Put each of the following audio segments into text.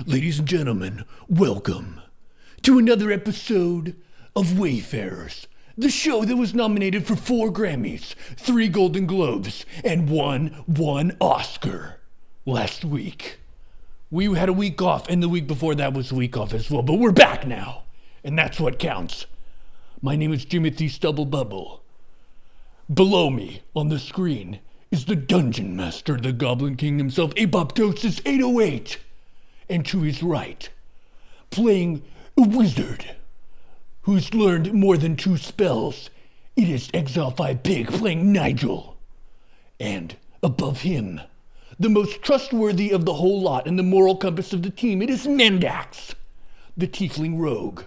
Ladies and gentlemen, welcome to another episode of Wayfarers, the show that was nominated for 4 Grammys, 3 Golden Globes, and won 1 Oscar last week. We had a week off, and the week before that was a week off as well, but we're back now, and that's what counts. My name is Jimothy Stubblebubble. Below me on the screen is the Dungeon Master of the Goblin King himself, Apoptosis 808. And to his right, playing a wizard who's learned more than 2 spells, it is Exile 5 Pig playing Nigel. And above him, the most trustworthy of the whole lot and the moral compass of the team, it is Mendax, the Tiefling Rogue.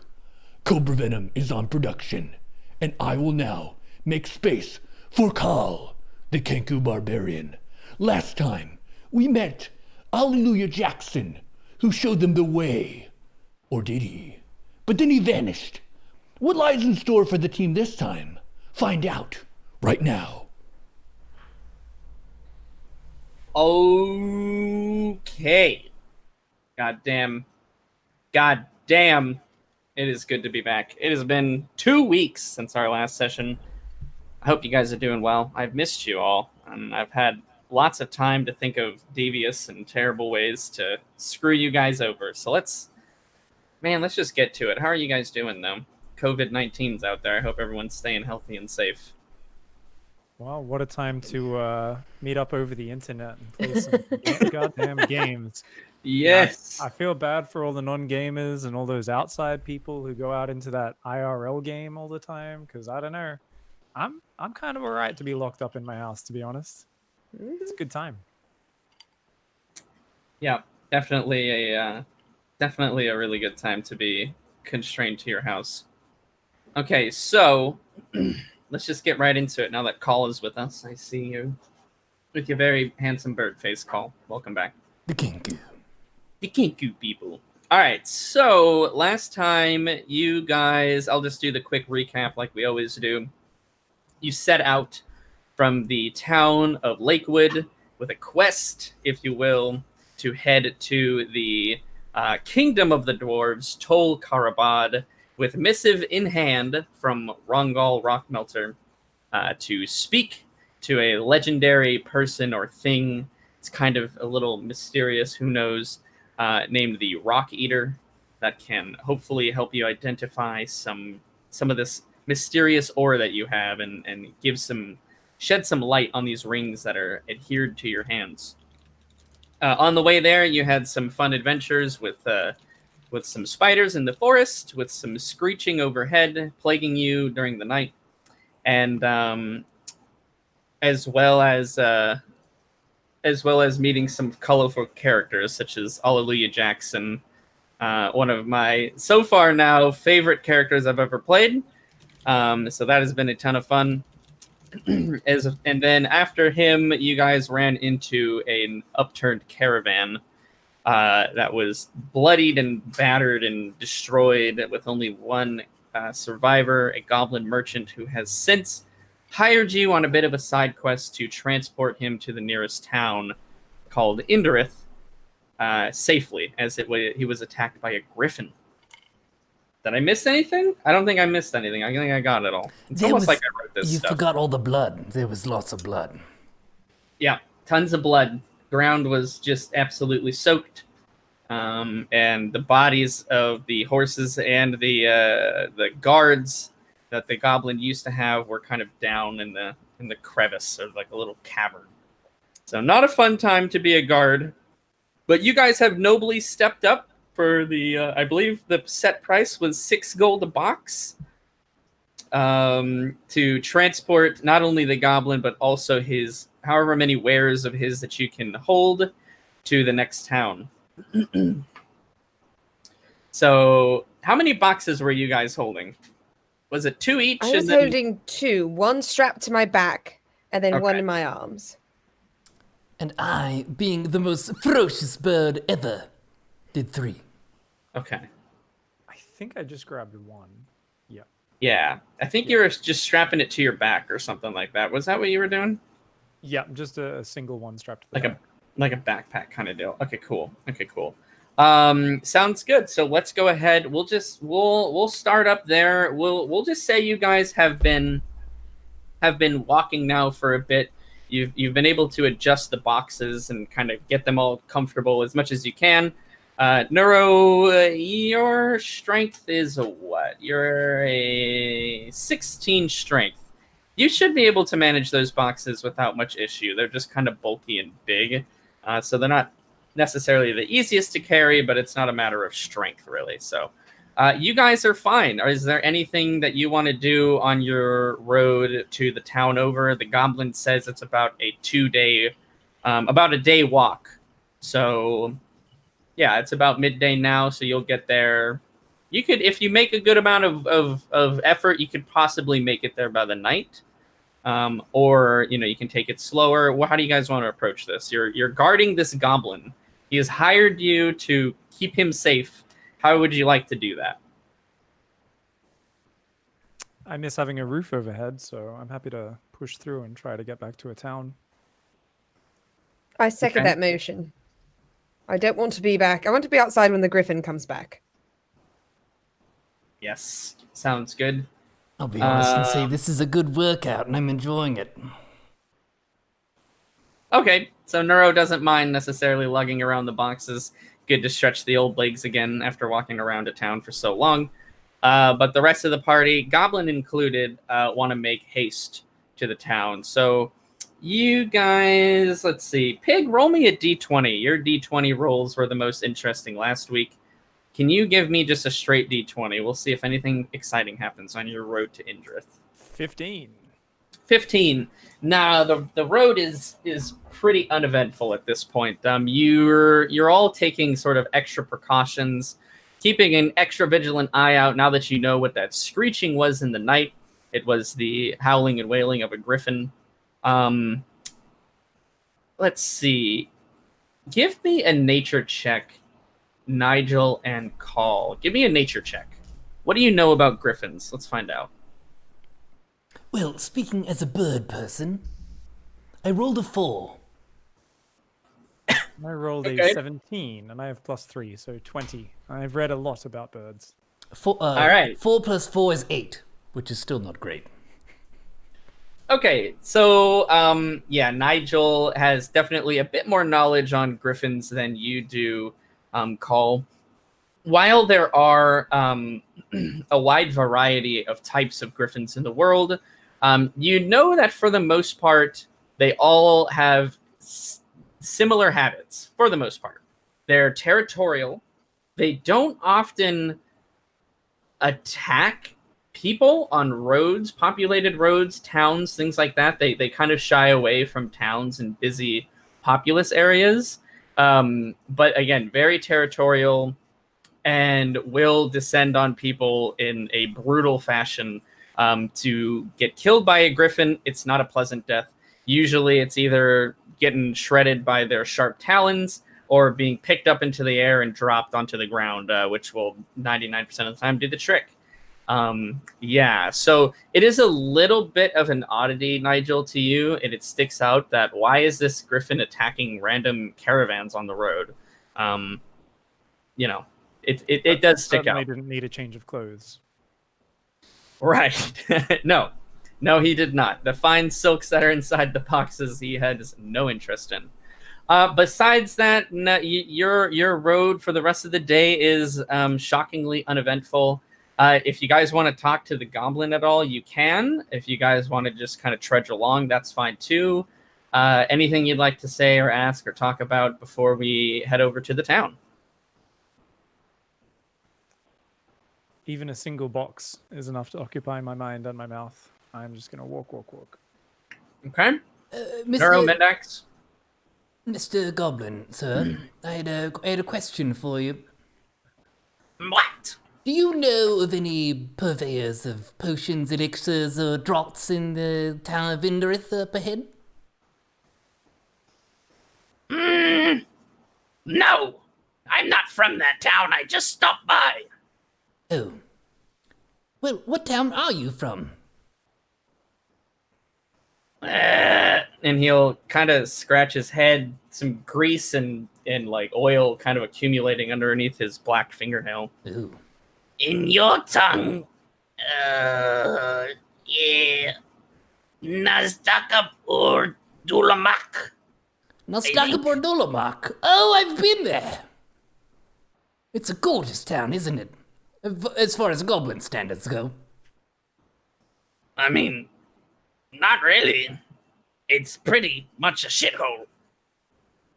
Cobra Venom is on production, and I will now make space for Khal, the Kenku Barbarian. Last time, we met Alleluia Jackson, who showed them the way. Or did he? But then he vanished. What lies in store for the team this time? Find out right now. Okay. Goddamn. It is good to be back. It has been 2 weeks since our last session. I hope you guys are doing well. I've missed you all, and I've had lots of time to think of devious and terrible ways to screw you guys over. So let's just get to it. How are you guys doing, though? COVID-19's out there. I hope everyone's staying healthy and safe. Well, what a time to meet up over the internet and play some goddamn games. Yes. I feel bad for all the non-gamers and all those outside people who go out into that IRL game all the time, because I don't know. I'm kind of alright to be locked up in my house, to be honest. It's a good time. Yeah, definitely a really good time to be constrained to your house. Okay, so let's just get right into it now that Khal is with us. I see you with your very handsome bird face, Khal. Welcome back. The Kenku. The Kenku people. All right, so last time you guys, I'll just do the quick recap like we always do. You set out from the town of Lakewood with a quest, if you will, to head to the kingdom of the dwarves, Tol Karabad, with missive in hand from Rongal Rockmelter to speak to a legendary person or thing. It's kind of a little mysterious, who knows, named the Rock Eater, that can hopefully help you identify some of this mysterious ore that you have and shed some light on these rings that are adhered to your hands. On the way there, you had some fun adventures with some spiders in the forest, with some screeching overhead plaguing you during the night, and as well as meeting some colorful characters such as Alleluia Jackson, one of my so far now favorite characters I've ever played. So that has been a ton of fun. And then after him, you guys ran into an upturned caravan that was bloodied and battered and destroyed, with only one survivor, a goblin merchant who has since hired you on a bit of a side quest to transport him to the nearest town called Indorith safely, as he was attacked by a griffin. Did I miss anything? I don't think I missed anything. I think I got it all. It's almost like I wrote this stuff. You forgot all the blood. There was lots of blood. Yeah, tons of blood. Ground was just absolutely soaked. And the bodies of the horses and the guards that the goblin used to have were kind of down in the crevice, or like a little cavern. So not a fun time to be a guard. But you guys have nobly stepped up for the, I believe the set price was 6 gold a box, to transport not only the goblin, but also his however many wares of his that you can hold to the next town. So how many boxes were you guys holding? Was it 2 each? I was holding 2, one strapped to my back and then one in my arms. And I, being the most ferocious bird ever, did 3. Okay. I think I just grabbed 1. Yeah. Yeah. I think you were just strapping it to your back or something like that. Was that what you were doing? Yeah, just a single one strapped to the back. Like a backpack kind of deal. Okay, cool. Sounds good. So let's go ahead. We'll start up there. We'll just say you guys have been walking now for a bit. You've been able to adjust the boxes and kind of get them all comfortable as much as you can. Neuro, your strength is a what? You're a 16 strength. You should be able to manage those boxes without much issue. They're just kind of bulky and big, so they're not necessarily the easiest to carry, but it's not a matter of strength, really. So you guys are fine. Or is there anything that you want to do on your road to the town over? The goblin says it's about a 2-day, about a day walk. So yeah, it's about midday now, so you'll get there. You could, if you make a good amount of effort, you could possibly make it there by the night. Or, you can take it slower. How do you guys want to approach this? You're guarding this goblin. He has hired you to keep him safe. How would you like to do that? I miss having a roof overhead, so I'm happy to push through and try to get back to a town. I second that motion. I don't want to be back. I want to be outside when the griffin comes back. Yes, sounds good. I'll be honest and say this is a good workout and I'm enjoying it. Okay, so Neuro doesn't mind necessarily lugging around the boxes. Good to stretch the old legs again after walking around a town for so long. But the rest of the party, Goblin included, want to make haste to the town. So you guys, let's see. Pig, roll me a d20. Your d20 rolls were the most interesting last week. Can you give me just a straight d20? We'll see if anything exciting happens on your road to Indrith. 15. 15. Nah, the road is pretty uneventful at this point. You're all taking sort of extra precautions, keeping an extra vigilant eye out now that you know what that screeching was in the night. It was the howling and wailing of a griffin. Let's see. Give me a nature check, Nigel and Call. Give me a nature check. What do you know about griffins? Let's find out. Well, speaking as a bird person, I rolled a 4. I rolled Okay. a 17, and I have +3, so 20. I've read a lot about birds. All right. 4 plus 4 is 8, which is still not great. Okay, so yeah, Nigel has definitely a bit more knowledge on griffins than you do, Call. While there are a wide variety of types of griffins in the world, you know that for the most part, they all have similar habits, for the most part. They're territorial. They don't often attack people on roads, populated roads, towns, things like that. They kind of shy away from towns and busy populous areas. But again, very territorial and will descend on people in a brutal fashion. To get killed by a griffin, it's not a pleasant death. Usually it's either getting shredded by their sharp talons or being picked up into the air and dropped onto the ground, which will 99% of the time do the trick. Yeah, so it is a little bit of an oddity, Nigel, to you, and it sticks out that why is this griffin attacking random caravans on the road? It does stick out. Certainly didn't need a change of clothes. Right. No, he did not. The fine silks that are inside the boxes he has no interest in. Besides that, your road for the rest of the day is shockingly uneventful. If you guys want to talk to the goblin at all, you can. If you guys want to just kind of trudge along, that's fine too. Anything you'd like to say or ask or talk about before we head over to the town? Even a single box is enough to occupy my mind and my mouth. I'm just going to walk. Okay. Neuro Mendax? Mr. Goblin, sir, I had a question for you. What? Do you know of any purveyors of potions, elixirs, or draughts in the town of Indrith up ahead? No, I'm not from that town. I just stopped by. Oh. Well, what town are you from? and he'll kind of scratch his head, some grease and like oil kind of accumulating underneath his black fingernail. Ooh. In your tongue, yeah, Nazdaka or Dulamak. Nostakapur Dulamak. Oh, I've been there. It's a gorgeous town, isn't it? As far as goblin standards go. I mean, not really. It's pretty much a shithole.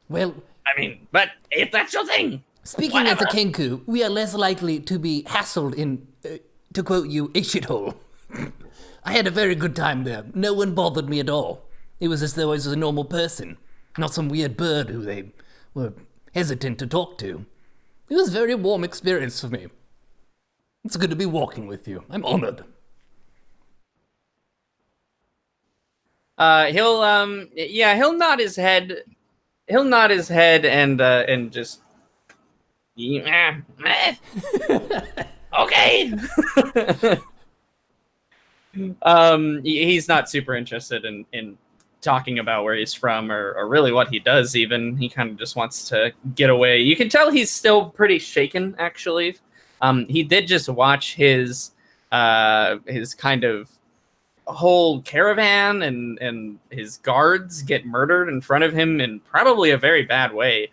Well, I mean, but if that's your thing. speaking Whatever. as a Kenku, we are less likely to be hassled in, to quote you, a shithole. I had a very good time there. No one bothered me at all. It was as though I was a normal person, not some weird bird who they were hesitant to talk to. It was a very warm experience for me. It's good to be walking with you. I'm honored. He'll nod his head. He'll nod his head and just Okay. he's not super interested in talking about where he's from or really what he does even. He kind of just wants to get away. You can tell he's still pretty shaken, actually. He did just watch his kind of whole caravan and his guards get murdered in front of him in probably a very bad way.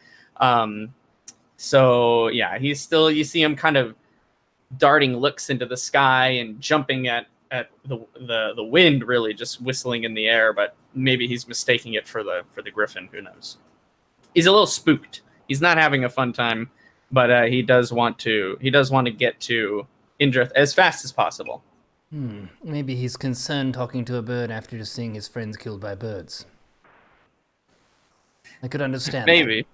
So yeah, he's still, you see him kind of darting looks into the sky and jumping at the wind, really just whistling in the air, but maybe he's mistaking it for the griffin, who knows. He's a little spooked. He's not having a fun time, but he does want to get to Indrith as fast as possible. Maybe he's concerned talking to a bird after just seeing his friends killed by birds. I could understand Maybe.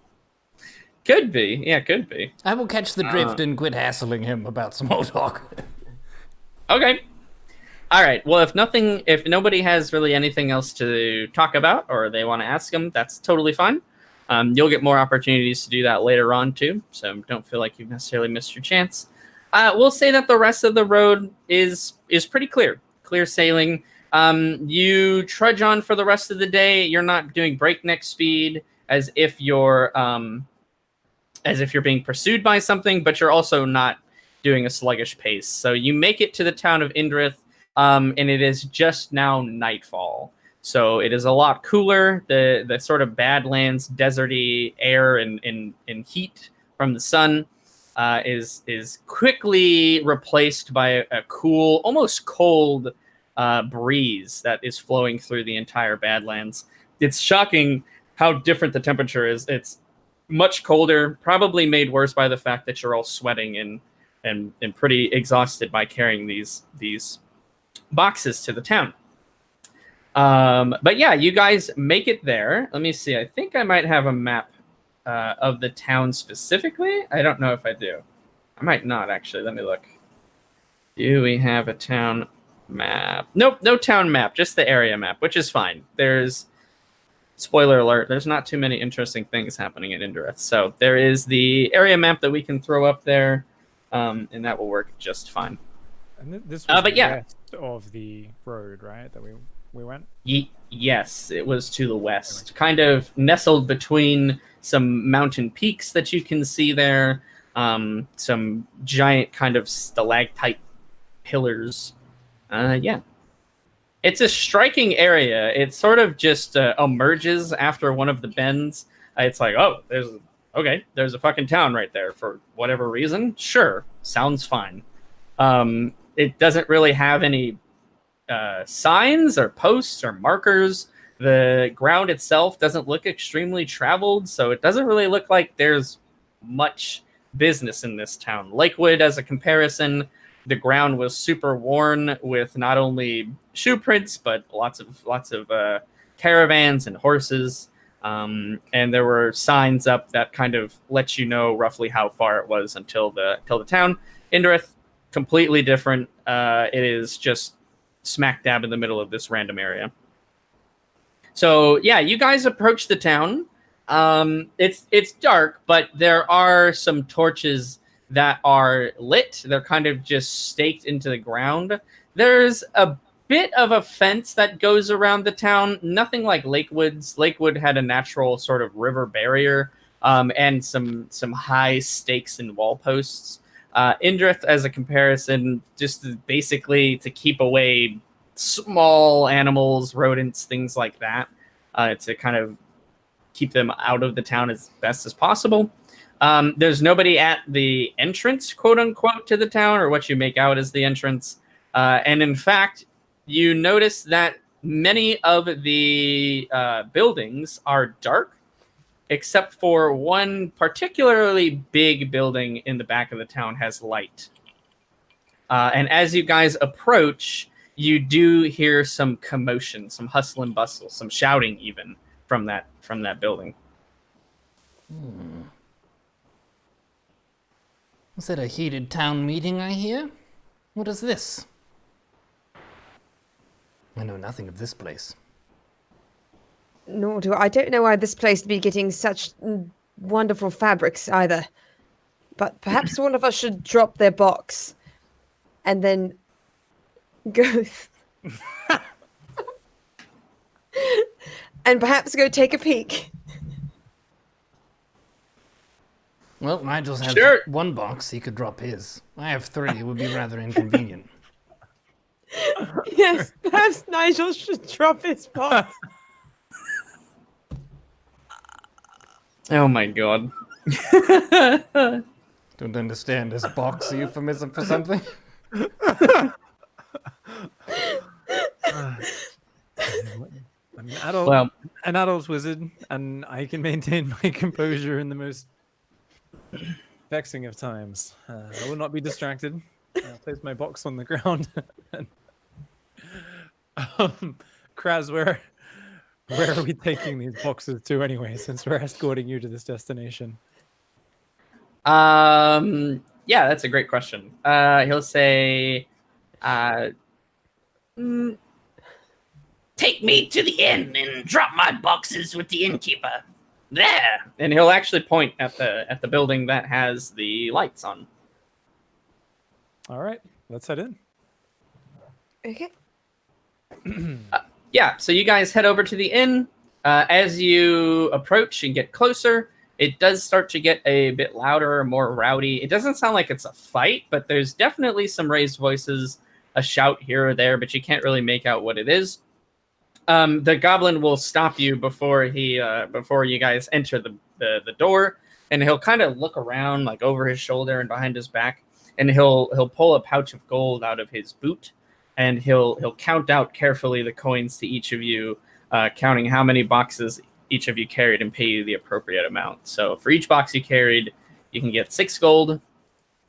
Could be. Yeah, could be. that. I will catch the drift and quit hassling him about small talk. Okay. All right. Well, if nobody has really anything else to talk about or they want to ask him, that's totally fine. You'll get more opportunities to do that later on too, so don't feel like you've necessarily missed your chance. We'll say that the rest of the road is pretty clear sailing. You trudge on for the rest of the day. You're not doing breakneck speed as if you're being pursued by something, but you're also not doing a sluggish pace. So you make it to the town of Indrith, and it is just now nightfall. So it is a lot cooler. The sort of Badlands, deserty air and heat from the sun is quickly replaced by a cool, almost cold breeze that is flowing through the entire Badlands. It's shocking how different the temperature is. It's much colder, probably made worse by the fact that you're all sweating and pretty exhausted by carrying these boxes to the town. But yeah, you guys make it there. Let me see. I think I might have a map of the town specifically. I don't know if I do. I might not, actually. Let me look. Do we have a town map? Nope, no town map, just the area map, which is fine. Spoiler alert, there's not too many interesting things happening in Indrith. So there is the area map that we can throw up there, and that will work just fine. And this was but yeah. west of the road, right? That we went. Yes, it was to the west, kind of nestled between some mountain peaks that you can see there, some giant kind of stalactite pillars. Yeah. It's a striking area. It sort of just emerges after one of the bends. It's like, oh, there's a fucking town right there for whatever reason. Sure, sounds fine. It doesn't really have any signs or posts or markers. The ground itself doesn't look extremely traveled, so it doesn't really look like there's much business in this town. Lakewood, as a comparison, the ground was super worn with not only shoe prints but lots of caravans and horses, and there were signs up that kind of let you know roughly how far it was until the town. Indrith, completely different. It is just smack dab in the middle of this random area. So yeah, you guys approach the town. It's dark, but there are some torches that are lit. They're kind of just staked into the ground. There's a bit of a fence that goes around the town. Nothing like Lakewood's. Lakewood had a natural sort of river barrier and some high stakes and wall posts. Indrith, as a comparison, just basically to keep away small animals, rodents, things like that, to kind of keep them out of the town as best as possible. There's nobody at the entrance, quote unquote, to the town, or what you make out as the entrance. And in fact, you notice that many of the buildings are dark, except for one particularly big building in the back of the town has light. And as you guys approach, you do hear some commotion, some hustle and bustle, some shouting even from that building. Is it a heated town meeting, I hear? What is this? I know nothing of this place. Nor do I. I don't know why this place would be getting such wonderful fabrics either. But perhaps one of us should drop their box and then go and perhaps go take a peek. Well, Nigel's has Sure. one box. He could drop his. I have 3. It would be rather inconvenient. Yes, perhaps Nigel should drop his box. Oh my god. Don't understand. Is box a euphemism for something? I'm an adult, Well, an adult wizard, and I can maintain my composure in the most vexing of times. I will not be distracted. I'll place my box on the ground. Kraz, where are we taking these boxes to anyway, since we're escorting you to this destination? yeah, that's a great question. He'll say, Take me to the inn and drop my boxes with the innkeeper. There. and he'll actually point at the building that has the lights on. All right, let's head in. Okay. Yeah, so you guys head over to the inn. As you approach and get closer, it does start to get a bit louder, more rowdy. It doesn't sound like it's a fight, but there's definitely some raised voices, a shout here or there, but you can't really make out what it is. The goblin will stop you before you guys enter the door, and he'll kind of look around, like over his shoulder and behind his back, and he'll pull a pouch of gold out of his boot, and he'll count out carefully the coins to each of you, counting how many boxes each of you carried and pay you the appropriate amount. So for each box you carried, you can get 6 gold,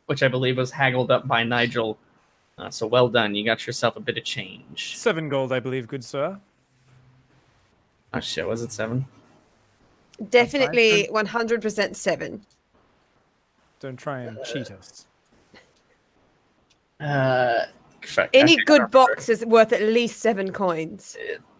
which I believe was haggled up by Nigel. So well done. You got yourself a bit of change. 7 gold, I believe, good sir. Oh shit, was it 7? Definitely 100% 7. Don't try and cheat us. Fuck, Any I can't good remember. box is worth at least 7 coins.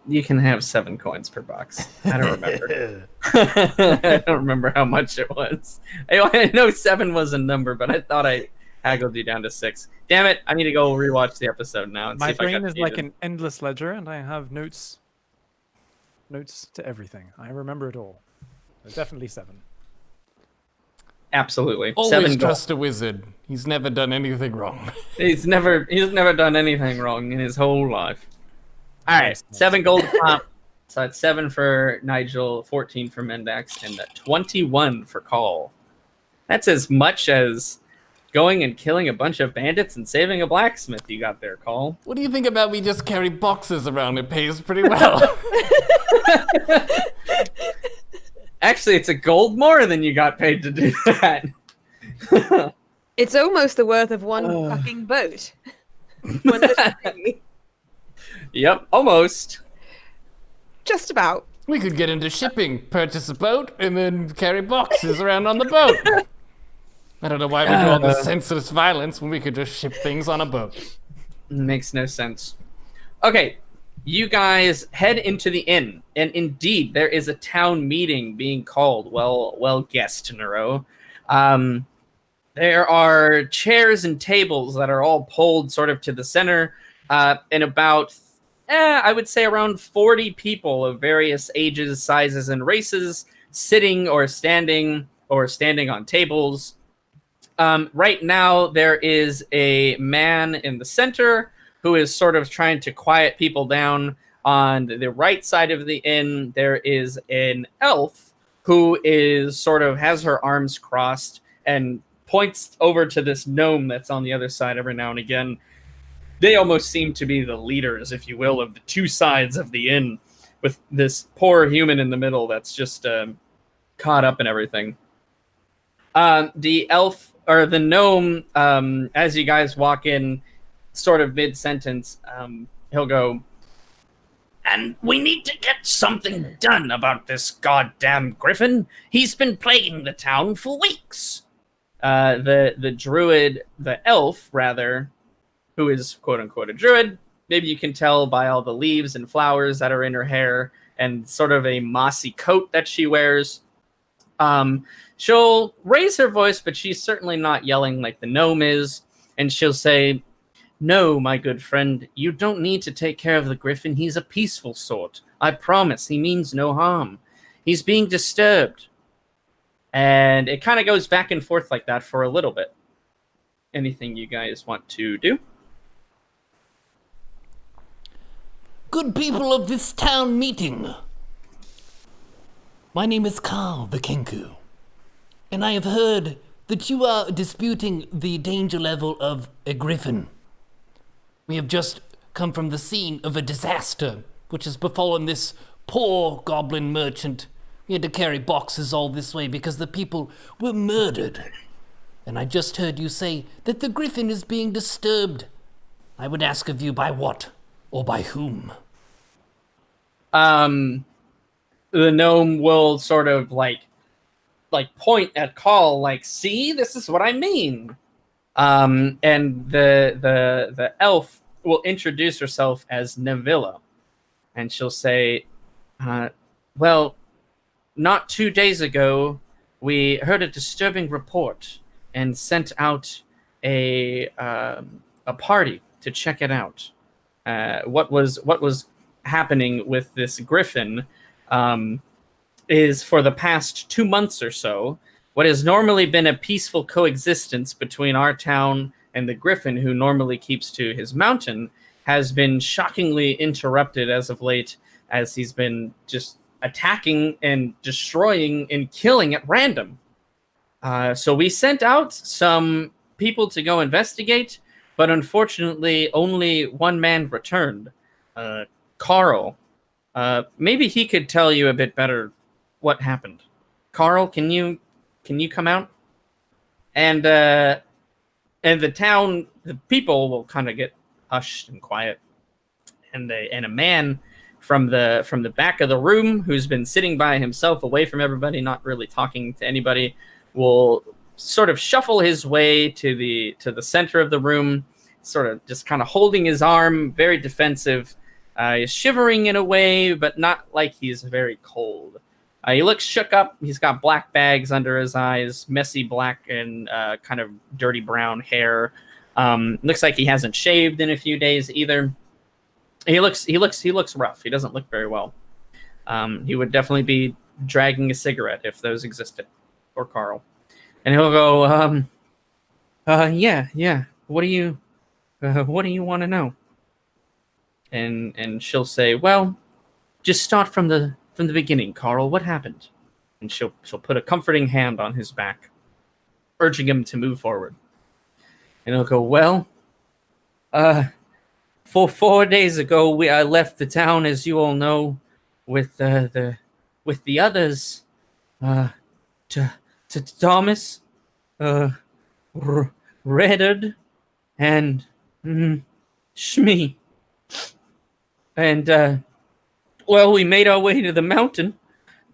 You can have 7 coins per box. I don't remember. I don't remember how much it was. I know 7 was a number, but I thought I haggled you down to 6. Damn it! I need to go rewatch the episode now and see My if I got brain is like cheated. an endless ledger, and I have notes to everything. I remember it all. There's definitely 7. Absolutely. Always 7 gold. trust a wizard. He's never done anything wrong. He's never done anything wrong in his whole life. All right, Nice. 7 gold pop. So it's 7 for Nigel, 14 for Mendax, and 21 for Call. That's as much as going and killing a bunch of bandits and saving a blacksmith you got there, Call. What do you think about we just carry boxes around? It pays pretty well. Actually, it's a gold more than you got paid to do that. It's almost the worth of one fucking boat. One little thing. Yep, almost. Just about. We could get into shipping, purchase a boat, and then carry boxes around on the boat. I don't know why we do all this senseless violence when we could just ship things on a boat. Makes no sense. Okay, you guys head into the inn, and indeed, there is a town meeting being called. Well guessed, Nero. There are chairs and tables that are all pulled sort of to the center, and about I would say around 40 people of various ages, sizes, and races sitting or standing on tables. Right now, there is a man in the center who is sort of trying to quiet people down. On the right side of the inn, there is an elf who is sort of has her arms crossed and points over to this gnome that's on the other side every now and again. They almost seem to be the leaders, if you will, of the two sides of the inn, with this poor human in the middle that's just caught up in everything. The elf or the gnome, as you guys walk in, sort of mid-sentence, he'll go, And we need to get something done about this goddamn griffin. He's been plaguing the town for weeks. the druid, the elf rather, who is quote unquote a druid. Maybe you can tell by all the leaves and flowers that are in her hair and sort of a mossy coat that she wears. She'll raise her voice, but she's certainly not yelling like the gnome is. And she'll say, "No, my good friend, you don't need to take care of the griffin. He's a peaceful sort. I promise, he means no harm. He's being disturbed." And it kind of goes back and forth like that for a little bit. Anything you guys want to do? Good people of this town meeting. My name is Carl the Kenku, and I have heard that you are disputing the danger level of a griffin. We have just come from the scene of a disaster which has befallen this poor goblin merchant. We had to carry boxes all this way because the people were murdered. And I just heard you say that the griffin is being disturbed. I would ask of you by what or by whom? The gnome will sort of like point at Carl, like, "See, this is what I mean." And the elf will introduce herself as Nevilla, and she'll say, "Well, not 2 days ago, we heard a disturbing report and sent out a party to check it out. What was happening with this griffin is for the past 2 months or so, what has normally been a peaceful coexistence between our town and the griffin, who normally keeps to his mountain, has been shockingly interrupted as of late, as he's been just attacking and destroying and killing at random. So we sent out some people to go investigate, but unfortunately only one man returned, Carl. Maybe he could tell you a bit better what happened. Carl, can you come out?" And the town, the people will kind of get hushed and quiet, and a man from the back of the room, who's been sitting by himself away from everybody, not really talking to anybody, will sort of shuffle his way to the center of the room, sort of just kind of holding his arm, very defensive. He's shivering in a way, but not like he's very cold. He looks shook up. He's got black bags under his eyes, messy black and kind of dirty brown hair. Looks like he hasn't shaved in a few days either. He looks rough. He doesn't look very well. He would definitely be dragging a cigarette if those existed, or Carl. And he'll go, yeah. What do you want to know?" And she'll say, "Well, just start from the beginning, Carl. What happened?" And she'll put a comforting hand on his back, urging him to move forward. And he'll go, "Well, 4 days ago, I left the town, as you all know, with the others, to Thomas, Reddard, and Shmee. And well, we made our way to the mountain,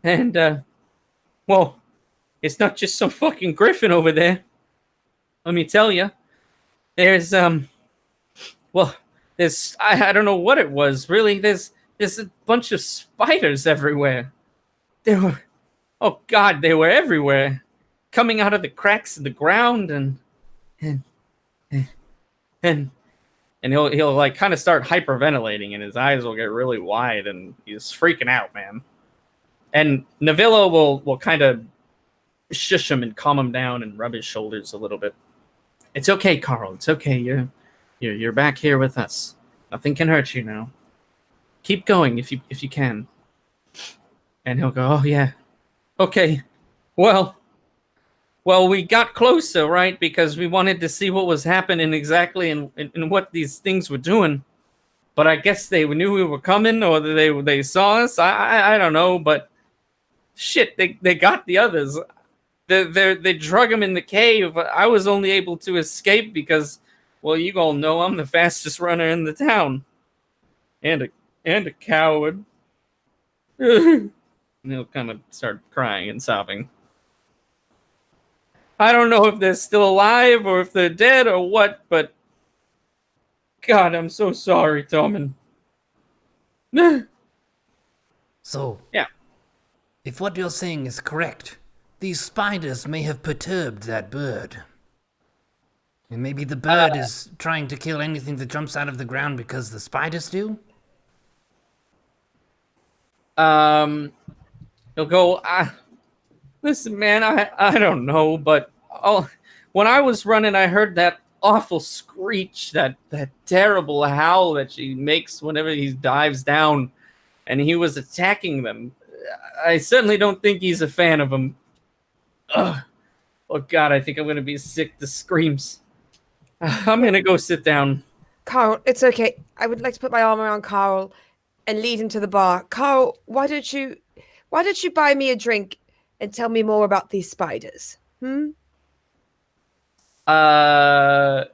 and well, it's not just some fucking griffin over there. Let me tell you, there's I don't know what it was really. There's a bunch of spiders everywhere. They were everywhere, coming out of the cracks of the ground, and And he'll like kind of start hyperventilating, and his eyes will get really wide, and he's freaking out, man. And Navilla will kind of shush him and calm him down and rub his shoulders a little bit. It's okay, Carl. It's okay. You're back here with us. Nothing can hurt you now. Keep going if you can. And he'll go, oh yeah, okay. Well, we got closer, right? Because we wanted to see what was happening exactly and what these things were doing. But I guess they knew we were coming, or they saw us. I don't know, but shit, they got the others. They drug him in the cave. I was only able to escape because, well, you all know I'm the fastest runner in the town, and a coward. And he'll kind of start crying and sobbing. I don't know if they're still alive or if they're dead or what, but God, I'm so sorry, Tormund. So, Yeah. if what you're saying is correct, these spiders may have perturbed that bird. And maybe the bird is trying to kill anything that jumps out of the ground because the spiders do? He'll go, listen, man, I don't know, but when I was running, I heard that awful screech, that terrible howl that she makes whenever he dives down, and he was attacking them. I certainly don't think he's a fan of them. Ugh. Oh, God, I think I'm going to be sick to screams. I'm going to go sit down. Carl, it's okay. I would like to put my arm around Carl and lead him to the bar. Carl, why don't you buy me a drink and tell me more about these spiders? He'll kind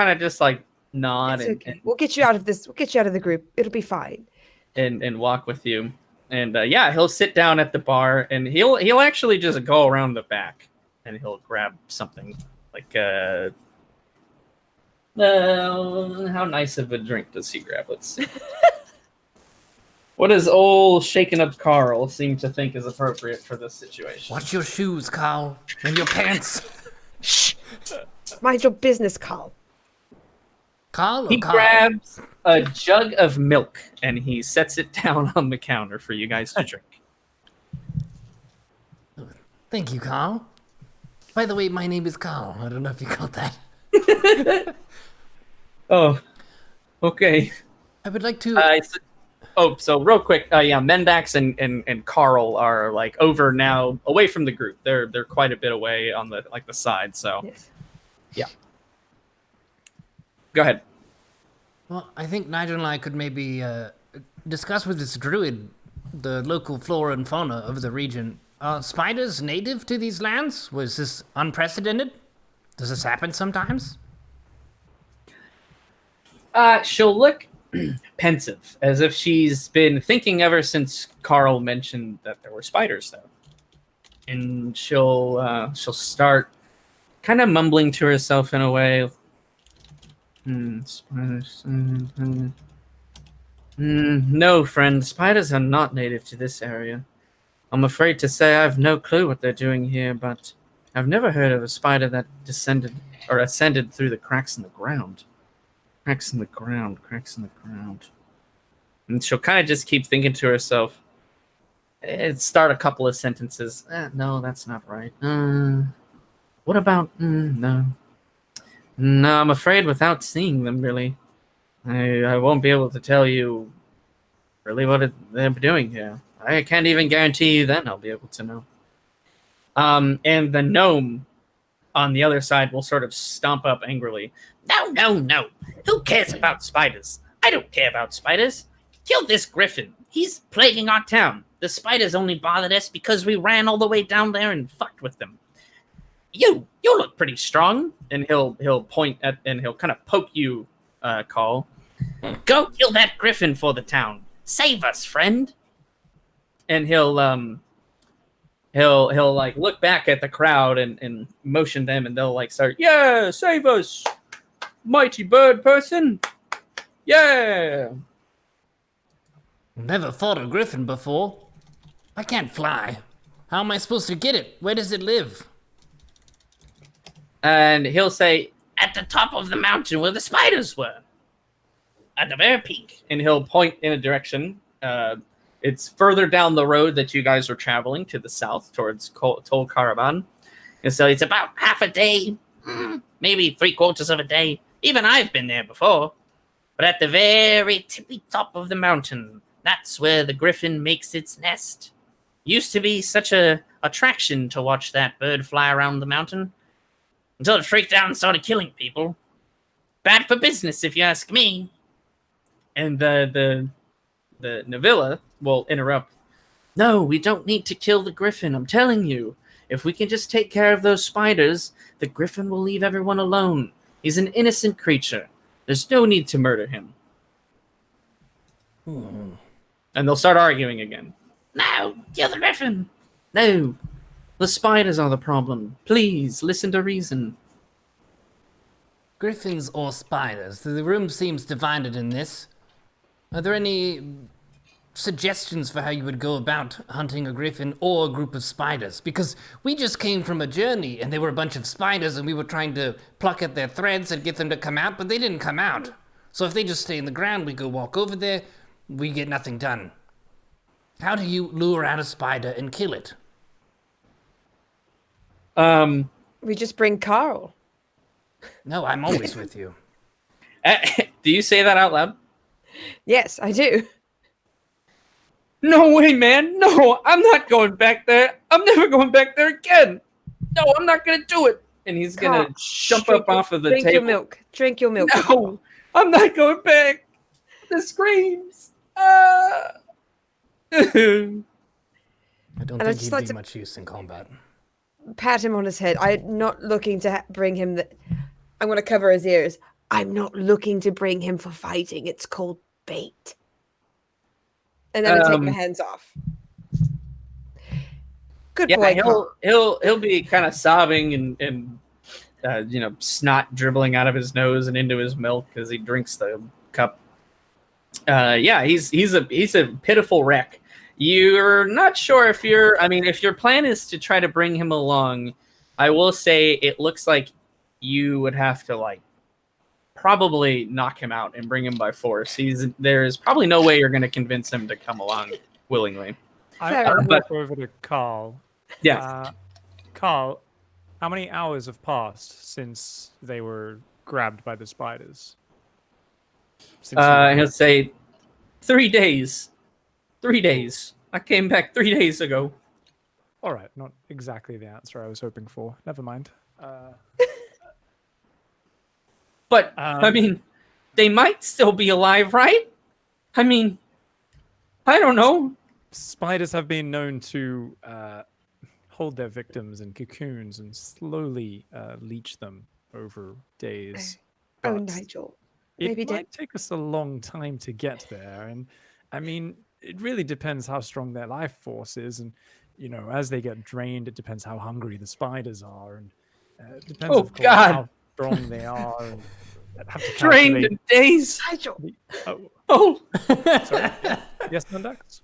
of just like nod It's okay. We'll get you out of this. We'll get you out of the group. It'll be fine. And walk with you. And yeah, he'll sit down at the bar, and he'll actually just go around the back, and he'll grab something like how nice of a drink does he grab? Let's see. What does old shaken up Carl seem to think is appropriate for this situation? Watch your shoes, Carl, and your pants. Shh. Mind your business, Carl. Carl or He Carl? grabs a jug of milk and he sets it down on the counter for you guys to drink. Thank you, Carl. By the way, my name is Carl. I don't know if you got that. Oh, okay. I would like to... So real quick, yeah, Mendax and Carl are like over now, away from the group. They're quite a bit away on the side. So, Yes. Yeah. Go ahead. Well, I think Nigel and I could maybe discuss with this druid the local flora and fauna of the region. Are spiders native to these lands? Was this unprecedented? Does this happen sometimes? She'll look pensive, as if she's been thinking ever since Carl mentioned that there were spiders there. And she'll start kind of mumbling to herself in a way. Spiders. No, friend. Spiders are not native to this area. I'm afraid to say I have no clue what they're doing here, but I've never heard of a spider that ascended through the cracks in the ground. Cracks in the ground. And she'll kind of just keep thinking to herself. Start a couple of sentences. No, that's not right. What about... No. No, I'm afraid without seeing them, really, I won't be able to tell you really what they're doing here. I can't even guarantee you then I'll be able to know. And the gnome on the other side will sort of stomp up angrily. No. Who cares about spiders? I don't care about spiders. Kill this griffin. He's plaguing our town. The spiders only bothered us because we ran all the way down there and fucked with them. You look pretty strong. And he'll point at, and he'll kind of poke you, Carl. Go kill that griffin for the town. Save us, friend. And he'll like look back at the crowd and motion them, and they'll like start, yeah, save us, mighty bird person, yeah. Never fought a griffin before. I can't fly. How am I supposed to get it? Where does it live? And he'll say, At the top of the mountain where the spiders were. at the very peak. And he'll point in a direction. It's further down the road that you guys are traveling to the south towards Tol Caravan. And so it's about half a day, maybe 3/4 of a day. Even I've been there before. But at the very tippy top of the mountain, that's where the griffin makes its nest. Used to be such a attraction to watch that bird fly around the mountain. Until it freaked out and started killing people. Bad for business, if you ask me. And the Navilla will interrupt. No, we don't need to kill the griffin. I'm telling you. If we can just take care of those spiders, the griffin will leave everyone alone. He's an innocent creature. There's no need to murder him. And they'll start arguing again. No, kill the griffin. No, the spiders are the problem. Please, listen to reason. Griffins or spiders? The room seems divided in this. Are there any suggestions for how you would go about hunting a griffin or a group of spiders? Because we just came from a journey and there were a bunch of spiders and we were trying to pluck at their threads and get them to come out, but they didn't come out. So if they just stay in the ground, we go walk over there, we get nothing done. How do you lure out a spider and kill it? We just bring Carl. No, I'm always with you. Do you say that out loud? Yes, I do. No way, man. No, I'm not going back there. I'm never going back there again. No, I'm not going to do it. And he's going to jump up off of the table. Drink your milk. Drink your milk. No, I'm not going back. The screams. I I don't And I'd think just he'd like be to- much use in combat. Pat him on his head. I'm not looking to bring him the... I'm going to cover his ears. I'm not looking to bring him for fighting. It's called bait. And then I take my hands off. Good boy, Carl. he'll be kind of sobbing and snot dribbling out of his nose and into his milk as he drinks the cup. He's a pitiful wreck. You're not sure if your plan is to try to bring him along. I will say it looks like you would have to probably knock him out and bring him by force. There's probably no way you're going to convince him to come along willingly. I walk over to Carl. Yeah. Carl, how many hours have passed since they were grabbed by the spiders? He'll say 3 days. 3 days. I came back 3 days ago. All right, not exactly the answer I was hoping for. Never mind. But, they might still be alive, right? I don't know. Spiders have been known to hold their victims in cocoons and slowly leech them over days. Oh, But Nigel. It Maybe might take us a long time to get there. And it really depends how strong their life force is. And, as they get drained, it depends how hungry the spiders are. And it depends, Oh, of course, God. how strong they are. And I'd have to Trained calculate- in days. Nigel. Oh. Sorry. Yes, Nundax?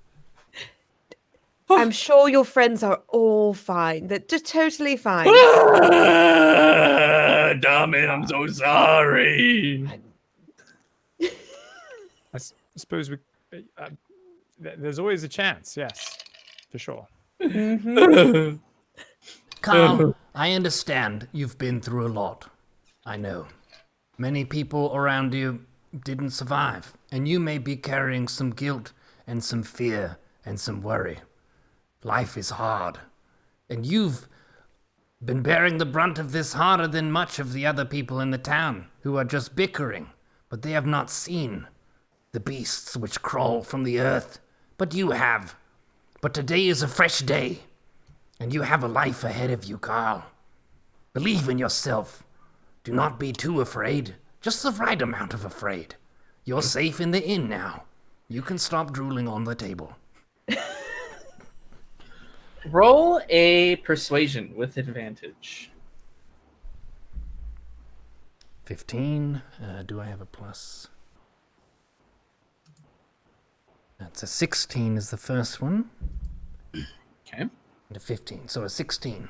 I'm sure your friends are all fine. They're just totally fine. Damn it, I'm so sorry. I suppose we. There's always a chance, yes, for sure. Carl, I understand you've been through a lot. I know. Many people around you didn't survive, and you may be carrying some guilt and some fear and some worry. Life is hard, and you've been bearing the brunt of this harder than much of the other people in the town who are just bickering, but they have not seen the beasts which crawl from the earth. But you have. But today is a fresh day, and you have a life ahead of you, Carl. Believe in yourself. Do not be too afraid, just the right amount of afraid. You're safe in the inn now. You can stop drooling on the table. Roll a persuasion with advantage. 15. Do I have a plus? That's a 16 is the first one. Okay. And a 15, so a 16.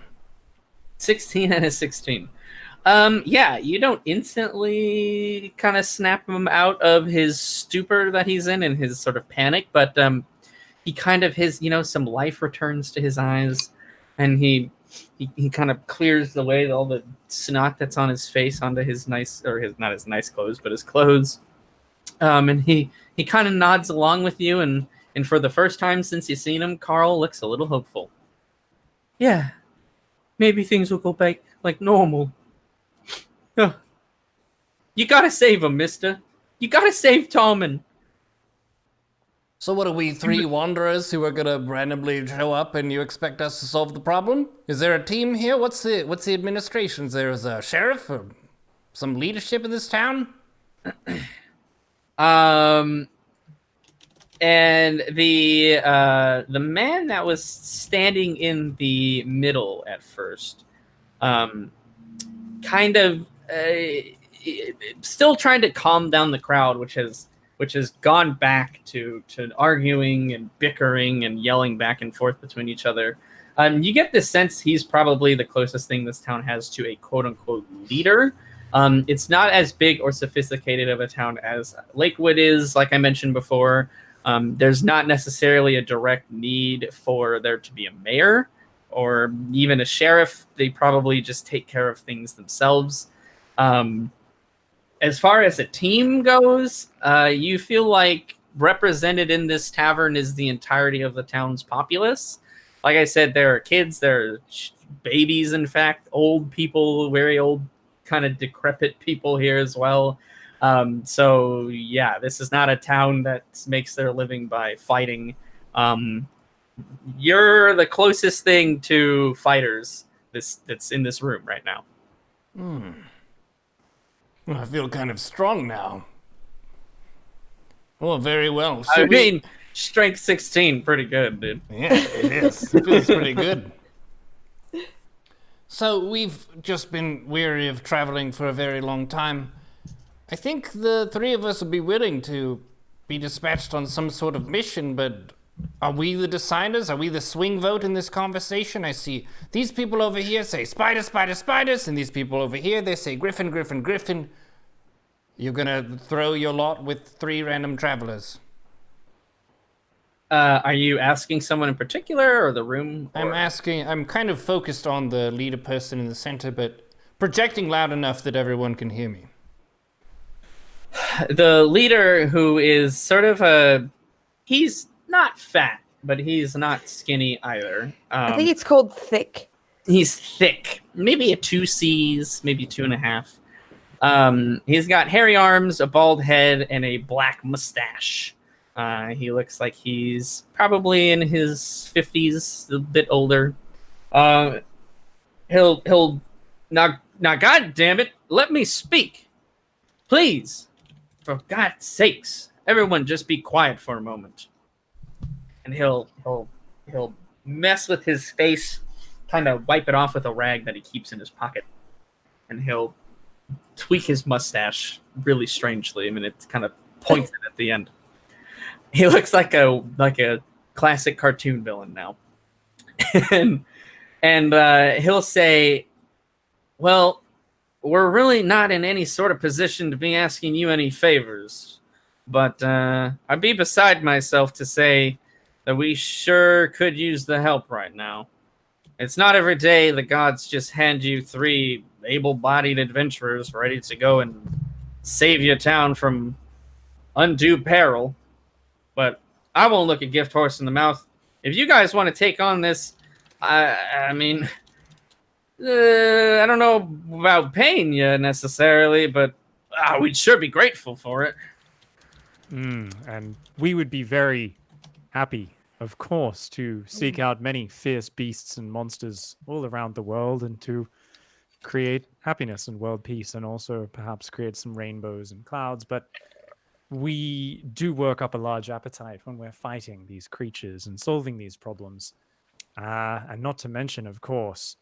16 and a 16. Yeah, you don't instantly kind of snap him out of his stupor that he's in and his sort of panic, but he kind of some life returns to his eyes, and he kind of clears the way all the snot that's on his face onto his not his nice clothes, but his clothes. And he kind of nods along with you, and for the first time since you've seen him, Carl looks a little hopeful. Yeah, maybe things will go back like normal. You gotta save him, mister. You gotta save Tallman. So what are we, three wanderers who are gonna randomly show up and you expect us to solve the problem? Is there a team here? What's the administration? Is there a sheriff or some leadership in this town? And the man that was standing in the middle at first, kind of still trying to calm down the crowd, which has gone back to arguing and bickering and yelling back and forth between each other. You get the sense he's probably the closest thing this town has to a quote-unquote leader. It's not as big or sophisticated of a town as Lakewood is, like I mentioned before. There's not necessarily a direct need for there to be a mayor or even a sheriff. They probably just take care of things themselves. As far as a team goes, you feel like represented in this tavern is the entirety of the town's populace. Like I said, there are kids, there are babies, in fact, old people, very old, kind of decrepit people here as well. So yeah, this is not a town that makes their living by fighting. You're the closest thing to fighters that's in this room right now. Well, I feel kind of strong now. Well, very well. I mean, strength 16, pretty good, dude. Yeah, it is. It feels pretty good. So we've just been weary of traveling for a very long time. I think the three of us would be willing to be dispatched on some sort of mission, but are we the deciders? Are we the swing vote in this conversation? I see these people over here say spider, spider, spiders, and these people over here, they say griffin, griffin, griffin. You're gonna throw your lot with three random travelers. Are you asking someone in particular or the room? Or... I'm kind of focused on the leader person in the center, but projecting loud enough that everyone can hear me. The leader, who is sort of he's not fat, but he's not skinny either. I think it's called thick. He's thick, maybe a 2 C's, maybe 2.5. He's got hairy arms, a bald head, and a black mustache. He looks like he's probably in his 50s, a bit older. He'll now, God damn it, let me speak, please. For God's sakes, everyone just be quiet for a moment. And he'll mess with his face, kind of wipe it off with a rag that he keeps in his pocket. And he'll tweak his mustache really strangely. I mean, it's kind of pointed at the end. He looks like a classic cartoon villain now. and he'll say, well, we're really not in any sort of position to be asking you any favors, but I'd be beside myself to say that we sure could use the help right now. It's not every day the gods just hand you 3 able-bodied adventurers ready to go and save your town from undue peril. But I won't look a gift horse in the mouth. If you guys want to take on this, I mean... I don't know about paying you necessarily, but we'd sure be grateful for it. And we would be very happy, of course, to seek out many fierce beasts and monsters all around the world and to create happiness and world peace and also perhaps create some rainbows and clouds. But we do work up a large appetite when we're fighting these creatures and solving these problems. And not to mention, of course,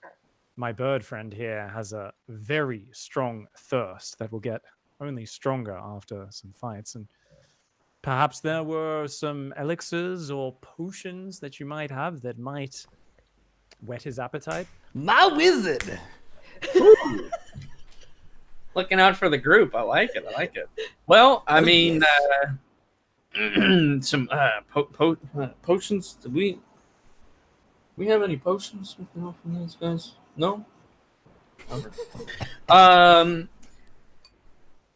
my bird friend here has a very strong thirst that will get only stronger after some fights. And perhaps there were some elixirs or potions that you might have that might whet his appetite. My wizard! Looking out for the group. I like it. Well, I mean, some potions. Do we have any potions we can offer these guys? No.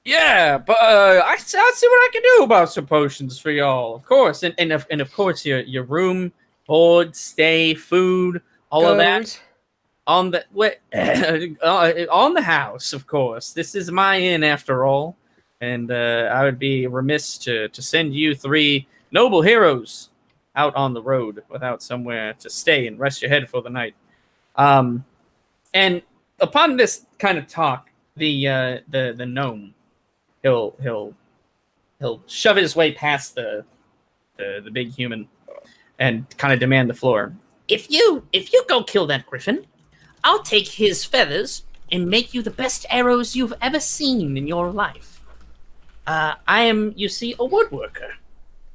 Yeah, but I'll see what I can do about some potions for y'all, of course, and of course your room, board, stay, food, all of that on the on the house, of course. This is my inn after all, and I would be remiss to send you 3 noble heroes out on the road without somewhere to stay and rest your head for the night. And upon this kind of talk, the gnome, he'll shove his way past the big human and kind of demand the floor. If you go kill that griffin, I'll take his feathers and make you the best arrows you've ever seen in your life. I am, you see, a woodworker.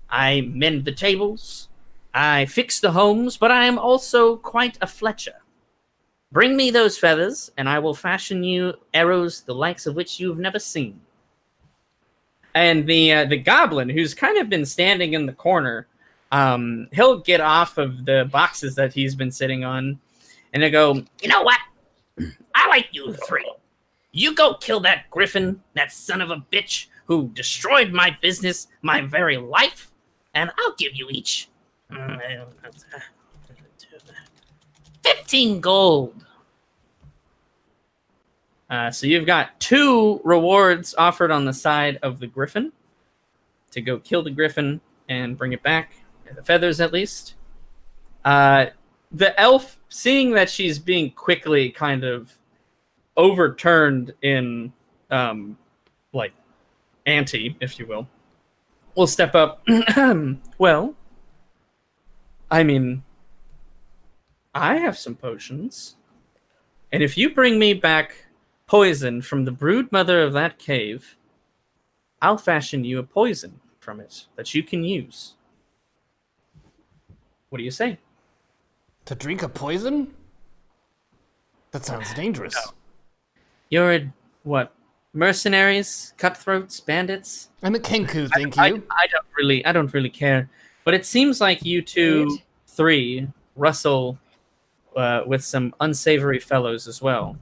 I mend the tables, I fix the homes, but I am also quite a fletcher. Bring me those feathers, and I will fashion you arrows the likes of which you've never seen. And the goblin, who's kind of been standing in the corner, he'll get off of the boxes that he's been sitting on, and he'll go, You know what? I like you 3. You go kill that griffin, that son of a bitch who destroyed my business, my very life, and I'll give you each 15 gold. So you've got 2 rewards offered on the side of the griffin to go kill the griffin and bring it back, the feathers at least. The elf, seeing that she's being quickly kind of overturned in, like, ante, if you will step up. Well, I mean, I have some potions, and if you bring me back poison from the brood mother of that cave, I'll fashion you a poison from it that you can use. What do you say? To drink a poison? That sounds dangerous. You're what? Mercenaries, cutthroats, bandits? I'm a Kenku, thank I you. don't really care. But it seems like you 3 rustle with some unsavory fellows as well.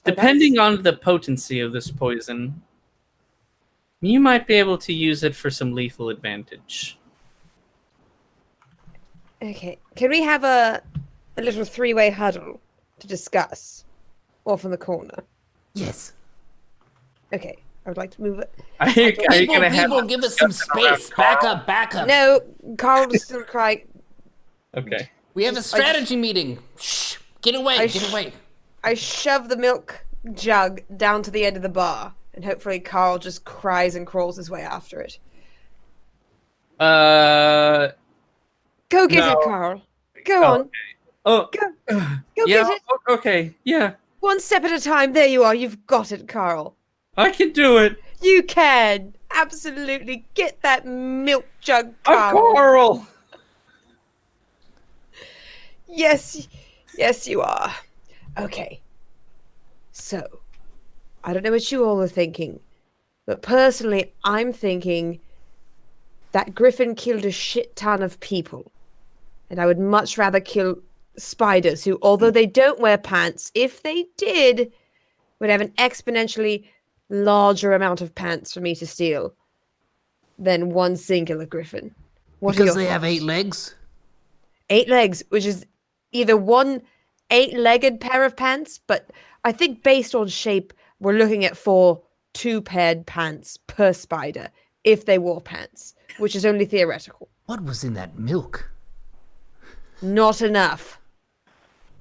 Depending on the potency of this poison, you might be able to use it for some lethal advantage. Okay. Can we have a little 3-way huddle to discuss off in the corner? Yes. Okay. I would like to move it. Are you gonna have People, give us some space. Back up. No, Carl is still crying. Okay. We have a strategy meeting. Shh. Get away. Get away. I shove the milk jug down to the end of the bar, and hopefully Carl just cries and crawls his way after it. Go get it, Carl. Go on. Oh. Go Yeah. get it. Okay. Yeah. One step at a time. There you are. You've got it, Carl. I can do it. You can. Absolutely. Get that milk jug, Carl. Carl. Yes, you are. Okay. So, I don't know what you all are thinking, but personally, I'm thinking that Griffin killed a shit ton of people. And I would much rather kill spiders who, although they don't wear pants, if they did, would have an exponentially larger amount of pants for me to steal than one singular Griffin. Because they have 8 legs? 8 legs, which is either one 8-legged pair of pants, but I think based on shape, we're looking at 4 2-paired pants per spider if they wore pants, which is only theoretical. What was in that milk? Not enough.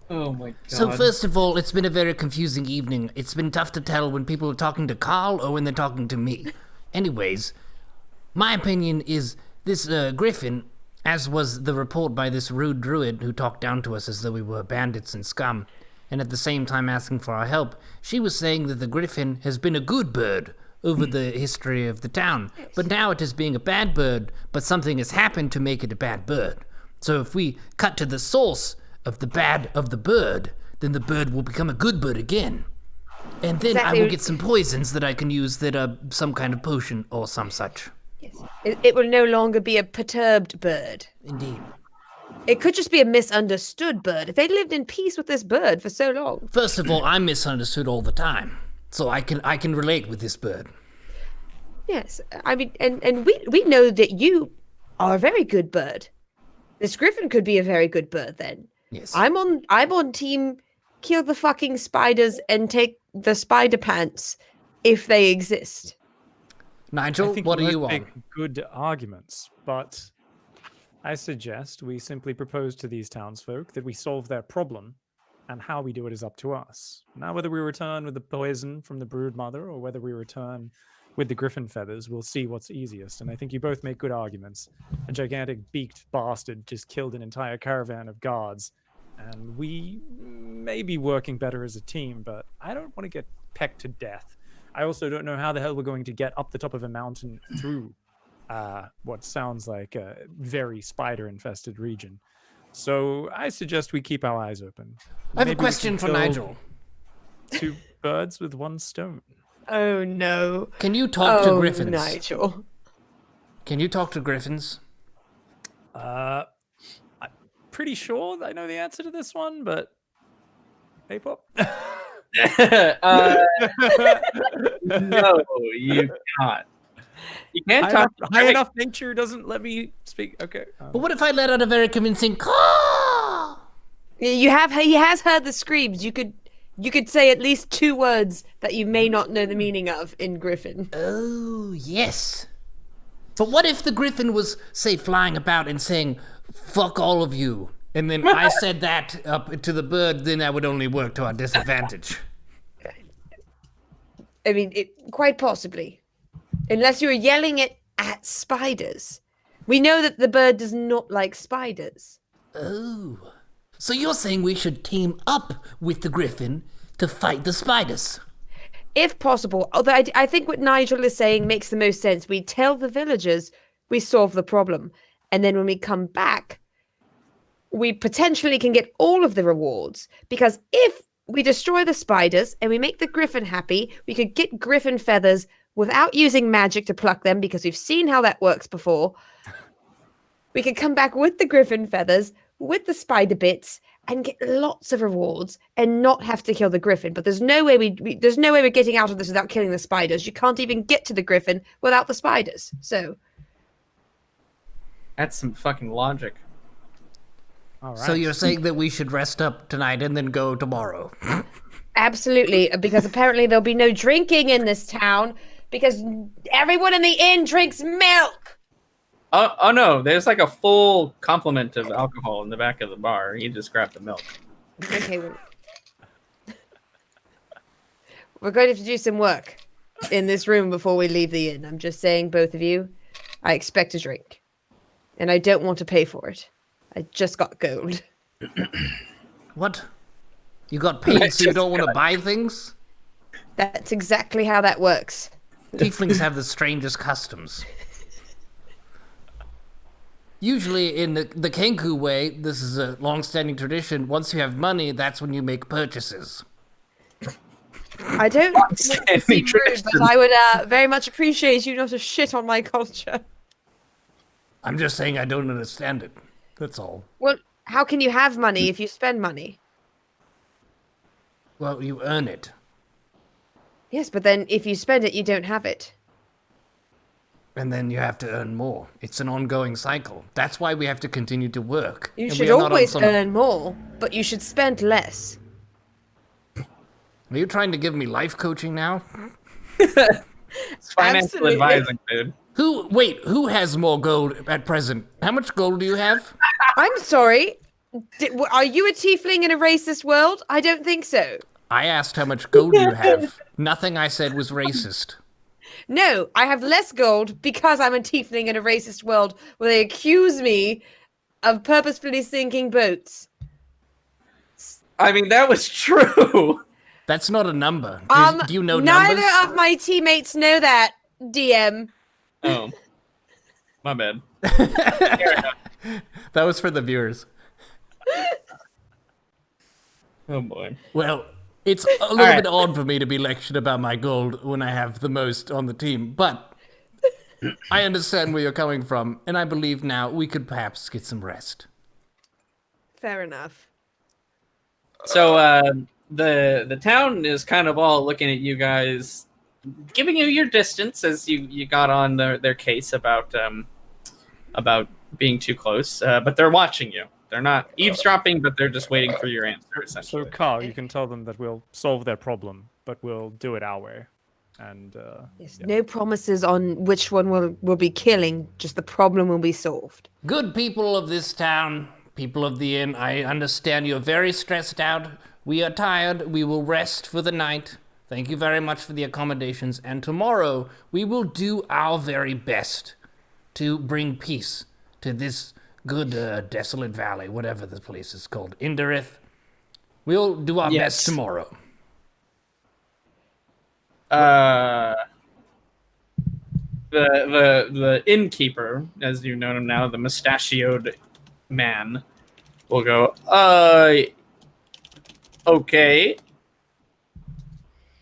Oh my god. So first of all, it's been a very confusing evening. It's been tough to tell when people are talking to Carl or when they're talking to me. Anyways, my opinion is this Griffin, as was the report by this rude druid who talked down to us as though we were bandits and scum, and at the same time asking for our help, she was saying that the Griffin has been a good bird over the history of the town, but now it is being a bad bird, but something has happened to make it a bad bird. So if we cut to the source of the bad of the bird, then the bird will become a good bird again. And then Exactly. I will get some poisons that I can use that are some kind of potion or some such. Yes. It will no longer be a perturbed bird. Indeed. It could just be a misunderstood bird. If they lived in peace with this bird for so long. First of all, I'm misunderstood all the time, so I can relate with this bird. Yes, I mean, and we know that you are a very good bird. This griffin could be a very good bird then. Yes. I'm on team kill the fucking spiders and take the spider pants if they exist. Nigel, I think what are both you make on? good arguments, but I suggest we simply propose to these townsfolk that we solve their problem, and how we do it is up to us. Now, whether we return with the poison from the brood mother or whether we return with the griffin feathers, we'll see what's easiest. And I think you both make good arguments. A gigantic beaked bastard just killed an entire caravan of guards, and we may be working better as a team, but I don't want to get pecked to death. I also don't know how the hell we're going to get up the top of a mountain through what sounds like a very spider-infested region. So I suggest we keep our eyes open. I have a Maybe we question can for kill Nigel. 2 birds with 1 stone. Oh no. Can you talk to Oh, griffins? Nigel. Can you talk to griffins? I'm pretty sure I know the answer to this one, but hey, Pop. No, you cannot. You can't high talk. enough, high enough nature doesn't let me speak. Okay. But what if I let out a very convincing caw? He has heard the screams. You could say at least 2 words that you may not know the meaning of in Griffin. Oh, yes. But what if the griffin was, say, flying about and saying, fuck all of you, and then I said that up to the bird, then that would only work to our disadvantage. I mean, quite possibly. Unless you were yelling it at spiders. We know that the bird does not like spiders. Oh. So you're saying we should team up with the griffin to fight the spiders? If possible. Although I think what Nigel is saying makes the most sense. We tell the villagers we solve the problem. And then when we come back, we potentially can get all of the rewards. Because if we destroy the spiders and we make the griffin happy, we could get griffin feathers without using magic to pluck them, because we've seen how that works before. We could come back with the griffin feathers, with the spider bits, and get lots of rewards and not have to kill the griffin. But there's no way there's no way we're getting out of this without killing the spiders. You can't even get to the griffin without the spiders. So That's some fucking logic. All right. So you're saying that we should rest up tonight and then go tomorrow? absolutely, because apparently there'll be no drinking in this town because everyone in the inn drinks milk. Oh no, there's like a full complement of alcohol in the back of the bar. You just grab the milk. Okay, we're going to do some work in this room before we leave the inn. I'm just saying, both of you, I expect a drink. And I don't want to pay for it. I just got gold. What? You got paid so you don't want to buy things? That's exactly how that works. Tieflings have the strangest customs. Usually in the Kenku way, this is a long-standing tradition, once you have money, that's when you make purchases. I don't want to seem rude, but I would very much appreciate you not to shit on my culture. I'm just saying I don't understand it. That's all. Well, how can you have money if you spend money? Well, you earn it. Yes, but then if you spend it, you don't have it. And then you have to earn more. It's an ongoing cycle. That's why we have to continue to work. You And should we are not on always some- earn more, but you should spend less. Are you trying to give me life coaching now? It's financial Absolutely. advising, dude. Who has more gold at present? How much gold do you have? I'm sorry. Are you a tiefling in a racist world? I don't think so. I asked how much gold do you have. Nothing I said was racist. No, I have less gold because I'm a tiefling in a racist world where they accuse me of purposefully sinking boats. I mean, that was true. That's not a number. Do you know neither numbers? of my teammates know that, DM. Oh, my bad. That was for the viewers. Oh boy. Well, It's a little right. bit odd for me to be lectured about my gold when I have the most on the team, but I understand where you're coming from, and I believe now we could perhaps get some rest. Fair enough. So the town is kind of all looking at you guys, giving you your distance as you got on their case about being too close, but they're watching you. They're not eavesdropping, but they're just waiting for your answer, So, essentially. Carl, you can tell them that we'll solve their problem, but we'll do it our way. And Yes, yeah. no promises on which one will be killing, just the problem will be solved. Good people of this town, people of the inn, I understand you're very stressed out. We are tired. We will rest for the night. Thank you very much for the accommodations. And tomorrow, we will do our very best to bring peace to this good desolate valley, whatever the place is called. Inderith. We'll do our Yes. best tomorrow. The innkeeper, as you know him now, the mustachioed man, will go, okay.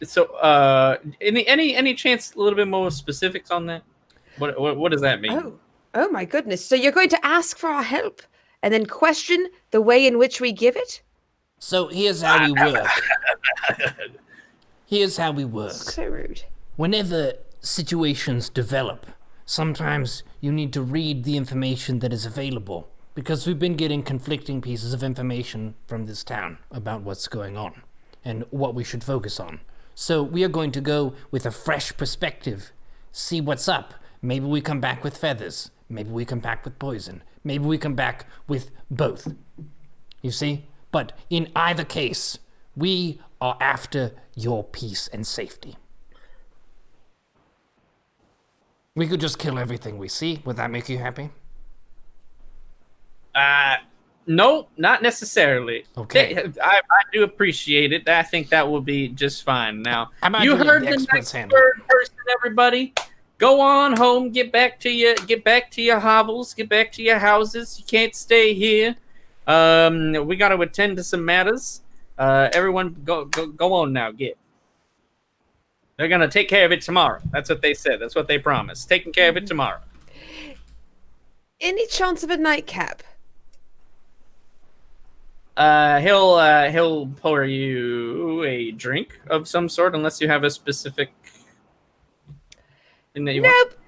So, any chance a little bit more specifics on that? What does that mean? Oh my goodness. So you're going to ask for our help and then question the way in which we give it? So here's how we work. Here's how we work. So rude. Whenever situations develop, sometimes you need to read the information that is available, because we've been getting conflicting pieces of information from this town about what's going on and what we should focus on. So we are going to go with a fresh perspective, see what's up. Maybe we come back with feathers. Maybe we come back with poison. Maybe we come back with both. You see? But in either case, we are after your peace and safety. We could just kill everything we see. Would that make you happy? No, not necessarily. Okay. I do appreciate it. I think that will be just fine. Now, How about you you let heard the the experts next handle it? word, person, everybody. Go on home. Get back to your hovels. Get back to your houses. You can't stay here. We got to attend to some matters. Everyone, go on now. They're gonna take care of it tomorrow. That's what they said. That's what they promised. Taking care of it tomorrow. Any chance of a nightcap? He'll pour you a drink of some sort, unless you have a specific thing that you want. Nope.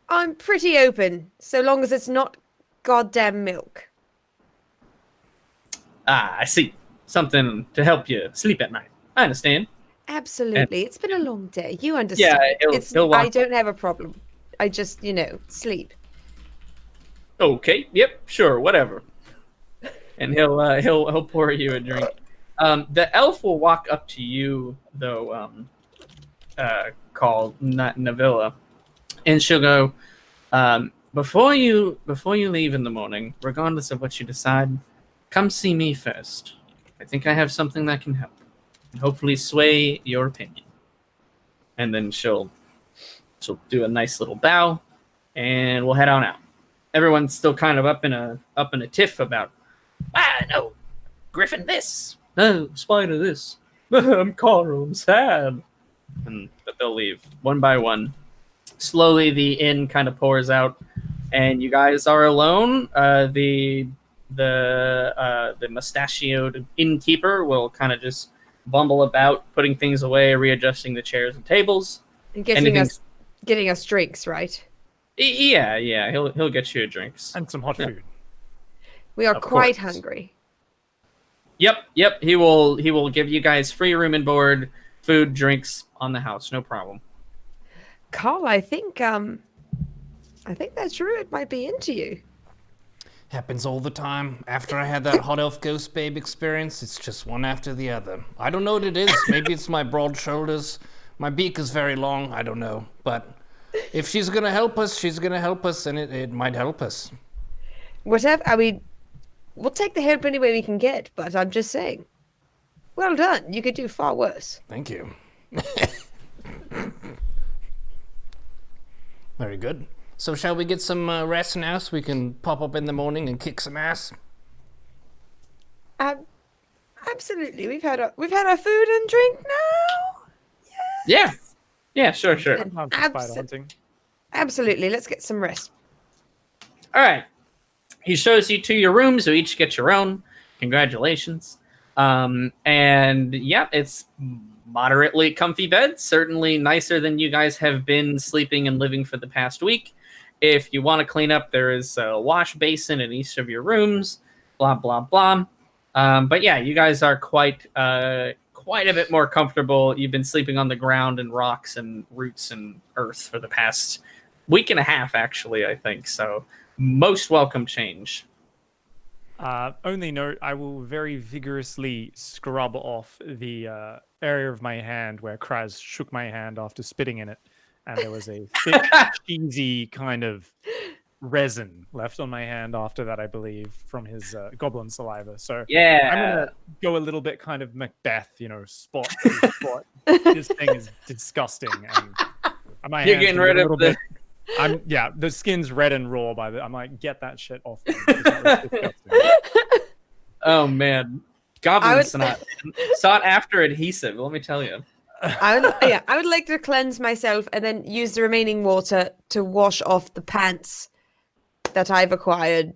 I'm pretty open, so long as it's not goddamn milk. I see. Something to help you sleep at night. I understand. Absolutely. It's been a long day. You understand. Yeah, he'll walk. I don't have a problem. I just, sleep. Okay. Yep. Sure. Whatever. And he'll pour you a drink. The elf will walk up to you though. Called Navilla, and she'll go. Before you leave in the morning, regardless of what you decide, come see me first. I think I have something that can help, and hopefully sway your opinion. And then she'll do a nice little bow, and we'll head on out. Everyone's still kind of up in a tiff about. No, Griffin this. No, Spider this. I'm Carl. I'm sad. But they'll leave one by one. Slowly, the inn kind of pours out, and you guys are alone. The mustachioed innkeeper will kind of just bumble about, putting things away, readjusting the chairs and tables, And getting us drinks, right? Yeah. He'll get you drinks. And some hot food. We are Of quite course. hungry. Yep. He will give you guys free room and board, food, drinks on the house, no problem. Carl, I think that druid might be into you. Happens all the time. After I had that hot elf ghost babe experience, it's just one after the other. I don't know what it is. Maybe it's my broad shoulders. My beak is very long. I don't know. But if she's going to help us, she's going to help us, and it might help us. Whatever. I mean, we'll take the help any way we can get, but I'm just saying. Well done. You could do far worse. Thank you. Very good. So shall we get some rest now so we can pop up in the morning and kick some ass? I Absolutely. We've had our food and drink now. Yeah. Yeah, sure. I'm down for spider hunting. Absolutely. Let's get some rest. All right. He shows you to your rooms. You each get your own. Congratulations. And yeah, it's moderately comfy bed. Certainly nicer than you guys have been sleeping and living for the past week. If you want to clean up, there is a wash basin in each of your rooms. Blah, blah, blah. But yeah, you guys are quite a bit more comfortable. You've been sleeping on the ground and rocks and roots and earth for the past week and a half, actually, I think. So most welcome change. Only note, I will very vigorously scrub off the area of my hand where Kraz shook my hand after spitting in it. And there was a thick, cheesy kind of resin left on my hand after that, I believe, from his goblin saliva. So Yeah. I'm going to go a little bit kind of Macbeth, spot for spot. This thing is disgusting. And my You're hands getting are a rid of little the... bit, the skin's red and raw I'm like, get that shit off me. That was disgusting. Oh, man. Goblins not sought after adhesive, let me tell you. I would like to cleanse myself and then use the remaining water to wash off the pants that I've acquired.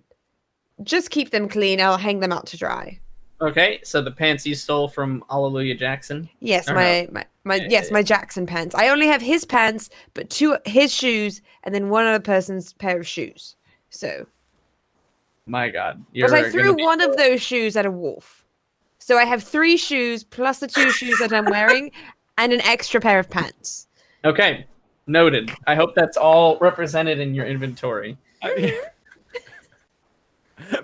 Just keep them clean. I'll hang them out to dry. Okay, so the pants you stole from Alleluia Jackson? Yes, Or my Jackson pants. I only have his pants, but 2 his shoes, and then one other person's pair of shoes. So, My God. but I threw one of those shoes at a wolf. So I have 3 shoes plus the 2 shoes that I'm wearing, and an extra pair of pants. Okay, noted. I hope that's all represented in your inventory.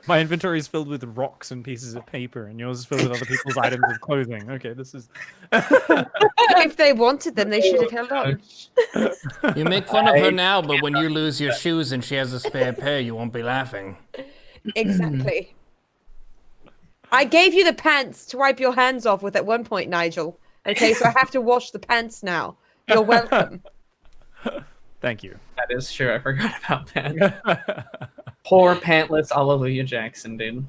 My inventory is filled with rocks and pieces of paper, and yours is filled with other people's items of clothing. Okay, this is... If they wanted them, they should have held on. You make fun of her now, but when you lose your shoes and she has a spare pair, you won't be laughing. Exactly. I gave you the pants to wipe your hands off with at one point, Nigel. Okay, so I have to wash the pants now. You're welcome. Thank you. That is true. I forgot about that. Poor pantless Alleluia Jackson, dude.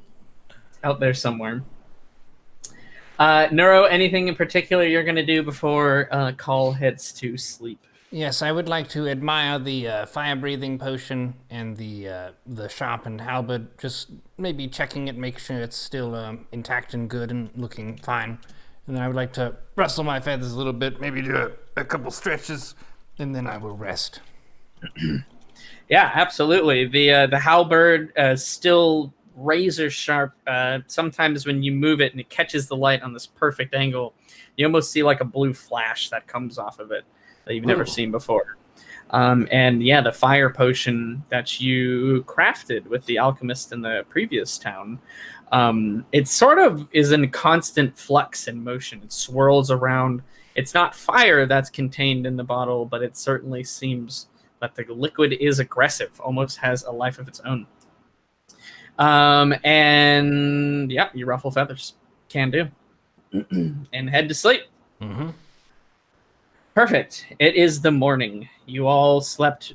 Out there somewhere. Neuro, anything in particular you're going to do before Call heads to sleep? Yes, I would like to admire the fire-breathing potion and the sharpened halberd. Just maybe checking it, make sure it's still intact and good and looking fine. And then I would like to rustle my feathers a little bit, maybe do a couple stretches, and then I will rest. Yeah, absolutely. The halberd still razor sharp. Sometimes when you move it and it catches the light on this perfect angle, you almost see like a blue flash that comes off of it that you've never seen before. And yeah, the fire potion that you crafted with the alchemist in the previous town, it sort of is in constant flux and motion. It swirls around. It's not fire that's contained in the bottle, but it certainly seems that the liquid is aggressive, almost has a life of its own. And yeah, you ruffle feathers. Can do. And head to sleep. Mm-hmm. Perfect. It is the morning. You all slept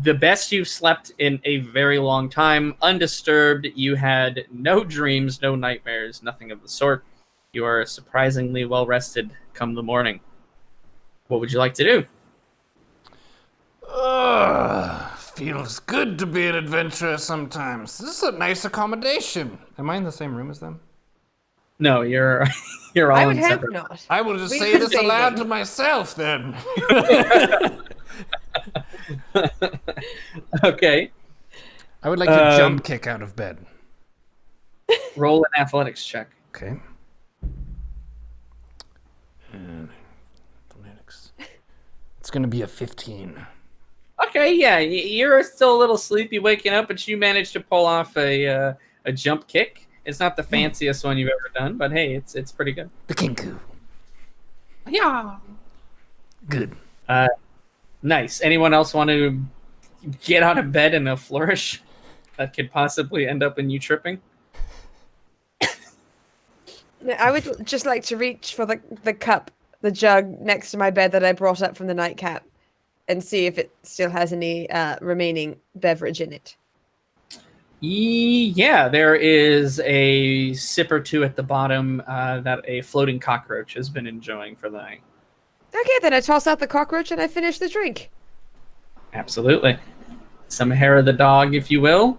the best you've slept in a very long time. Undisturbed. You had no dreams, no nightmares, nothing of the sort. You are surprisingly well rested come the morning. What would you like to do? Feels good to be an adventurer sometimes. This is a nice accommodation. Am I in the same room as them? No, you're all I would in hope separate. not. I will just We say could this date aloud them. to myself then. Okay. I would like to jump kick out of bed. Roll an athletics check. Okay. And athletics. It's going to be a 15. Okay, yeah, you're still a little sleepy waking up, but you managed to pull off a jump kick. It's not the fanciest one you've ever done, but hey, it's pretty good. The kinku. Yeah. Good. Nice. Anyone else want to get out of bed in a flourish that could possibly end up in you tripping? I would just like to reach for the cup, the jug next to my bed that I brought up from the nightcap, and see if it still has any remaining beverage in it. Yeah, there is a sip or two at the bottom that a floating cockroach has been enjoying for the night. Okay, then I toss out the cockroach and I finish the drink. Absolutely. Some hair of the dog, if you will.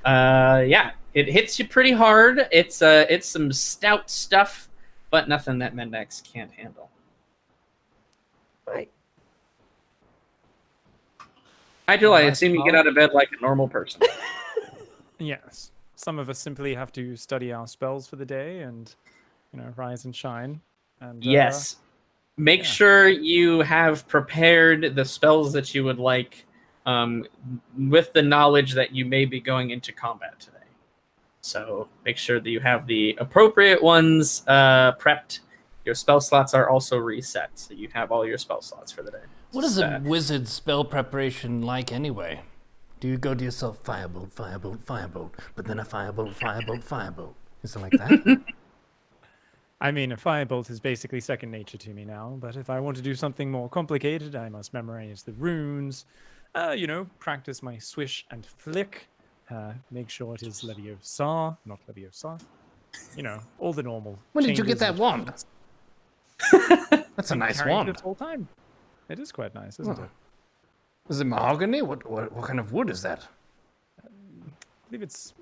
Yeah, it hits you pretty hard. It's some stout stuff, but nothing that Mendax can't handle. Right. Nigel, I Nice assume you get smell. out of bed like a normal person. Yes. Some of us simply have to study our spells for the day and, rise and shine. And Yes. Make yeah. sure you have prepared the spells that you would like with the knowledge that you may be going into combat today. So make sure that you have the appropriate ones prepped. Your spell slots are also reset, so you have all your spell slots for the day. What is a wizard's spell preparation like anyway? Do you go to yourself, firebolt, firebolt, firebolt, but then a firebolt, firebolt, firebolt? Is it like that? I mean, a firebolt is basically second nature to me now, but if I want to do something more complicated, I must memorize the runes, practice my swish and flick, make sure it is Leviosa, not Leviosa. All the normal. When did you get changes that and wand? That's a been nice carrying wand. This whole time. It is quite nice, isn't Oh. it? Is it mahogany? What kind of wood is that? I believe it's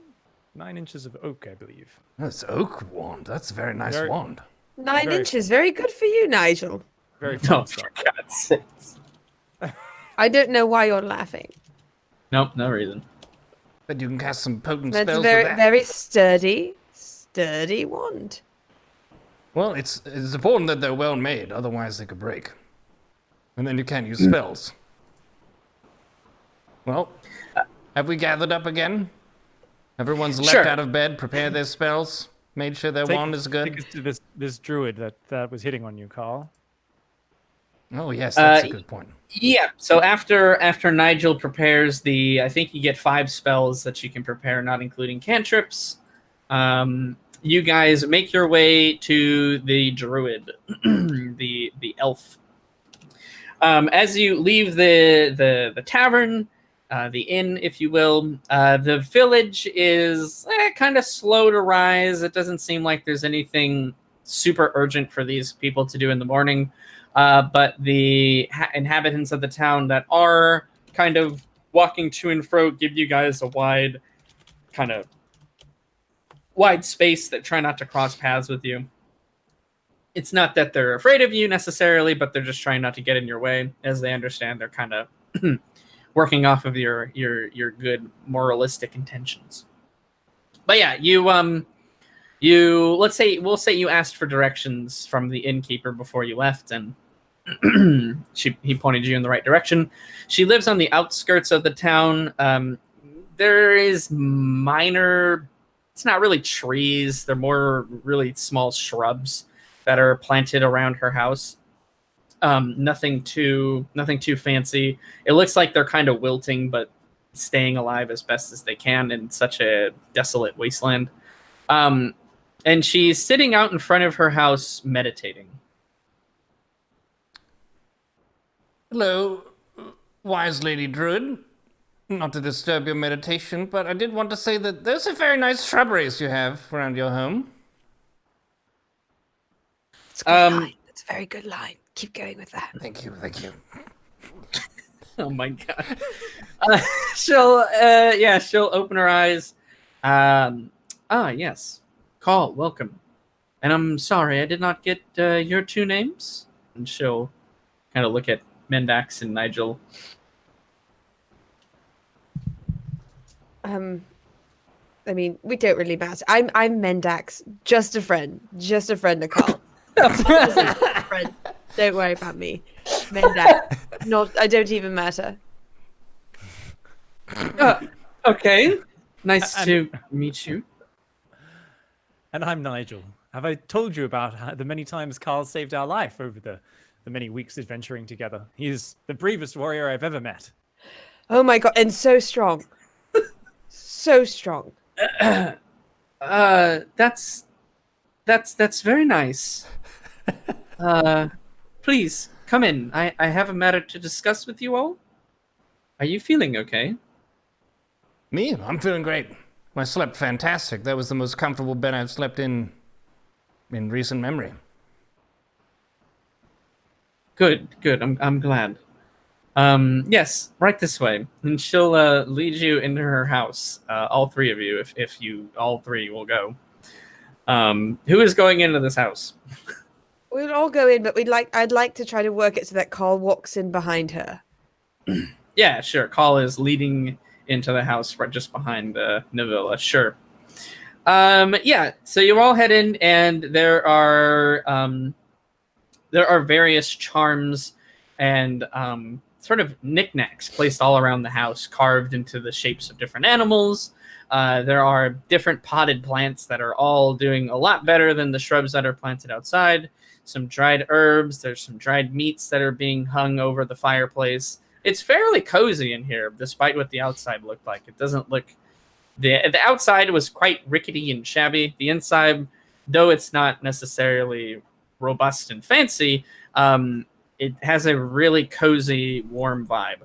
9 inches of oak, I believe. That's oak wand. That's a very nice Very- wand. 9 Very- inches, very good for you, Nigel. Very No, fun for stuff. God's sakes. I don't know why you're laughing. Nope, no reason. But you can cast some potent That's a spells very, with that. very sturdy wand. Well, it's important that they're well made, otherwise they could break. And then you can't use spells. Well, have we gathered up again? Everyone's leapt Sure. out of bed, prepared their spells, made sure their wand is Take good. us to this druid that was hitting on you, Carl. Oh yes, that's a Uh, good point. Yeah. So after Nigel prepares I think you get 5 spells that you can prepare, not including cantrips. You guys make your way to the druid, the elf. As you leave the tavern, the inn, if you will, the village is kind of slow to rise. It doesn't seem like there's anything super urgent for these people to do in the morning. But the inhabitants of the town that are kind of walking to and fro give you guys a wide space that try not to cross paths with you. It's not that they're afraid of you necessarily, but they're just trying not to get in your way, as they understand they're kind of working off of your good moralistic intentions. But yeah, we'll say you asked for directions from the innkeeper before you left, and he pointed you in the right direction. She lives on the outskirts of the town. There is minor, it's not really trees, they're more really small shrubs that are planted around her house. Nothing too fancy. It looks like they're kind of wilting, but staying alive as best as they can in such a desolate wasteland. And she's sitting out in front of her house meditating. Hello, wise lady druid. Not to disturb your meditation, but I did want to say that those are very nice shrubberies you have around your home. It's a good line. It's a very good line. Keep going with that. Thank you, thank you. Oh my god. She'll open her eyes. Yes. Call, welcome. And I'm sorry, I did not get your 2 names. And she'll kind of look at Mendax and Nigel. I mean, we don't really matter. I'm Mendax, just a friend of Carl. Just a friend. Don't worry about me. Mendax, I don't even matter. Okay. Nice to meet you. And I'm Nigel. Have I told you about the many times Carl saved our life over the many weeks adventuring together? He's the bravest warrior I've ever met. Oh my god, and so strong. So strong. That's very nice. Please come in. I have a matter to discuss with you all. Are you feeling okay? Me? I'm feeling great. I slept fantastic. That was the most comfortable bed I've slept in recent memory. Good. I'm glad. Yes, right this way. And she'll lead you into her house. All three of you, if you all three will go. Who is going into this house? We'll all go in, but I'd like to try to work it so that Carl walks in behind her. Yeah, sure. Call is leading into the house right just behind Navilla. Sure. Yeah. So you all head in, and there are various charms and sort of knickknacks placed all around the house, carved into the shapes of different animals. There are different potted plants that are all doing a lot better than the shrubs that are planted outside. Some dried herbs. There's some dried meats that are being hung over the fireplace. It's fairly cozy in here, despite what the outside looked like. It doesn't look... The outside was quite rickety and shabby. The inside, though it's not necessarily robust and fancy, it has a really cozy, warm vibe.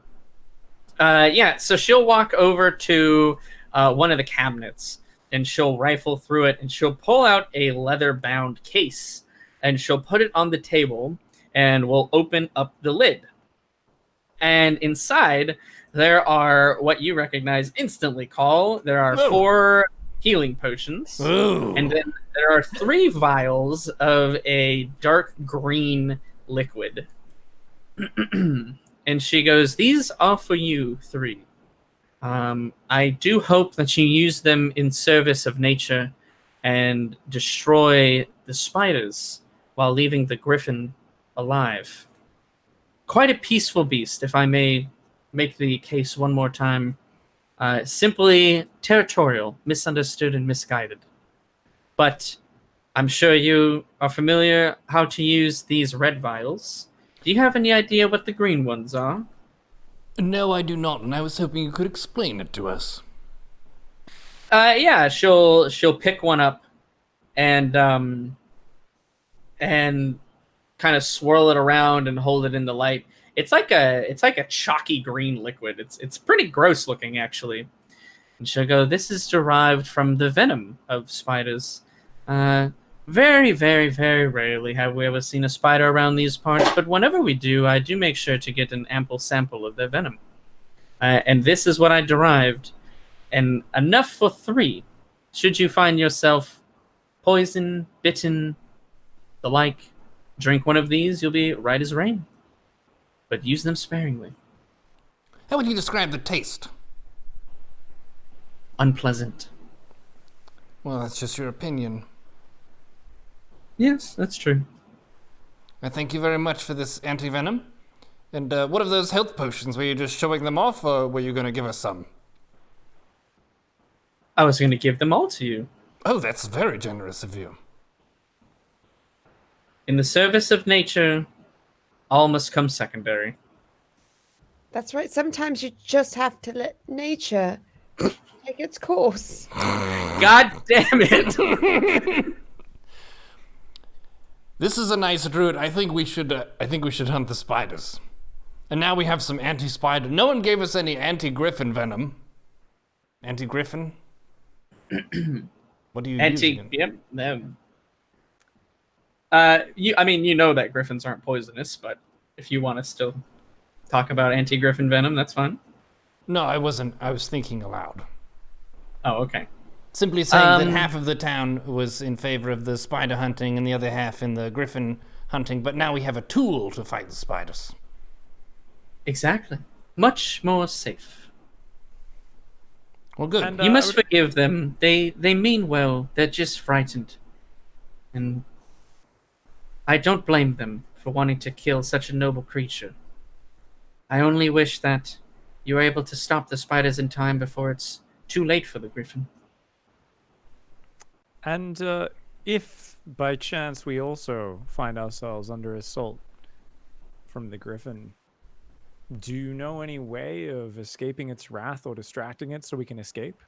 Yeah, so she'll walk over to one of the cabinets, and she'll rifle through it, and she'll pull out a leather-bound case, and she'll put it on the table, and we'll open up the lid. And inside, there are what you recognize instantly, Call. There are 4 healing potions. Ooh. And then there are 3 vials of a dark green liquid. And she goes, "These are for you 3. I do hope that you use them in service of nature and destroy the spiders while leaving the griffin alive. Quite a peaceful beast, if I may make the case one more time. Simply territorial, misunderstood, and misguided. But I'm sure you are familiar how to use these red vials. Do you have any idea what the green ones are?" No, I do not, and I was hoping you could explain it to us. Yeah, she'll pick one up and kind of swirl it around and hold it in the light. It's like a chalky green liquid. It's pretty gross looking, actually. And she'll go, "This is derived from the venom of spiders. Very, very, very rarely have we ever seen a spider around these parts, but whenever we do, I do make sure to get an ample sample of their venom. And this is what I derived, and enough for 3. Should you find yourself poisoned, bitten, the like, drink one of these, you'll be right as rain. But use them sparingly." How would you describe the taste? Unpleasant. Well, that's just your opinion. Yes, that's true. I thank you very much for this anti-venom. And what of those health potions? Were you just showing them off, or were you going to give us some? I was going to give them all to you. Oh, that's very generous of you. In the service of nature, all must come secondary. That's right. Sometimes you just have to let nature take its course. God damn it! This is a nice druid. I think we should hunt the spiders. And now we have some anti-spider. No one gave us any anti-griffin venom. Anti-griffin? What do you use again? Yep. Them. You know that griffins aren't poisonous, but if you want to still talk about anti-griffin venom, that's fine. No, I wasn't. I was thinking aloud. Oh, okay. Simply saying that half of the town was in favor of the spider hunting and the other half in the griffin hunting, but now we have a tool to fight the spiders. Exactly. Much more safe. Well, good. And, You must forgive them. They mean well. They're just frightened. And I don't blame them for wanting to kill such a noble creature. I only wish that you were able to stop the spiders in time before it's too late for the griffin. And if by chance we also find ourselves under assault from the griffin, do you know any way of escaping its wrath or distracting it so we can escape?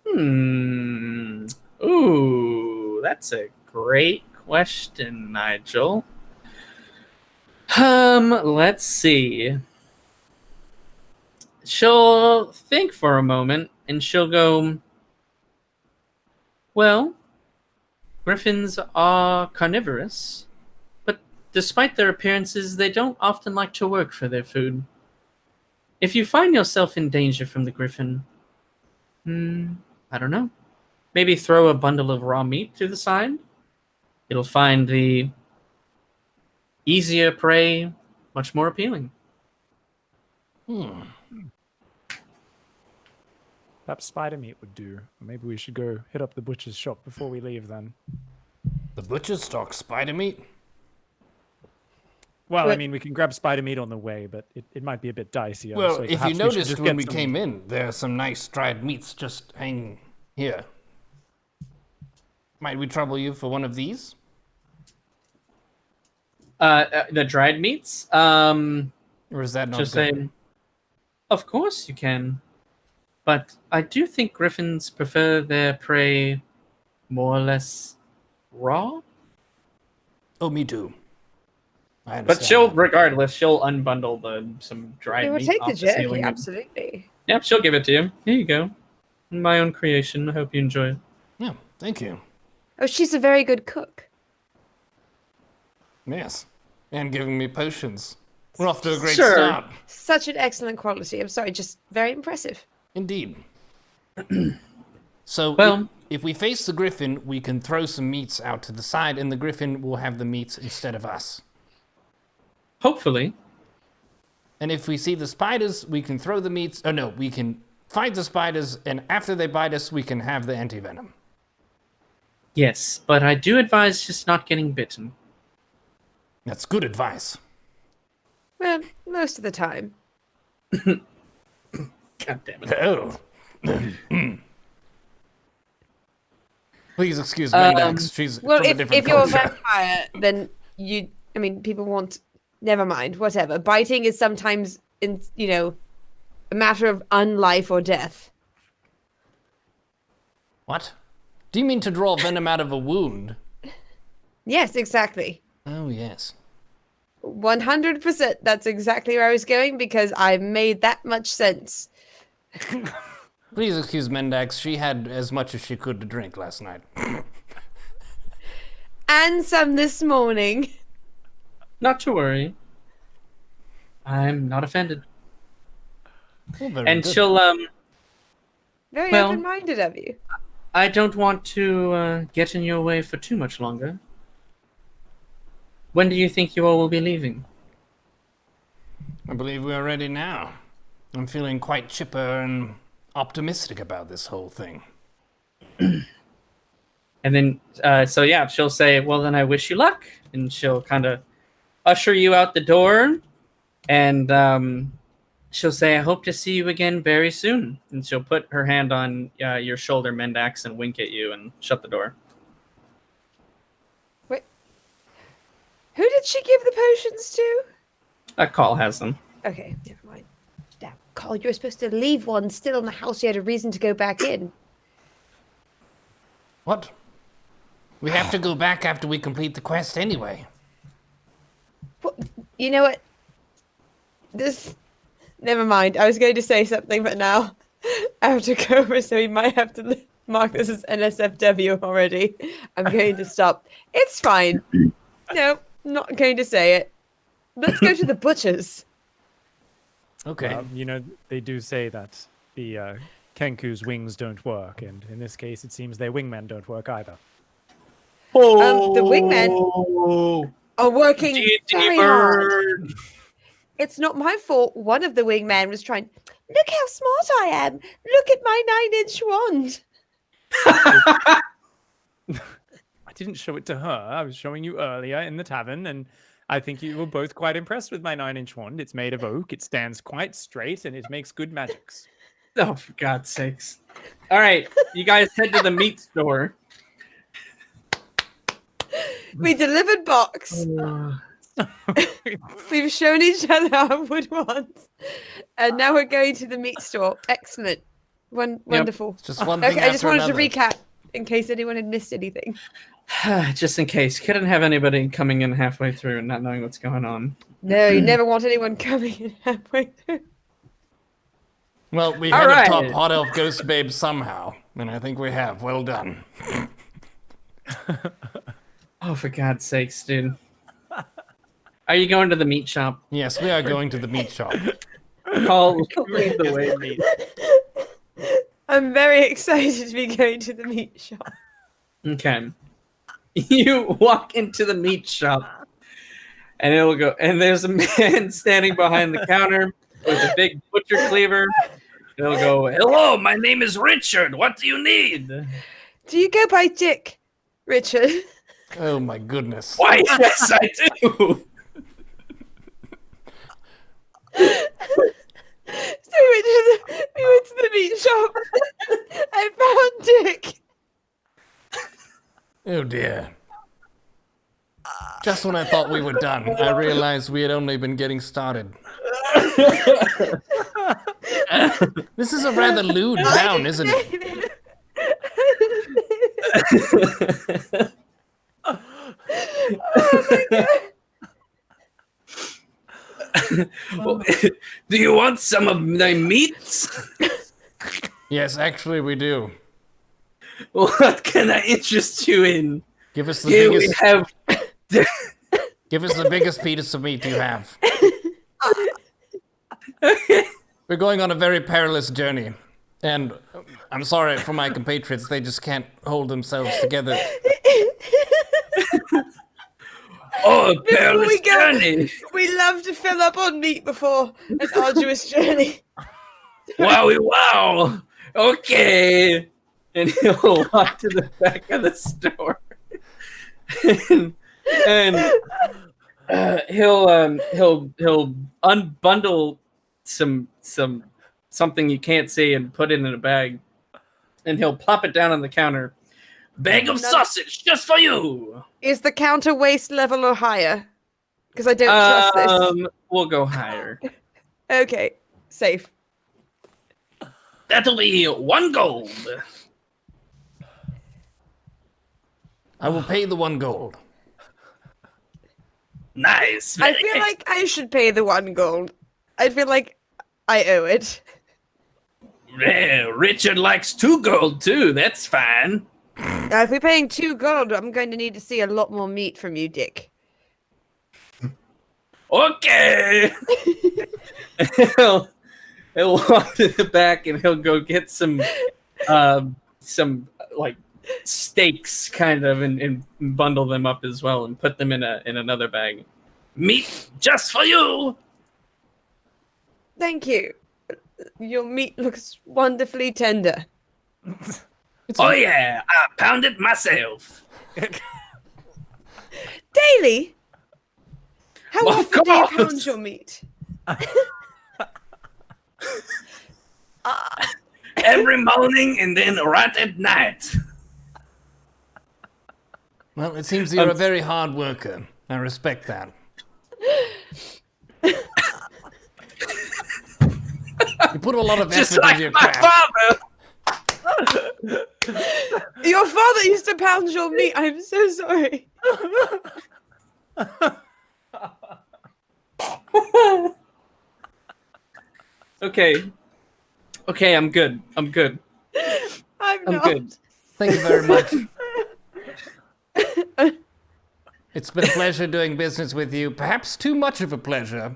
Ooh, that's a great question, Nigel. Let's see. She'll think for a moment, and she'll go, well, griffins are carnivorous, but despite their appearances, they don't often like to work for their food. If you find yourself in danger from the griffin, I don't know, maybe throw a bundle of raw meat to the side. It'll find the easier prey much more appealing. Perhaps spider meat would do. Maybe we should go hit up the butcher's shop before we leave then. The butcher stocks spider meat? Well, I But- mean, we can grab spider meat on the way, but it might be a bit dicier. Well, so if you perhaps we should noticed just when get we some- came in, there are some nice dried meats just hanging here. Might we trouble you for one of these? The dried meats? Or is that not Just good? saying, of course you can. But I do think griffins prefer their prey more or less raw. Oh, me too. I But understand she'll, that. regardless, she'll unbundle some dried We will meat take off the the jerky, ceiling. absolutely. Yep, she'll give it to you. Here you go. My own creation. I hope you enjoy it. Yeah, thank you. Oh, she's a very good cook. Yes. And giving me potions. We're off to a great Sure. start. Such an excellent quality. I'm sorry, just very impressive. Indeed. So, Well- if we face the griffin, we can throw some meats out to the side, and the griffin will have the meats instead of us. Hopefully. And if we see the spiders, we can throw the meats. Oh, no, we can fight the spiders, and after they bite us, we can have the anti-venom. Yes, but I do advise just not getting bitten. That's good advice. Well, most of the time. God damn it. Oh. Please excuse Mendax. She's Well, from a if different you're a culture. vampire, then people want. Never mind, whatever. Biting is sometimes, a matter of unlife or death. What? Do you mean to draw venom out of a wound? Yes, exactly. Oh, yes. 100%. That's exactly where I was going because I made that much sense. Please excuse Mendax. She had as much as she could to drink last night. And some this morning. Not to worry. I'm not offended. Oh, very And good. she'll, Very Well- open-minded of you. I don't want to get in your way for too much longer. When do you think you all will be leaving? I believe we are ready now. I'm feeling quite chipper and optimistic about this whole thing. And then, she'll say, well, then I wish you luck. And she'll kind of usher you out the door. And she'll say, I hope to see you again very soon. And she'll put her hand on your shoulder, Mendax, and wink at you and shut the door. Wait. Who did she give the potions to? Call has them. Okay, never mind. Damn, Carl, you were supposed to leave one still in the house. You had a reason to go back in. What? We have to go back after we complete the quest anyway. What? You know what? Never mind. I was going to say something, but now I have to go over, so we might have to mark this as NSFW already. I'm going to stop. It's fine. No, not going to say it. Let's go to the butcher's. Okay. They do say that the Kenku's wings don't work, and in this case, it seems their wingmen don't work either. The wingmen are working very hard. It's not my fault. One of the wingmen was trying. Look how smart I am. Look at my 9-inch wand. I didn't show it to her. I was showing you earlier in the tavern, and I think you were both quite impressed with my 9-inch wand. It's made of oak, it stands quite straight, and it makes good magics. Oh, for God's sakes. All right, you guys head to the meat store. We delivered box. We've shown each other our wood wands. And now we're going to the meat store. Excellent. Wonderful. Just one thing Okay, I just after wanted another. to recap in case anyone had missed anything. Just in case. Couldn't have anybody coming in halfway through and not knowing what's going on. No, you never want anyone coming in halfway through. Well, we All had to right. top Hot Elf Ghost Babe somehow, and I think we have. Well done. Oh, for God's sakes, dude. Are you going to the meat shop? Yes, we are going to the meat shop. Paul, lead the way. Meat. I'm very excited to be going to the meat shop. Okay. You walk into the meat shop, and it'll go. And there's a man standing behind the counter with a big butcher cleaver. It'll go, "Hello, my name is Richard. What do you need?" Do you go by Dick, Richard? Oh my goodness. Why, yes, I do. So we went to the meat shop. I found Dick. Oh dear. Just when I thought we were done, I realized we had only been getting started. This is a rather lewd town, isn't it? Oh my God. Do you want some of my meats? Yes, actually we do. What can I interest you in? Give us the Here we biggest have. give us the biggest piece of meat you have. We're going on a very perilous journey. And I'm sorry for my compatriots, they just can't hold themselves together. Oh, a Before perilous we go, journey. we love to fill up on meat before an arduous journey. Wowie wow. Okay. And he'll walk to the back of the store. and he'll unbundle something you can't see and put it in a bag. And he'll plop it down on the counter. Bag of sausage just for you. Is the counter waist level or higher? Because I don't trust this. We'll go higher. Okay, safe. That'll be 1 gold. I will pay the 1 gold. Nice. I Very feel good. like I should pay the 1 gold. I feel like I owe it. Well, Richard likes 2 gold too. That's fine. Now, if we're paying 2 gold, I'm going to need to see a lot more meat from you, Dick. Okay. he'll walk to the back and he'll go get some like steaks kind of and bundle them up as well and put them in another bag. Meat just for you. Thank you. Your meat looks wonderfully tender. Oh yeah, I pound it myself. Daily? How Of often do you course. pound your meat? Every morning and then right at night. Well, it seems you're a very hard worker. I respect that. You put a lot of Just effort like into your my craft. father. Your father used to pound your meat. I'm so sorry. Okay, I'm good. I'm I'm not. good. Thank you very much. It's been a pleasure doing business with you. Perhaps too much of a pleasure.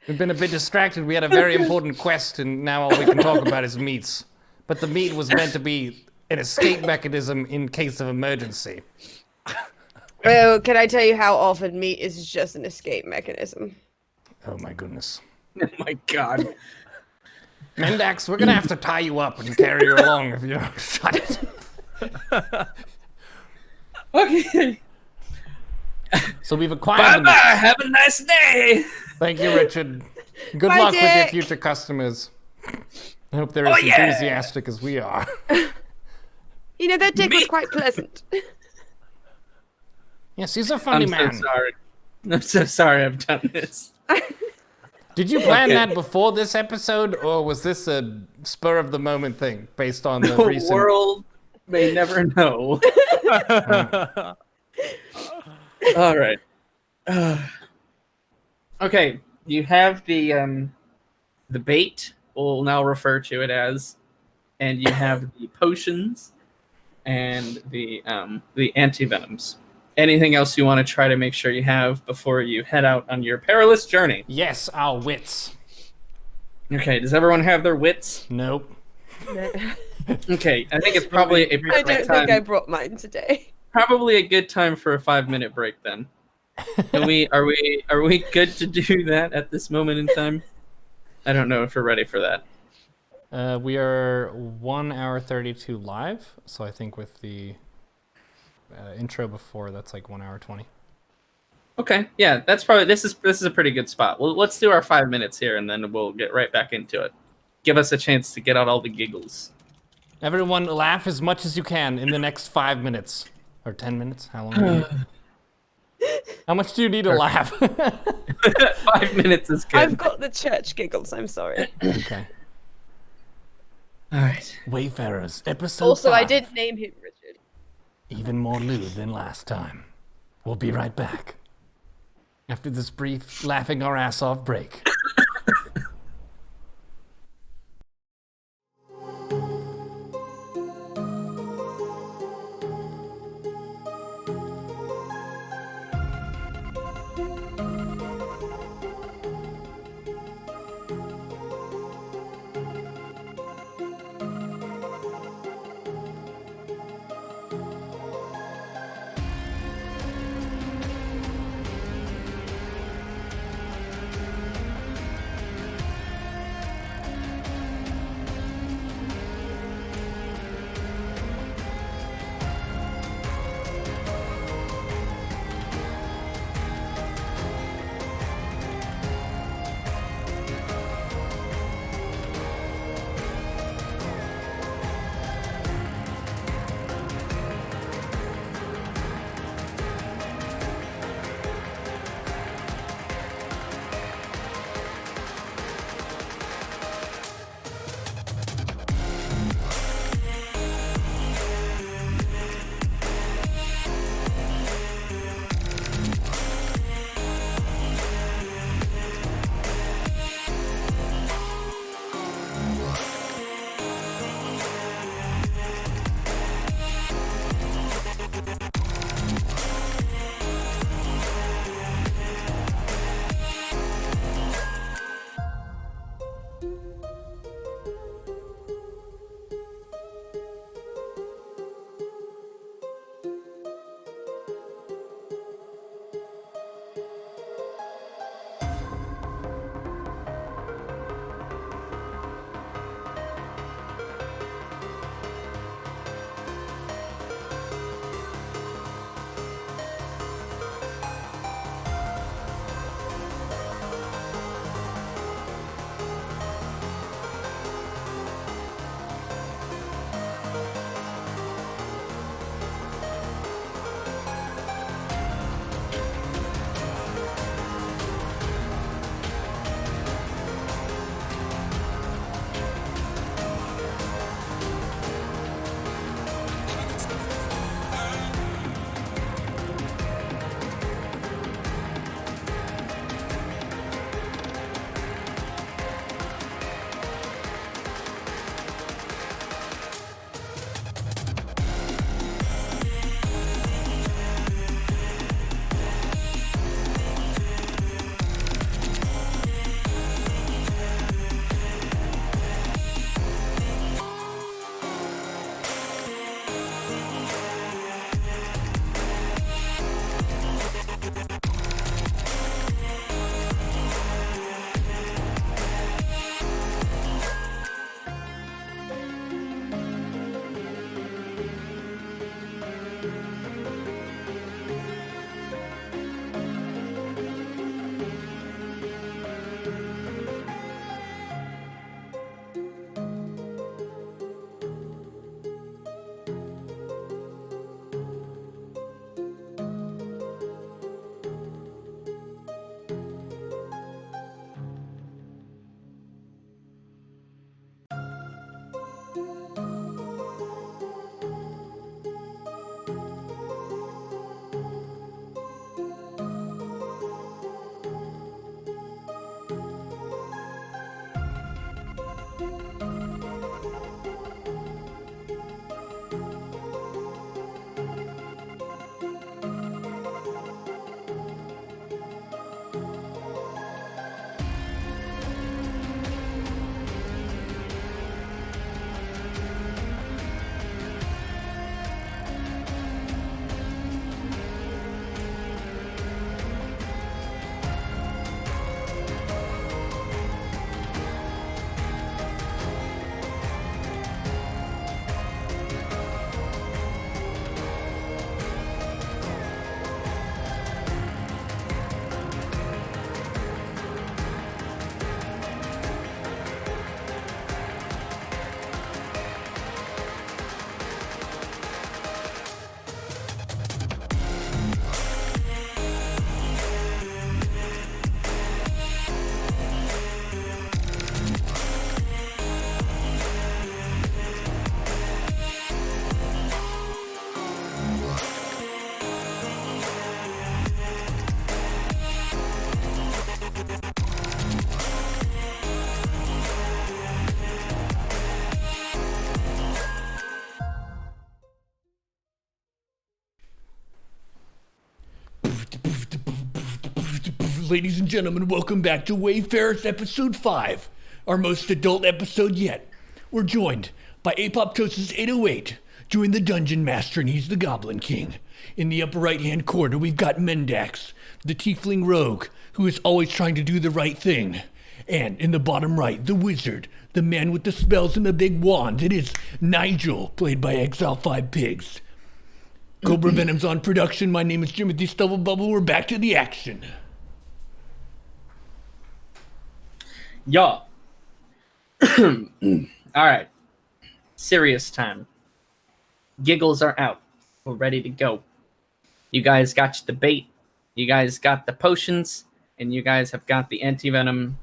We've been a bit distracted. We had a very important quest, and now all we can talk about is meats. But the meat was meant to be an escape mechanism in case of emergency. Oh, can I tell you how often meat is just an escape mechanism? Oh my goodness. Oh my God. Mendax, we're gonna have to tie you up and carry you along if you don't shut it. Okay. So we've acquired Bye the bye. meats. Have a nice day. Thank you, Richard. Good Bye, luck with your Dick. future customers. I hope they're Oh, as yeah. enthusiastic as we are. You know, that dick was Meat. quite pleasant. Yes, he's a funny I'm man. so sorry. I'm so sorry I've done this. Did you plan Okay. that before this episode, or was this a spur of the moment thing based on the The recent? world may never know. All right. Okay, you have the bait we'll now refer to it as. And you have the potions and the antivenoms. Anything else you want to try to make sure you have before you head out on your perilous journey? Yes, our wits. Okay, does everyone have their wits? Nope. No. Okay, I think it's probably a I perfect don't time. think I brought mine today. Probably a good time for a 5-minute break then. Are we good to do that at this moment in time? I don't know if we're ready for that. We are 1 hour 32 live, so I think with the intro before, that's like 1 hour 20. Okay, yeah, that's probably this is a pretty good spot. Well, let's do our 5 minutes here, and then we'll get right back into it. Give us a chance to get out all the giggles. Everyone, laugh as much as you can in the next 5 minutes. Or 10 minutes? How long? Do you need? How much do you need to laugh? 5 minutes is good. I've got the church giggles. I'm sorry. Okay. All right. Wayfarers, episode Also, 5. I did name him Richard. Even more lewd than last time. We'll be right back. After this brief laughing our ass off break. ladies and gentlemen, welcome back to Wayfarers Episode 5, our most adult episode yet. We're joined by Apoptosis 808, doing the Dungeon Master, and he's the Goblin King. In the upper right-hand corner, we've got Mendax, the Tiefling Rogue, who is always trying to do the right thing. And in the bottom right, the Wizard, the man with the spells and the big wand. It is Nigel, played by Exile 5 Pigs. Cobra Venom's on production. My name is Timothy Stubblebubble. We're back to the action. Yeah. All right. Serious time. Giggles are out. We're ready to go. You guys got the bait. You guys got the potions. And you guys have got the antivenom.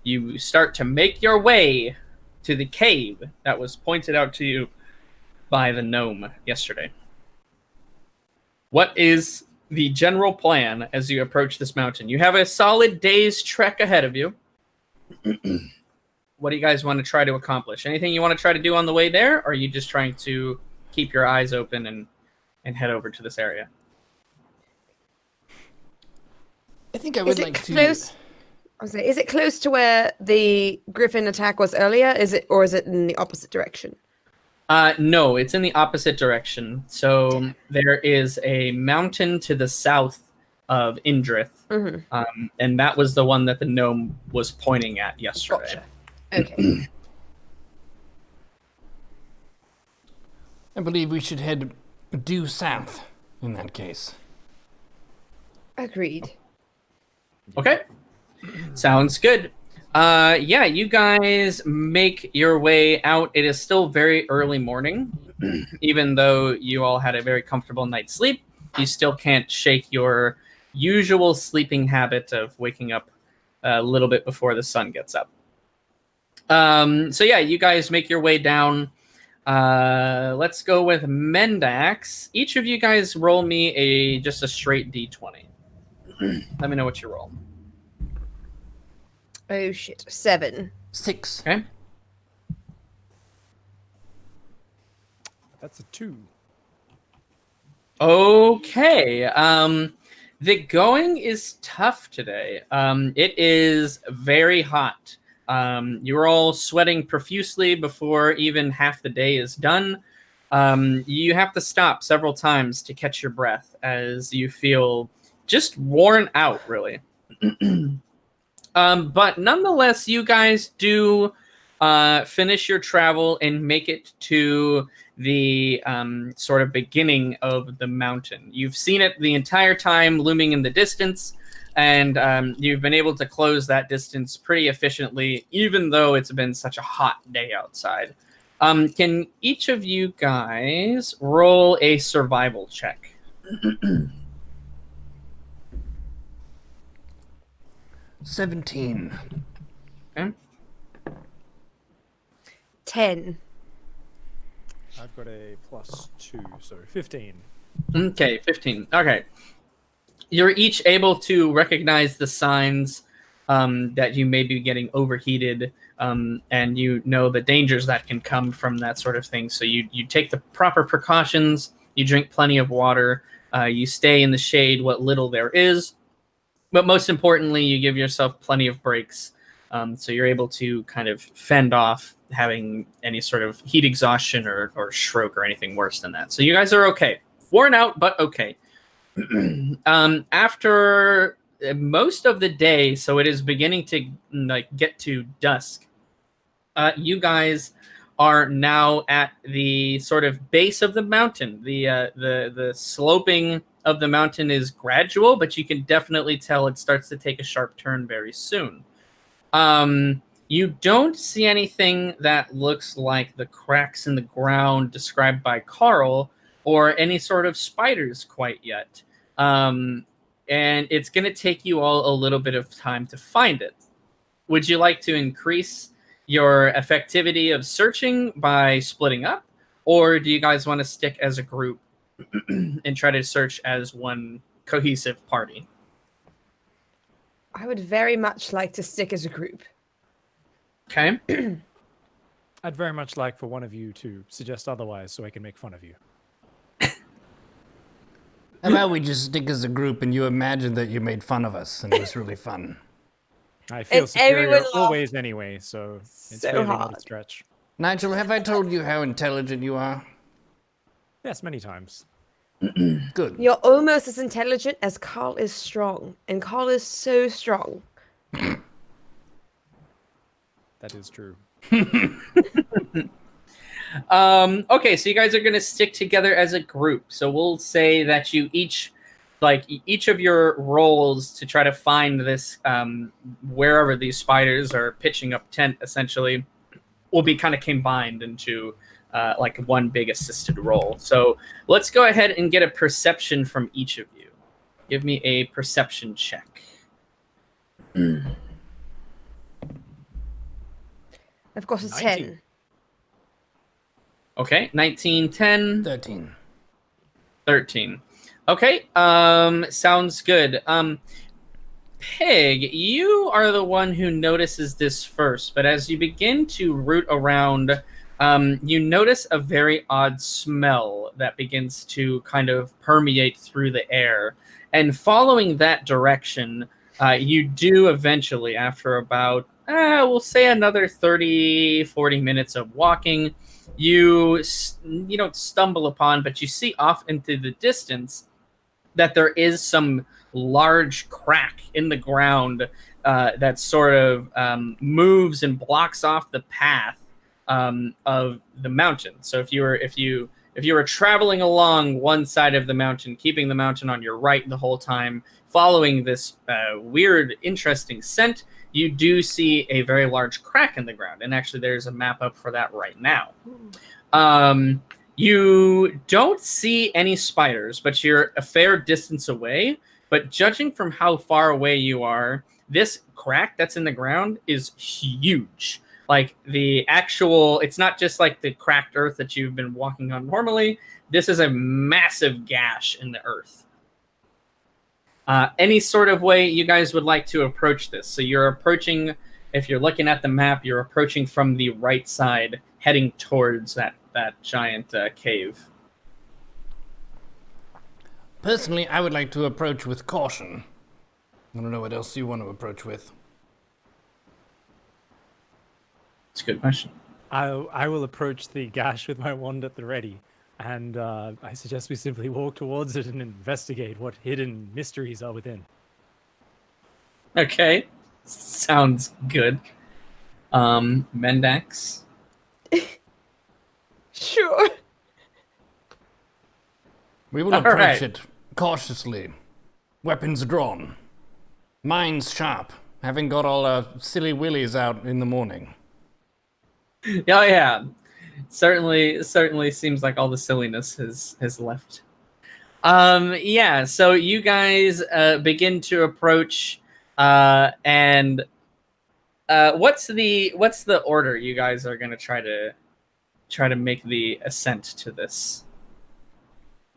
You start to make your way to the cave that was pointed out to you by the gnome yesterday. What is the general plan as you approach this mountain? You have a solid day's trek ahead of you. What do you guys want to try to accomplish? Anything you want to try to do on the way there? Or are you just trying to keep your eyes open and head over to this area? I think I would like to. Close? I was saying, is it close to where the griffin attack was earlier? Is it in the opposite direction? No, it's in the opposite direction. So there is a mountain to the south of Indrith, and that was the one that the gnome was pointing at yesterday. Gotcha. Okay. I believe we should head due south in that case. Agreed. Okay. Sounds good. Yeah, you guys make your way out. It is still very early morning. Even though you all had a very comfortable night's sleep, you still can't shake your usual sleeping habit of waking up a little bit before the sun gets up. So yeah, you guys make your way down. Let's go with Mendax. Each of you guys roll me just a straight D20. Let me know what you roll. Oh shit. 7. 6. Okay. That's a 2. Okay. The going is tough today. It is very hot. You're all sweating profusely before even half the day is done. You have to stop several times to catch your breath as you feel just worn out, really. But nonetheless, you guys do finish your travel and make it to the sort of beginning of the mountain. You've seen it the entire time looming in the distance, and you've been able to close that distance pretty efficiently, even though it's been such a hot day outside. Can each of you guys roll a survival check? 17. Okay. 10. I've got a +2, so 15. Okay, 15. Okay. You're each able to recognize the signs that you may be getting overheated, and you know the dangers that can come from that sort of thing. So you take the proper precautions, you drink plenty of water, you stay in the shade what little there is, but most importantly, you give yourself plenty of breaks, so you're able to kind of fend off having any sort of heat exhaustion or stroke or anything worse than that. So you guys are okay. Worn out, but okay. After most of the day, so it is beginning to get to dusk, you guys are now at the sort of base of the mountain. The sloping of the mountain is gradual, but you can definitely tell it starts to take a sharp turn very soon. You don't see anything that looks like the cracks in the ground described by Carl or any sort of spiders quite yet. And it's going to take you all a little bit of time to find it. Would you like to increase your effectivity of searching by splitting up? Or do you guys want to stick as a group and try to search as one cohesive party? I would very much like to stick as a group. Okay. I'd very much like for one of you to suggest otherwise so I can make fun of you. How about we just stick as a group and you imagine that you made fun of us and it was really fun? I feel And superior everyone laughed always anyway, so it's so really not a hard. stretch. Nigel, have I told you how intelligent you are? Yes, many times. Good. You're almost as intelligent as Carl is strong, and Carl is so strong. That is true. Okay, so you guys are going to stick together as a group. So we'll say that you each of your roles to try to find this wherever these spiders are pitching up tent essentially will be kind of combined into like one big assisted roll. So let's go ahead and get a perception from each of you. Give me a perception check. Of course, it's 19. 10. Okay, 19, 10, 13. 13. Okay, sounds good. Pig, you are the one who notices this first, but as you begin to root around, you notice a very odd smell that begins to kind of permeate through the air. And following that direction, you do eventually, after about, we'll say another 30, 40 minutes of walking, you don't stumble upon, but you see off into the distance that there is some large crack in the ground that sort of moves and blocks off the path of the mountain. So if you were traveling along one side of the mountain, keeping the mountain on your right the whole time, following this weird, interesting scent, you do see a very large crack in the ground. And actually, there's a map up for that right now. You don't see any spiders, but you're a fair distance away. But judging from how far away you are, this crack that's in the ground is huge. Like it's not just like the cracked earth that you've been walking on normally. This is a massive gash in the earth. Any sort of way you guys would like to approach this. So you're approaching, if you're looking at the map, you're approaching from the right side, heading towards that giant cave. Personally, I would like to approach with caution. I don't know what else you want to approach with. It's a good question. I will approach the gash with my wand at the ready, and I suggest we simply walk towards it and investigate what hidden mysteries are within. Okay, sounds good. Mendax. Sure. We will All approach right. it cautiously. Weapons drawn. Minds sharp. Having got all our silly willies out in the morning. Oh yeah, certainly seems like all the silliness has left. Yeah, so you guys begin to approach, and what's the order you guys are gonna try to make the ascent to this?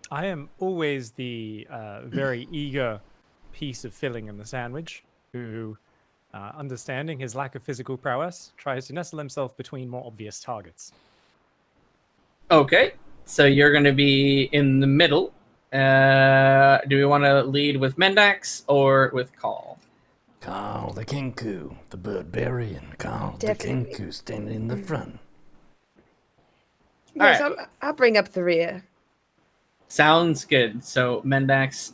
I am always the very eager piece of filling in the sandwich who, understanding his lack of physical prowess, tries to nestle himself between more obvious targets. Okay, so you're going to be in the middle. Do we want to lead with Mendax or with Call? Carl the Kinku, the bird-berry, and Carl Definitely. the Kinku standing in the front. Yes, right. I'll bring up the rear. Sounds good. So Mendax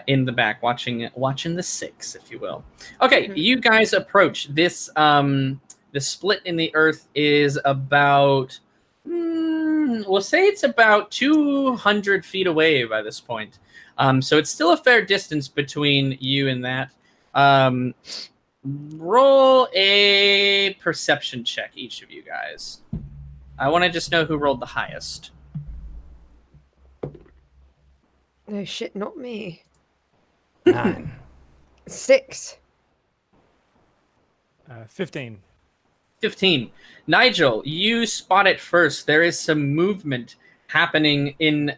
in the back, watching the six, if you will. Okay, you guys approach this. The split in the earth is about, we'll say it's about 200 feet away by this point. So it's still a fair distance between you and that. Roll a perception check, each of you guys. I want to just know who rolled the highest. No shit, not me. 9. 6. 15. 15. Nigel, you spot it first. There is some movement happening in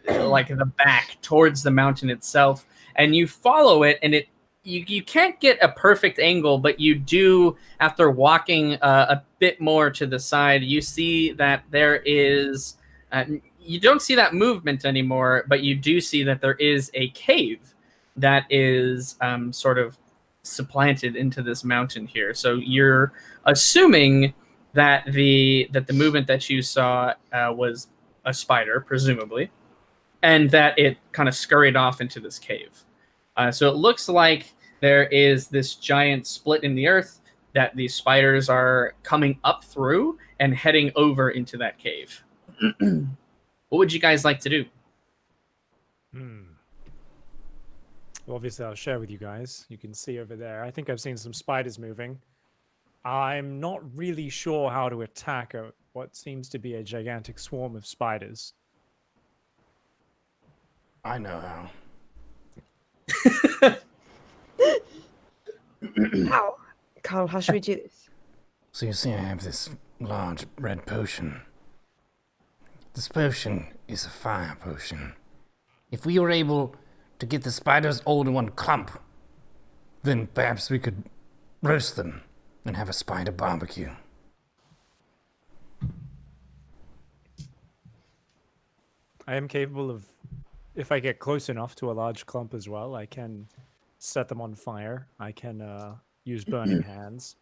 like the back towards the mountain itself, and you follow it, and you can't get a perfect angle, but you do, after walking a bit more to the side, you see that there is you don't see that movement anymore, but you do see that there is a cave that is sort of supplanted into this mountain here. So you're assuming that the movement that you saw was a spider, presumably, and that it kind of scurried off into this cave. So it looks like there is this giant split in the earth that these spiders are coming up through and heading over into that cave. What would you guys like to do? Well, obviously, I'll share with you guys. You can see over there. I think I've seen some spiders moving. I'm not really sure how to attack what seems to be a gigantic swarm of spiders. I know how. How? Carl, how should we do this? So you see I have this large red potion. This potion is a fire potion. If we were able to get the spiders all in one clump, then perhaps we could roast them and have a spider barbecue. I am capable of, if I get close enough to a large clump as well, I can set them on fire. I can use Burning Hands.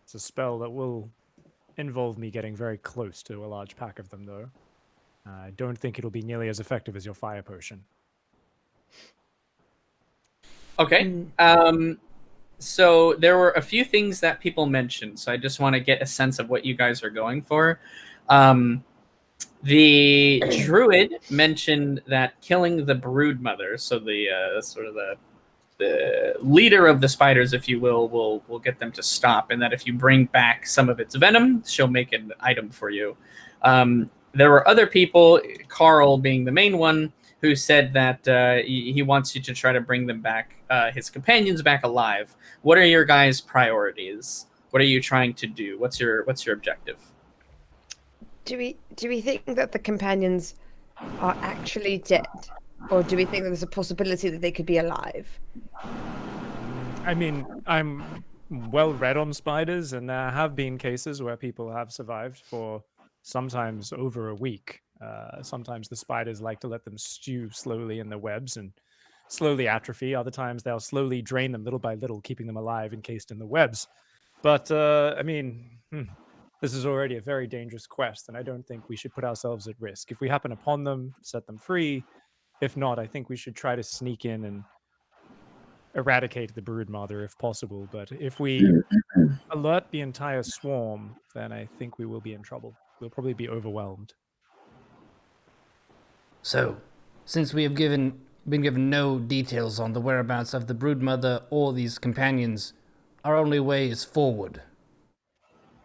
It's a spell that will involve me getting very close to a large pack of them, though. I don't think it'll be nearly as effective as your fire potion. Okay. So there were a few things that people mentioned, so I just want to get a sense of what you guys are going for. The druid mentioned that killing the brood mother, so the sort of the leader of the spiders, if you will get them to stop, and that if you bring back some of its venom, she'll make an item for you. There were other people, Carl being the main one, who said that he wants you to try to bring them back, his companions back alive. What are your guys' priorities? What are you trying to do? What's your objective? Do we think that the companions are actually dead? Or do we think that there's a possibility that they could be alive? I mean, I'm well read on spiders, and there have been cases where people have survived for sometimes over a week. Sometimes the spiders like to let them stew slowly in the webs and slowly atrophy. Other times they'll slowly drain them little by little, keeping them alive encased in the webs. But, I mean, this is already a very dangerous quest, and I don't think we should put ourselves at risk. If we happen upon them, set them free. If not, I think we should try to sneak in and eradicate the broodmother if possible. But if we alert the entire swarm, then I think we will be in trouble. We'll probably be overwhelmed. So, since we have been given no details on the whereabouts of the broodmother or these companions, our only way is forward.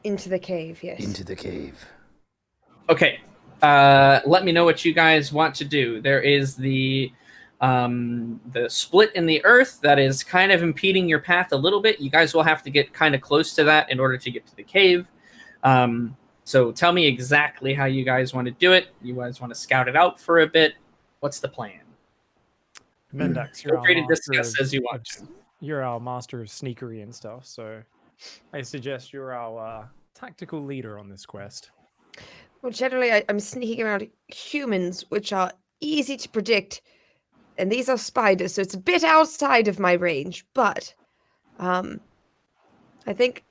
Into the cave, yes. Into the cave. Okay. Let me know what you guys want to do. There is the split in the earth that is kind of impeding your path a little bit. You guys will have to get kind of close to that in order to get to the cave. So tell me exactly how you guys want to do it. You guys want to scout it out for a bit. What's the plan? Mendax, Feel free to discuss as you want to. You're our master of sneakery and stuff, so I suggest you're our tactical leader on this quest. Well, generally, I'm sneaking around humans, which are easy to predict, and these are spiders, so it's a bit outside of my range. But, I think,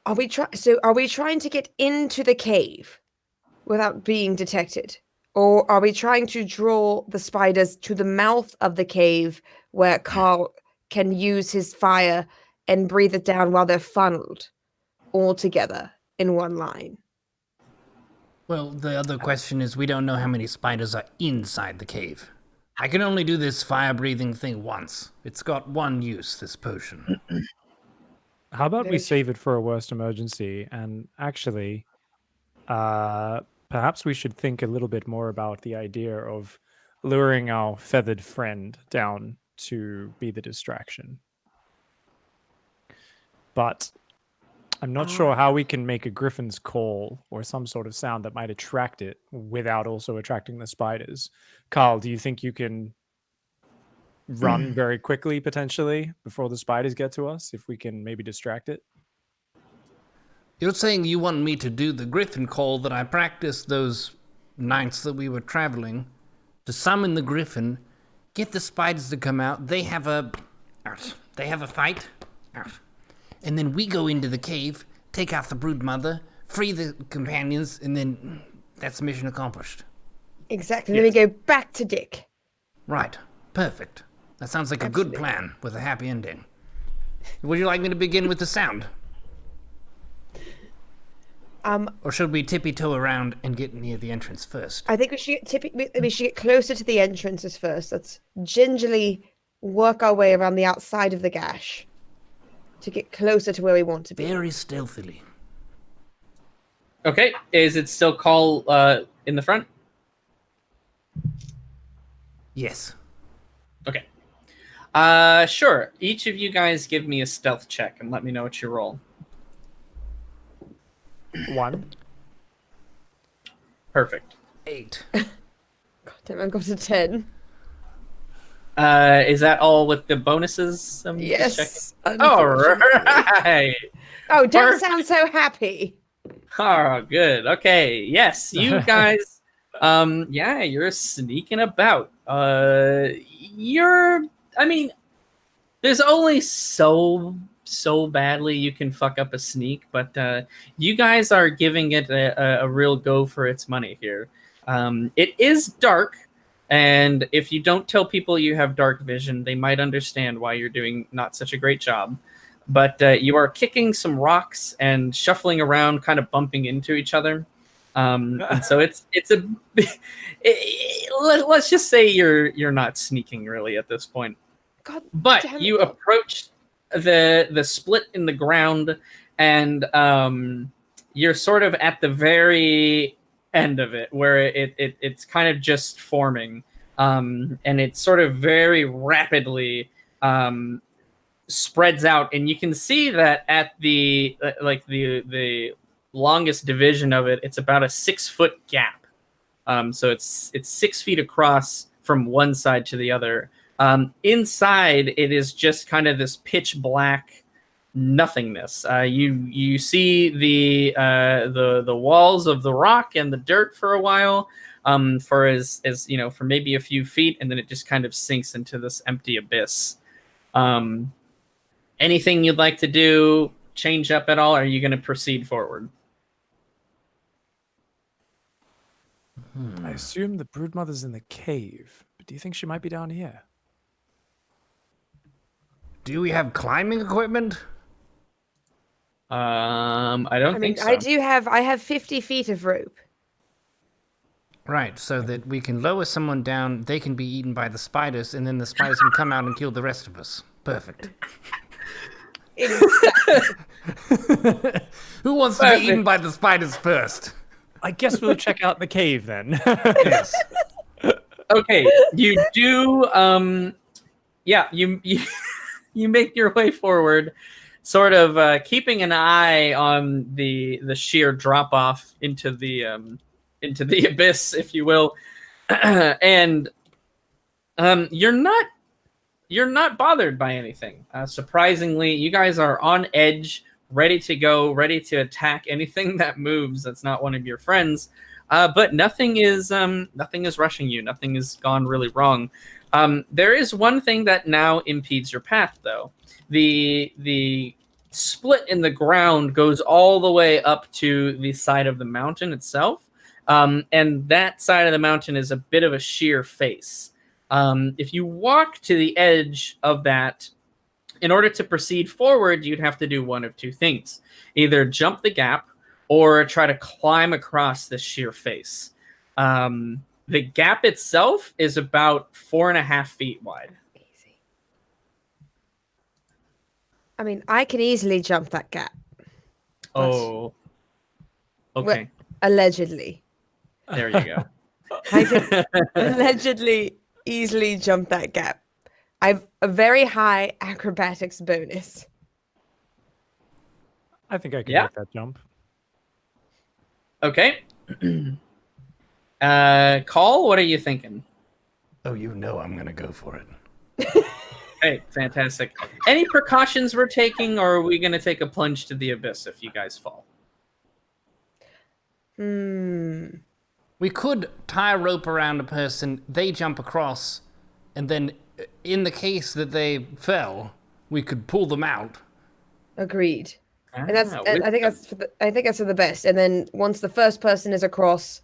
are we trying to get into the cave without being detected, or are we trying to draw the spiders to the mouth of the cave where Carl can use his fire and breathe it down while they're funneled all together in one line? Well, the other question is we don't know how many spiders are inside the cave. I can only do this fire-breathing thing once. It's got one use, this potion. How about we Very save it for a worst emergency? And actually, perhaps we should think a little bit more about the idea of luring our feathered friend down to be the distraction. But I'm not sure how we can make a griffin's call or some sort of sound that might attract it without also attracting the spiders. Carl, do you think you can run very quickly, potentially, before the spiders get to us, if we can maybe distract it? You're saying you want me to do the griffin call that I practiced those nights that we were traveling, to summon the griffin, get the spiders to come out, they have a fight, and then we go into the cave, take out the brood mother, free the companions, and then that's mission accomplished. Exactly. Then we go back to Dick. Right. Perfect. That sounds like a good plan with a happy ending. Would you like me to begin with the sound? Or should we tippy-toe around and get near the entrance first? I think we should get closer to the entrances first. Let's gingerly work our way around the outside of the gash to get closer to where we want to be. Very stealthily. Okay, is it still call in the front? Yes. Okay. Sure. Each of you guys give me a stealth check and let me know what you roll. 1. Perfect. 8. God damn, I've got a 10. Is that all with the bonuses? I'm just Yes. checking. All right. Oh, don't Perfect. sound so happy. Oh, good. Okay. Yes, you guys. Yeah, you're sneaking about. I mean, there's only so badly you can fuck up a sneak, but you guys are giving it a real go for its money here. It is dark, and if you don't tell people you have dark vision, they might understand why you're doing not such a great job. But you are kicking some rocks and shuffling around, kind of bumping into each other. And so it's let's just say you're not sneaking really at this point. God But damn you it. approach the split in the ground, and you're sort of at the very end of it, where it's kind of just forming, and it sort of very rapidly spreads out, and you can see that at the the longest division of it, it's about a 6-foot gap. So it's 6 feet across from one side to the other. Inside, it is just kind of this pitch black nothingness. You see the walls of the rock and the dirt for a while, for as you know, for maybe a few feet, and then it just kind of sinks into this empty abyss. Anything you'd like to do, change up at all? Or are you going to proceed forward? I assume the broodmother's in the cave, but do you think she might be down here? Do we have climbing equipment? I don't think so. I have 50 feet of rope. Right, so that we can lower someone down, they can be eaten by the spiders, and then the spiders can come out and kill the rest of us. Perfect. Who wants to be eaten by the spiders first? I guess we'll check out the cave then. Yes. Okay, you do. Yeah, you make your way forward, sort of keeping an eye on the sheer drop off into the abyss, if you will, and you're not bothered by anything. Surprisingly, you guys are on edge, ready to go, ready to attack anything that moves that's not one of your friends. But nothing is rushing you. Nothing has gone really wrong. There is one thing that now impedes your path, though. The split in the ground goes all the way up to the side of the mountain itself, and that side of the mountain is a bit of a sheer face. If you walk to the edge of that, in order to proceed forward, you'd have to do one of two things: either jump the gap or try to climb across the sheer face. The gap itself is about 4.5 feet wide. Easy. I mean, I can easily jump that gap. Oh, okay. Allegedly. There you go. I can allegedly easily jump that gap. I have a very high acrobatics bonus. I think I can Yeah. make that jump. Okay. Call, what are you thinking? Oh, you know I'm gonna go for it. Okay, fantastic. Any precautions we're taking, or are we going to take a plunge to the abyss if you guys fall? We could tie a rope around a person, they jump across, and then in the case that they fell, we could pull them out. Agreed. And Ah, I think that's for the best. And then once the first person is across,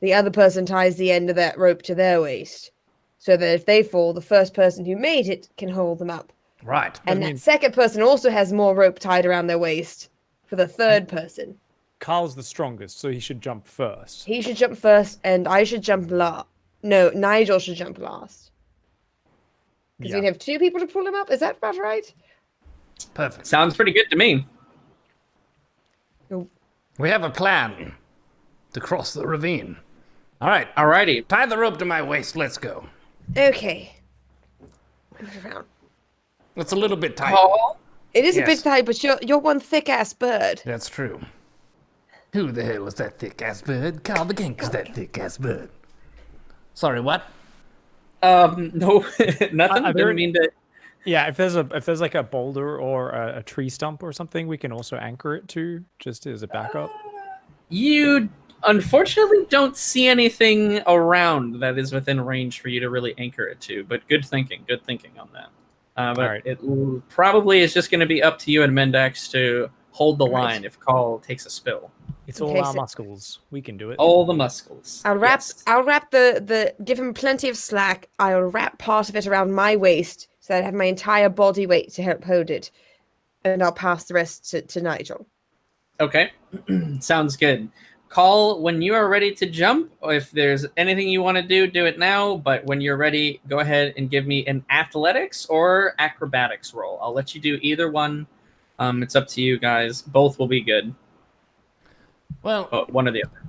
the other person ties the end of that rope to their waist, so that if they fall, the first person who made it can hold them up. Right. And that second person also has more rope tied around their waist for the third person. Carl's the strongest, so he should jump first. He should jump first, and I should jump last. No, Nigel should jump last. Because we'd have 2 people to pull him up. Is that about right? Perfect. Sounds pretty good to me. We have a plan to cross the ravine. All right. Alrighty. Tie the rope to my waist. Let's go. Okay. Move around. It's a little bit tight. Call. It is a bit Yes. tight, but you're one thick-ass bird. That's true. Who the hell is that thick-ass bird? Carl the Gank is that thick-ass bird. Sorry, what? No, nothing. there- Didn't mean to. Yeah, if there's like a boulder or a tree stump or something, we can also anchor it to, just as a backup. You unfortunately don't see anything around that is within range for you to really anchor it to. But good thinking on that. But Alright. it probably is just going to be up to you and Mendax to hold the Right. line if Call takes a spill. It's all Okay, our so- muscles. We can do it. All the muscles. I'll wrap Yes. the give him plenty of slack. I'll wrap part of it around my waist so that I have my entire body weight to help hold it. And I'll pass the rest to Nigel. Okay, sounds good. Call when you are ready to jump. If there's anything you want to do it now. But when you're ready, go ahead and give me an athletics or acrobatics roll. I'll let you do either one. It's up to you guys. Both will be good. Well, One or the other.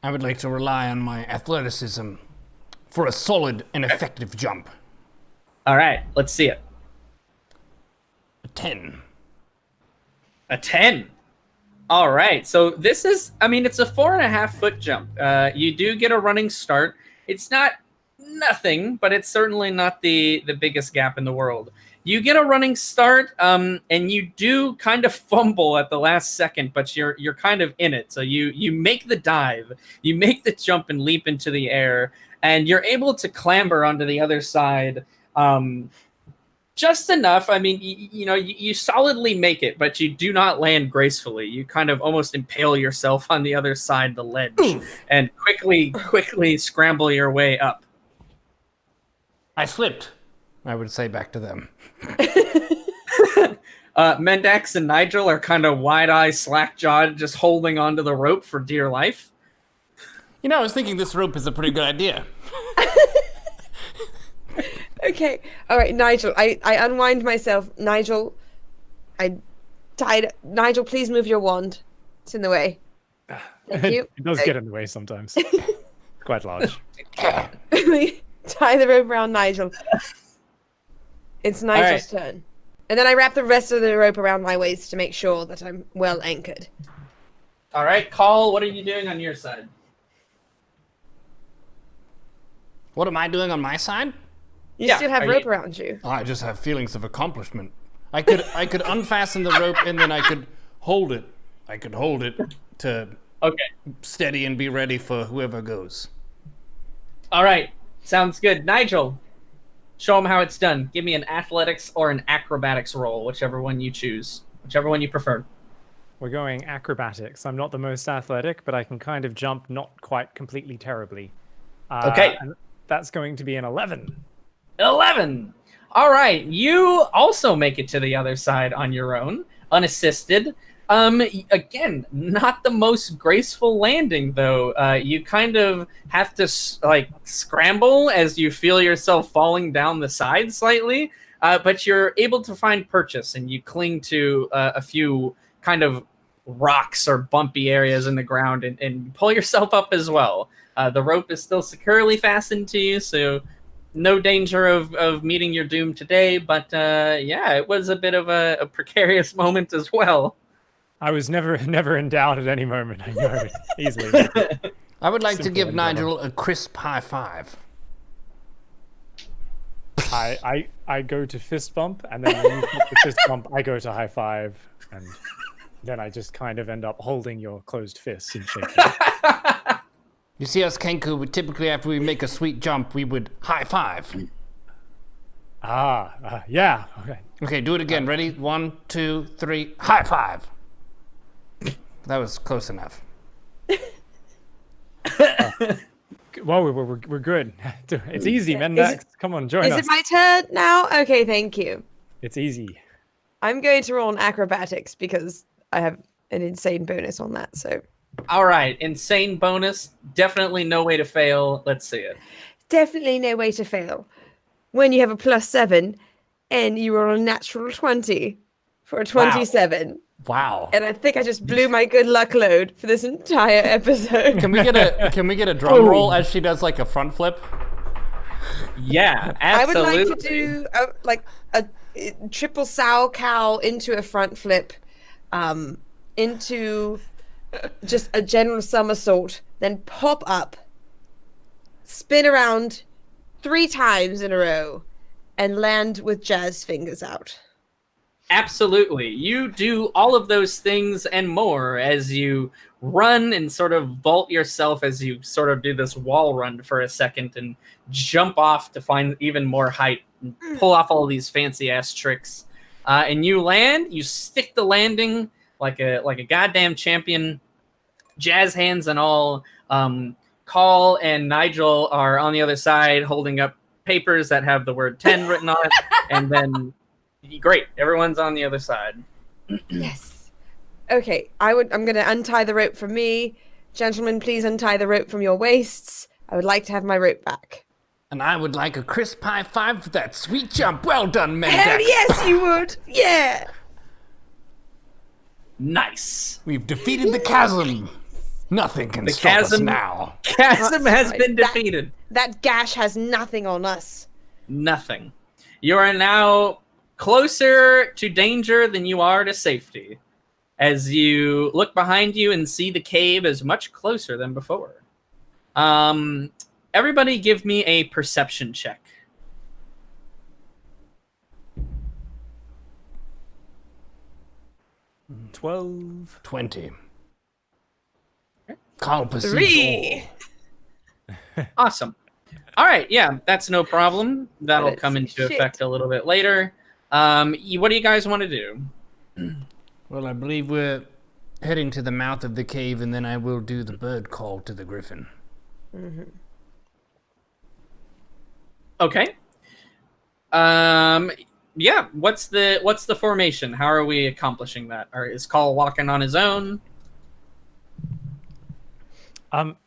I would like to rely on my athleticism for a solid and effective jump. All right, let's see it. A 10. A 10. All right. So this is, it's a 4.5-foot jump. You do get a running start. It's not nothing, but it's certainly not the biggest gap in the world. You get a running start, and you do kind of fumble at the last second, but you're kind of in it. So you make the dive, you make the jump and leap into the air, and you're able to clamber onto the other side. Just enough. You solidly make it, but you do not land gracefully. You kind of almost impale yourself on the other side of the ledge and quickly scramble your way up. I slipped, I would say back to them. Mendax and Nigel are kind of wide-eyed, slack-jawed, just holding onto the rope for dear life. You know, I was thinking this rope is a pretty good idea. Okay. All right, Nigel. I unwind myself. Nigel, Nigel, please move your wand. It's in the way. Thank you. It does get in the way sometimes. Quite large. We tie the rope around Nigel. It's Nigel's turn. And then I wrap the rest of the rope around my waist to make sure that I'm well anchored. All right, Call, what are you doing on your side? What am I doing on my side? You Yeah, still have are rope you- around you. I just have feelings of accomplishment. I could unfasten the rope and then I could hold it. I could hold it to Okay. steady and be ready for whoever goes. All right, sounds good. Nigel, show them how it's done. Give me an athletics or an acrobatics roll, whichever one you choose, whichever one you prefer. We're going acrobatics. I'm not the most athletic, but I can kind of jump not quite completely terribly. Okay. And that's going to be an 11. 11. All right, you also make it to the other side on your own, unassisted. Again, not the most graceful landing though. You kind of have to scramble as you feel yourself falling down the side slightly, but you're able to find purchase and you cling to a few kind of rocks or bumpy areas in the ground and pull yourself up as well. The rope is still securely fastened to you, so no danger of meeting your doom today, but yeah, it was a bit of a precarious moment as well. I was never in doubt at any moment. I know it easily. I would like to Simple give endeavor. Nigel a crisp high five. I go to fist bump, and then when you hit the fist bump, I go to high five, and Then I just kind of end up holding your closed fists and shaking. You see us, Kenku, typically after we make a sweet jump, we would high five. Yeah. Okay. Okay, do it again. Ready? 1, 2, 3, high five. That was close enough. Well, we're good. It's easy, Is Mendax. Come on, join Is us. it my turn now? Okay, thank you. It's easy. I'm going to roll on acrobatics because I have an insane bonus on that. So All right, insane bonus. Definitely no way to fail. Let's see it. definitely no way to fail. When you have a +7 and you roll a natural 20 for a 27. Wow. And I think I just blew my good luck load for this entire episode. Can we get a drum roll as she does like a front flip? Yeah, I would absolutely. like to do a triple sow cow into a front flip, into just a general somersault, then pop up, spin around 3 times in a row, and land with jazz fingers out. Absolutely. You do all of those things and more as you run and sort of vault yourself as you sort of do this wall run for a second and jump off to find even more height and pull off all these fancy ass tricks. And you land, you stick the landing like a goddamn champion, jazz hands and all. Call and Nigel are on the other side holding up papers that have the word 10 written on it. And then great, everyone's on the other side. Yes. Okay, I'm going to untie the rope from me. Gentlemen, please untie the rope from your waists. I would like to have my rope back. And I would like a crisp high five for that sweet jump. Well done, Mendax. Hell yes, you would. Yeah. Nice. We've defeated the chasm. Nothing can The stop us chasm- now. Chasm That's has right. been defeated. That gash has nothing on us. Nothing. You are now closer to danger than you are to safety. As you look behind you and see the cave is much closer than before. Everybody give me a perception check. 12. 20. Carl perceives 3. all. Awesome. All right, yeah, that's no problem. That'll Let's come see. into Shit. effect a little bit later. What do you guys want to do? Well, I believe we're heading to the mouth of the cave, and then I will do the bird call to the griffin. Okay. Yeah. What's the formation? How are we accomplishing that? Or is Call walking on his own?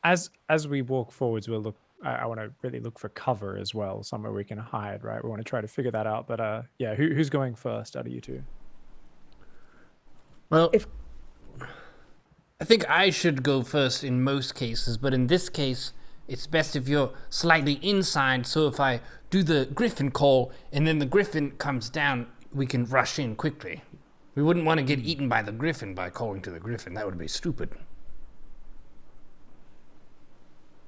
As we walk forwards, we'll look. I want to really look for cover as well, somewhere we can hide. Right, we want to try to figure that out. But yeah, who's going first out of you two? Well, If- I think I should go first in most cases, but in this case, it's best if you're slightly inside, so if I do the griffin call and then the griffin comes down, we can rush in quickly. We wouldn't want to get eaten by the griffin by calling to the griffin. That would be stupid.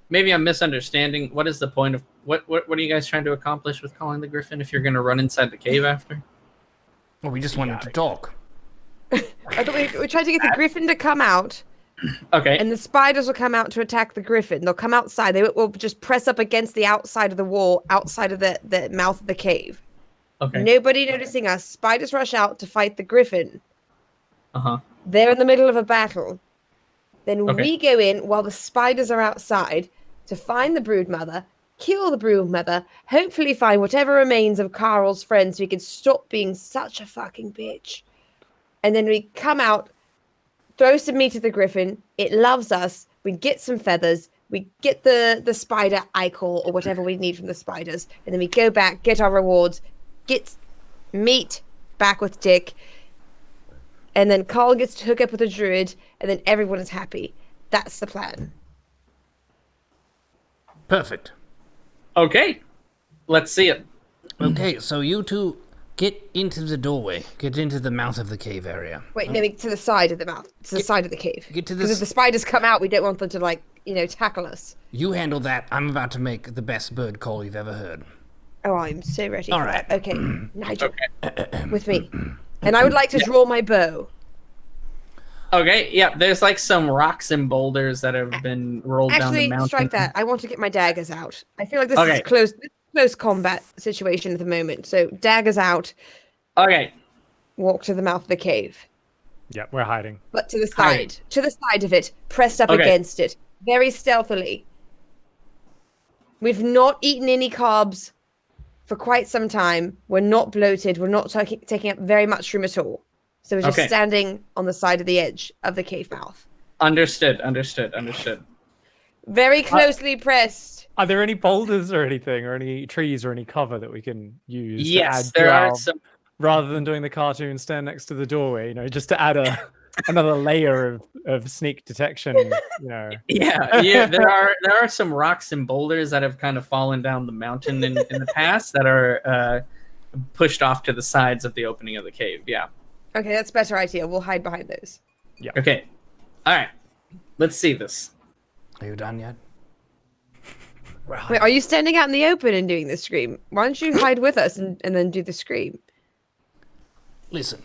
Maybe I'm misunderstanding. What is the point of what are you guys trying to accomplish with calling the griffin if you're going to run inside the cave after? Well, we just wanted to talk. I thought we tried to get the griffin to come out, Okay. and the spiders will come out to attack the griffin. They'll come outside. They will just press up against the outside of the wall, outside of the mouth of the cave. Okay. Nobody noticing us. Spiders rush out to fight the griffin. Uh-huh. They're in the middle of a battle. Then Okay. we go in while the spiders are outside to find the broodmother, kill the broodmother, hopefully find whatever remains of Carl's friends so he can stop being such a fucking bitch. And then we come out, throw some meat at the griffin. It loves us. We get some feathers. We get the spider icon or whatever we need from the spiders. And then we go back, get our rewards, get meat back with Dick. And then Carl gets to hook up with a druid, and then everyone is happy. That's the plan. Perfect. Okay. Let's see it. Okay, so you two get into the doorway. Get into the mouth of the cave area. Wait, no, to the side of the mouth, to the side of the cave. Get to Because this. if the spiders come out, we don't want them to tackle us. You handle that. I'm about to make the best bird call you've ever heard. Oh, I'm so ready All for right. that. Okay, Nigel, with me. And I would like to draw my bow. Okay, yeah, there's like some rocks and boulders that have been rolled down the Actually, mountain. strike that. I want to get my daggers out. I feel like this Okay. is close combat situation at the moment. So daggers out. Okay, Walk to the mouth of the cave, Yeah, we're hiding. but to the Hiding. side of it, pressed up Okay. against it, very stealthily. We've not eaten any carbs for quite some time. We're not bloated. We're not taking up very much room at all. So we're just Okay. standing on the side of the edge of the cave mouth. understood. Very closely pressed. Are there any boulders or anything, or any trees or any cover that we can use? to Yes, add there to are our- some. Rather than doing the cartoon stand next to the doorway, just to add another layer of sneak detection. Yeah, there are some rocks and boulders that have kind of fallen down the mountain in the past that are pushed off to the sides of the opening of the cave. Yeah. Okay, that's a better idea. We'll hide behind those. Okay. All right. Let's see this. Are you done yet? Wait, are you standing out in the open and doing the scream? Why don't you hide with us and then do the scream? Listen,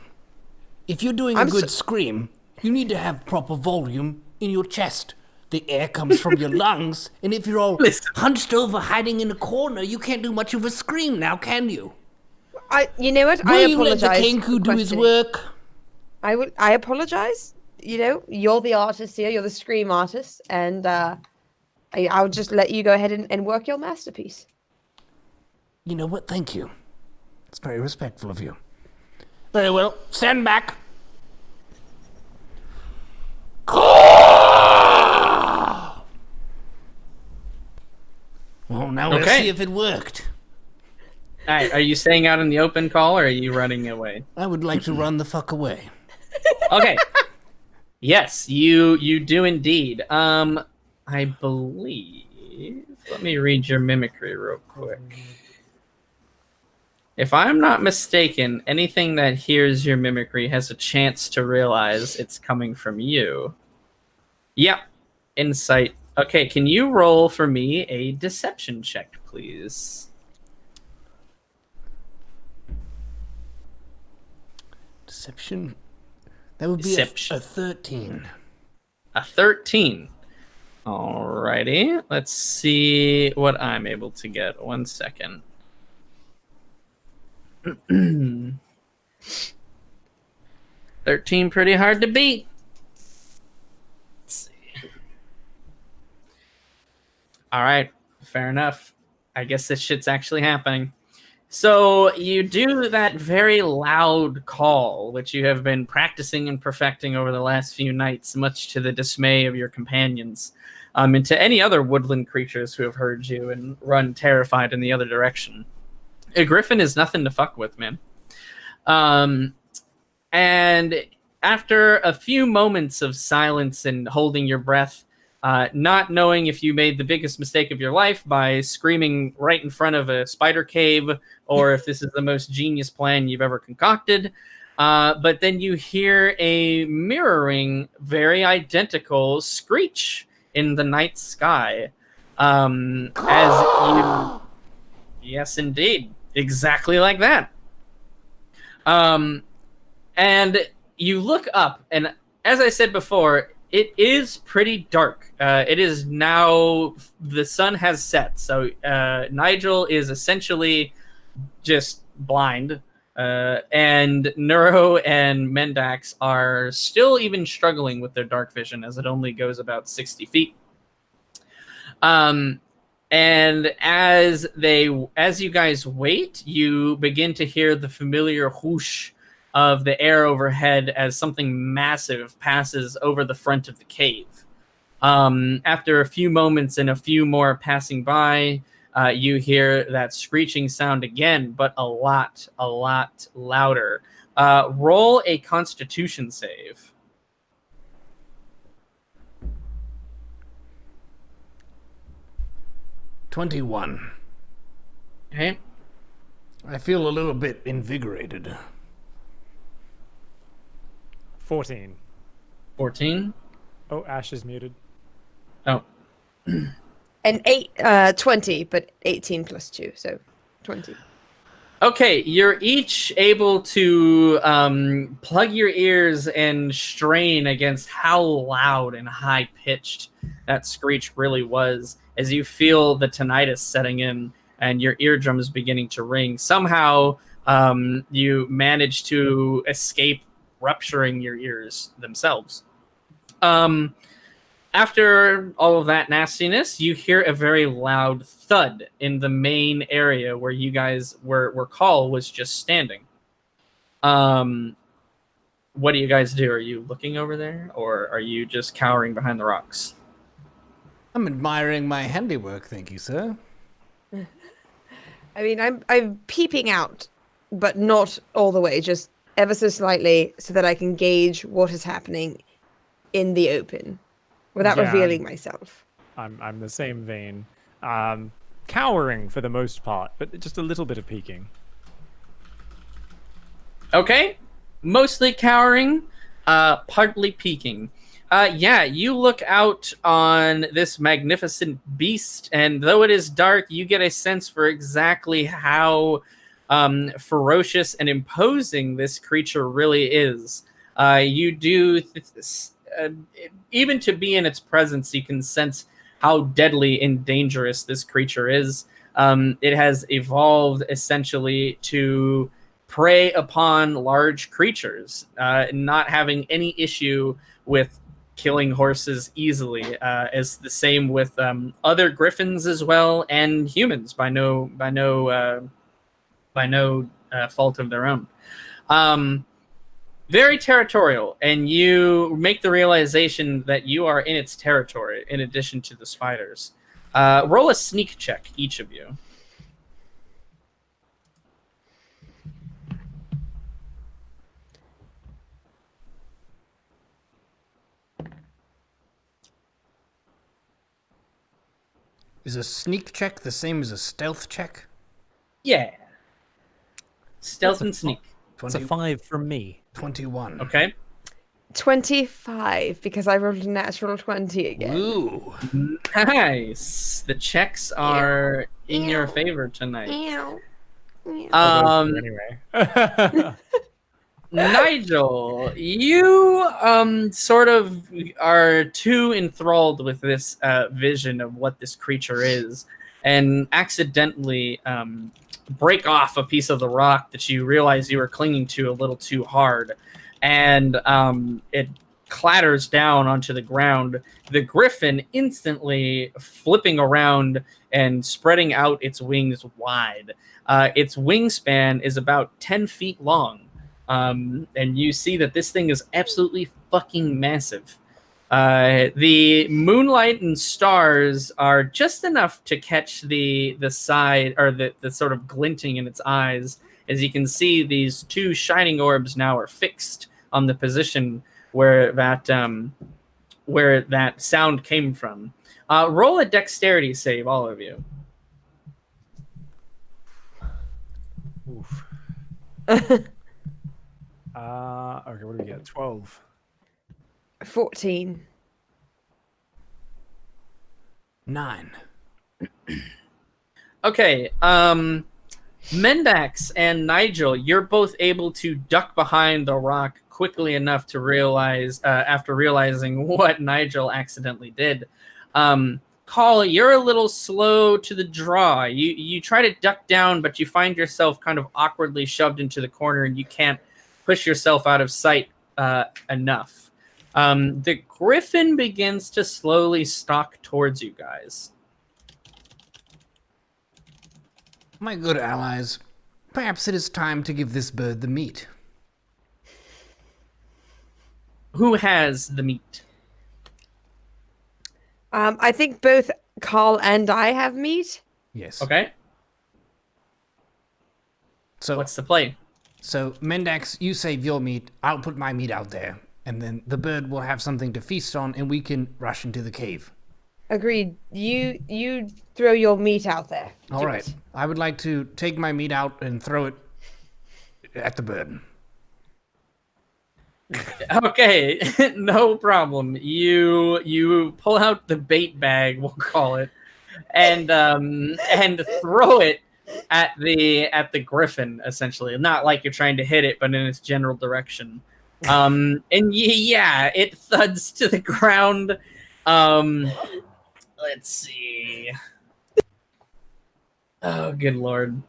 if you're doing I'm a good scream, you need to have proper volume in your chest. The air comes from your lungs, and if you're all Listen. hunched over hiding in a corner, you can't do much of a scream now, can you? You know what? Will I you let the apologize. Kenku for do his questioning. work? I apologize. You're the artist here. You're the scream artist, and I'll just let you go ahead and work your masterpiece. You know what? Thank you. It's very respectful of you. Very well. Stand back. Well, now let's Okay. see if it worked. All right. Are you staying out in the open, call, or are you running away? I would like to run the fuck away. Okay. Yes, you do indeed. I believe. Let me read your mimicry real quick. If I'm not mistaken, anything that hears your mimicry has a chance to realize it's coming from you. Yep. Insight. Okay, can you roll for me a deception check, please? Deception. That would be Deception. a 13. A 13. Alrighty. Let's see what I'm able to get. 1 second. 13, pretty hard to beat. Let's see. Alright, fair enough. I guess this shit's actually happening. So you do that very loud call, which you have been practicing and perfecting over the last few nights, much to the dismay of your companions, and to any other woodland creatures who have heard you and run terrified in the other direction. A griffin is nothing to fuck with, man. And after a few moments of silence and holding your breath, not knowing if you made the biggest mistake of your life by screaming right in front of a spider cave, or if this is the most genius plan you've ever concocted. But then you hear a mirroring, very identical screech in the night sky. Yes, indeed. Exactly like that. And you look up, and as I said before, it is pretty dark. It is now, the sun has set, so Nigel is essentially just blind, and Neuro and Mendax are still even struggling with their dark vision, as it only goes about 60 feet. And as you guys wait, you begin to hear the familiar whoosh of the air overhead as something massive passes over the front of the cave. After a few moments and a few more passing by, you hear that screeching sound again, but a lot louder. Roll a Constitution save. 21. Okay. I feel a little bit invigorated. 14. 14. Oh, Ash is muted. Oh, And 20, but 18 plus 2, so 20. Okay, you're each able to plug your ears and strain against how loud and high pitched that screech really was as you feel the tinnitus setting in and your eardrums beginning to ring. Somehow, you manage to escape rupturing your ears themselves. After all of that nastiness, you hear a very loud thud in the main area where you guys where Call was just standing. What do you guys do? Are you looking over there, or are you just cowering behind the rocks? I'm admiring my handiwork, thank you, sir. I mean, I'm peeping out, but not all the way, just ever so slightly, so that I can gauge what is happening in the open without Yeah. revealing myself. I'm the same vein. Cowering for the most part, but just a little bit of peeking. Okay, mostly cowering, partly peeking. Yeah, you look out on this magnificent beast, and though it is dark, you get a sense for exactly how ferocious and imposing this creature really is. You do, even to be in its presence, you can sense how deadly and dangerous this creature is. It has evolved essentially to prey upon large creatures, not having any issue with killing horses easily, as the same with other griffins as well, and humans by no fault of their own. Very territorial, and you make the realization that you are in its territory in addition to the spiders. Roll a sneak check, each of you. Is a sneak check the same as a stealth check? Yeah. Stealth and sneak. It's a 5 from me. 21. Okay. 25, because I rolled a natural 20 again. Ooh. Nice. The checks are in your favor tonight. Ew. Anyway. Nigel, you sort of are too enthralled with this vision of what this creature is, and accidentally break off a piece of the rock that you realize you were clinging to a little too hard, and it clatters down onto the ground. The griffin instantly flipping around and spreading out its wings wide. Its wingspan is about 10 feet long. And you see that this thing is absolutely fucking massive. The moonlight and stars are just enough to catch the side, or the sort of glinting in its eyes, as you can see these two shining orbs now are fixed on the position where that sound came from. Roll a dexterity save, all of you. Oof. Okay, what do we get? 12. 14. 9. Okay, Mendax and Nigel, you're both able to duck behind the rock quickly enough to realize, after realizing what Nigel accidentally did. Call, you're a little slow to the draw. You try to duck down, but you find yourself kind of awkwardly shoved into the corner, and you can't push yourself out of sight enough. The griffin begins to slowly stalk towards you guys. My good allies, perhaps it is time to give this bird the meat. Who has the meat? I think both Carl and I have meat. Yes. Okay, So, what's the play? so Mendax, you save your meat. I'll put my meat out there, and then the bird will have something to feast on, and we can rush into the cave. Agreed. You throw your meat out there. All Do right. it. I would like to take my meat out and throw it at the bird. Okay, no problem. You pull out the bait bag, we'll call it, and throw it at the griffin, essentially. Not like you're trying to hit it, but in its general direction. And yeah, it thuds to the ground. Let's see. Oh, good lord.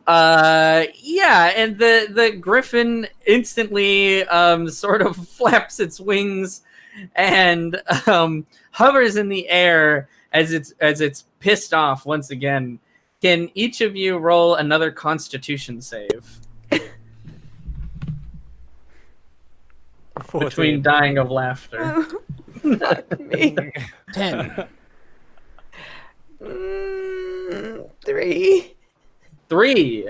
Yeah, and the griffin instantly sort of flaps its wings and hovers in the air as it's pissed off once again. Can each of you roll another Constitution save? Between dying of laughter. Fuck me. 10. 3. 3.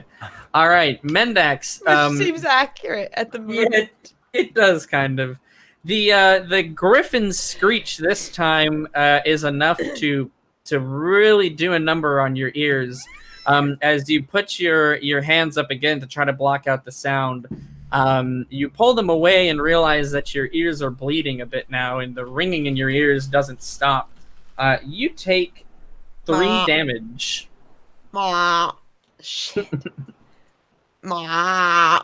All right, Mendax. Which seems accurate at the moment. Yeah, it does kind of. The griffin's screech this time is enough to really do a number on your ears. As you put your hands up again to try to block out the sound, you pull them away and realize that your ears are bleeding a bit now, and the ringing in your ears doesn't stop. You take 3 damage. Ma. Shit. Ma.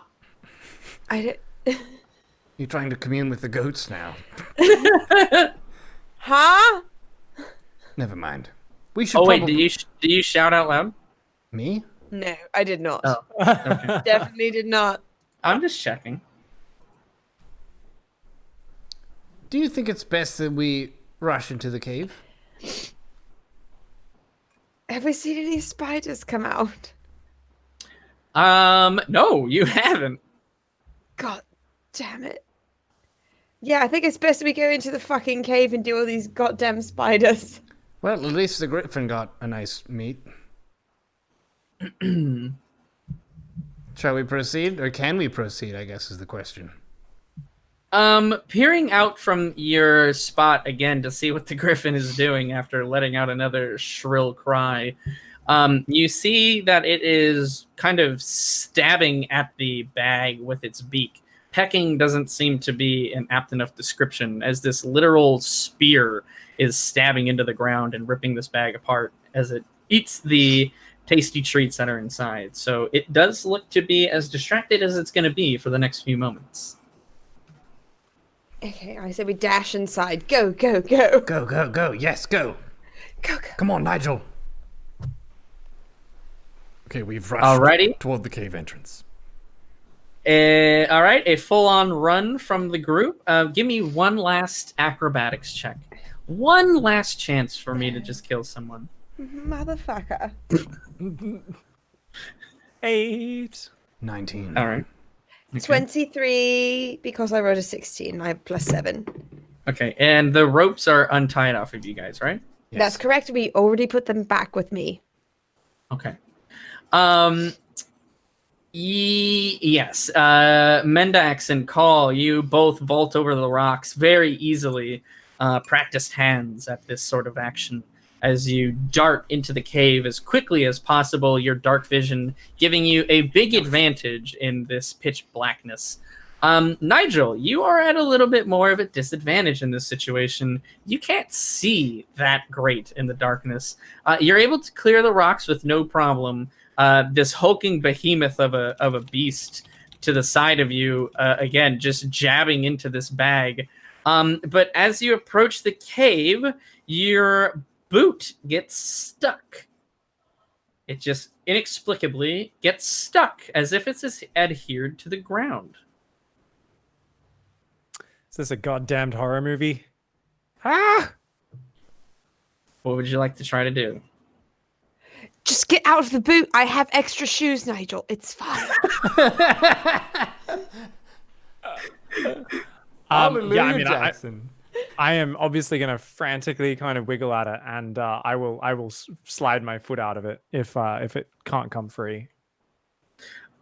You're trying to commune with the goats now. Huh? Never mind. We should. Oh wait, do you shout out loud? Me? No, I did not. Oh, okay. Definitely did not. I'm just checking. Do you think it's best that we rush into the cave? Have we seen any spiders come out? No, you haven't. God damn it. Yeah, I think it's best we go into the fucking cave and deal with these goddamn spiders. Well, at least the griffin got a nice meat. Shall we proceed, or can we proceed, I guess is the question. Peering out from your spot again to see what the griffin is doing after letting out another shrill cry, you see that it is kind of stabbing at the bag with its beak. Pecking doesn't seem to be an apt enough description, as this literal spear is stabbing into the ground and ripping this bag apart as it eats the tasty treats that are inside. So it does look to be as distracted as it's going to be for the next few moments. Okay, I said we dash inside. Go, go, go. Go, go, go. Yes, go. Go, go. Come on, Nigel. Okay, we've rushed Alrighty. toward the cave entrance. All right, a full-on run from the group. Give me one last acrobatics check. One last chance for me to just kill someone. Motherfucker. 8. 19. All right. Okay. 23, because I rolled a 16. I have +7. Okay, and the ropes are untied off of you guys, right? Yes. That's correct. We already put them back with me. Okay. Yes. Mendax and Call, you both vault over the rocks very easily. Practiced hands at this sort of action as you dart into the cave as quickly as possible, your dark vision giving you a big advantage in this pitch blackness. Nigel, you are at a little bit more of a disadvantage in this situation. You can't see that great in the darkness. You're able to clear the rocks with no problem. This hulking behemoth of a beast to the side of you, again, just jabbing into this bag. But as you approach the cave, your boot gets stuck. It just inexplicably gets stuck as if it's adhered to the ground. Is this a goddamned horror movie? Ah! What would you like to try to do? Just get out of the boot. I have extra shoes, Nigel. It's fine. Hallelujah, I mean, Jackson. I am obviously going to frantically kind of wiggle at it, and I will slide my foot out of it if it can't come free.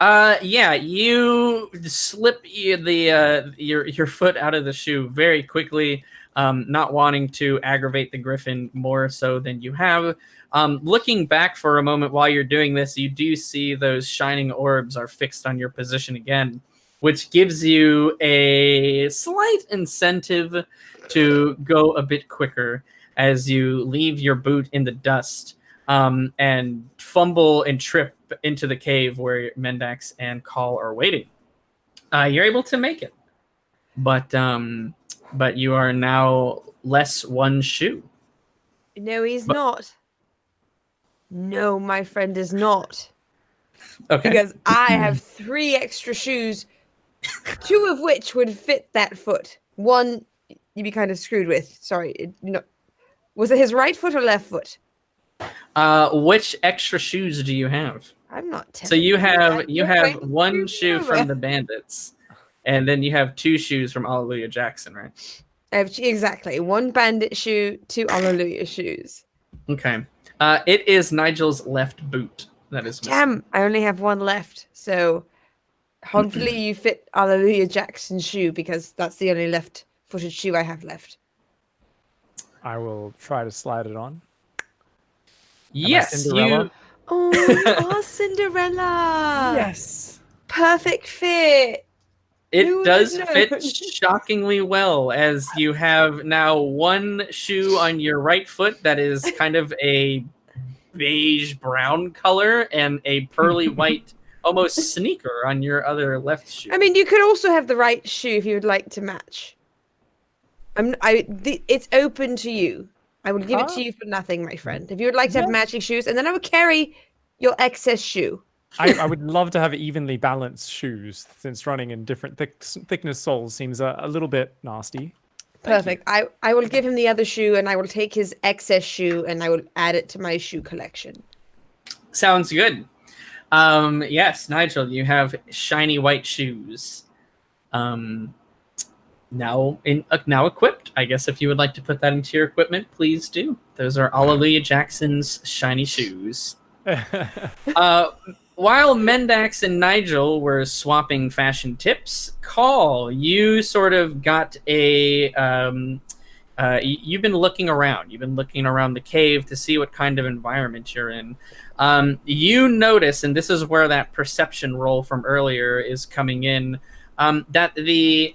Yeah, you slip your foot out of the shoe very quickly, not wanting to aggravate the griffin more so than you have. Looking back for a moment while you're doing this, you do see those shining orbs are fixed on your position again, which gives you a slight incentive to go a bit quicker as you leave your boot in the dust and fumble and trip into the cave where Mendax and Call are waiting. You're able to make it, but you are now less one shoe. No, he's not. No, my friend is not. Okay. Because I have 3 extra shoes, 2 of which would fit that foot. One you'd be kind of screwed with. Sorry, was it his right foot or left foot? Which extra shoes do you have? I'm not telling So you have You're one shoe from over. the bandits, and then you have 2 shoes from Alleluia Jackson, right? I have exactly 1 bandit shoe, 2 Alleluia shoes. Okay. It is Nigel's left boot that is missing. Damn, I only have 1 left. So hopefully you fit Alleluia Jackson's shoe because that's the only left-footed shoe I have left. I will try to slide it on. Yes, Cinderella? you. Oh, you are Cinderella. Yes. Perfect fit. Who It would does have fit known? shockingly well, as you have now 1 shoe on your right foot that is kind of a beige brown color, and a pearly white, almost sneaker on your other left shoe. I mean, you could also have the right shoe if you would like to match. It's open to you. I will give it to you for nothing, my friend. If you would like to have matching shoes, and then I would carry your excess shoe. I would love to have evenly balanced shoes, since running in different thickness soles seems a little bit nasty. Perfect. I will give him the other shoe, and I will take his excess shoe, and I will add it to my shoe collection. Sounds good. Yes, Nigel, you have shiny white shoes. Now equipped. I guess if you would like to put that into your equipment, please do. Those are Alleluia Jackson's shiny shoes. While Mendax and Nigel were swapping fashion tips, Call, you sort of got a... you've been looking around. You've been looking around the cave to see what kind of environment you're in. You notice, and this is where that perception roll from earlier is coming in, that the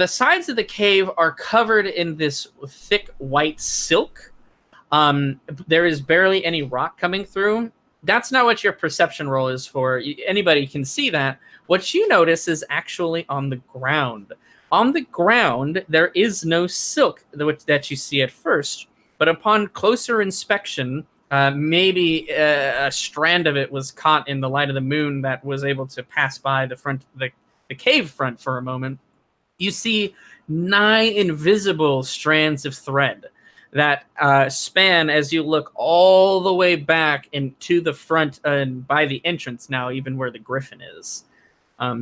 sides of the cave are covered in this thick white silk. There is barely any rock coming through. That's not what your perception roll is for. Anybody can see that. What you notice is actually on the ground. On the ground, there is no silk that you see at first, but upon closer inspection, maybe a strand of it was caught in the light of the moon that was able to pass by the cave front for a moment. You see nigh invisible strands of thread that span as you look all the way back into the front and by the entrance now, even where the griffin is.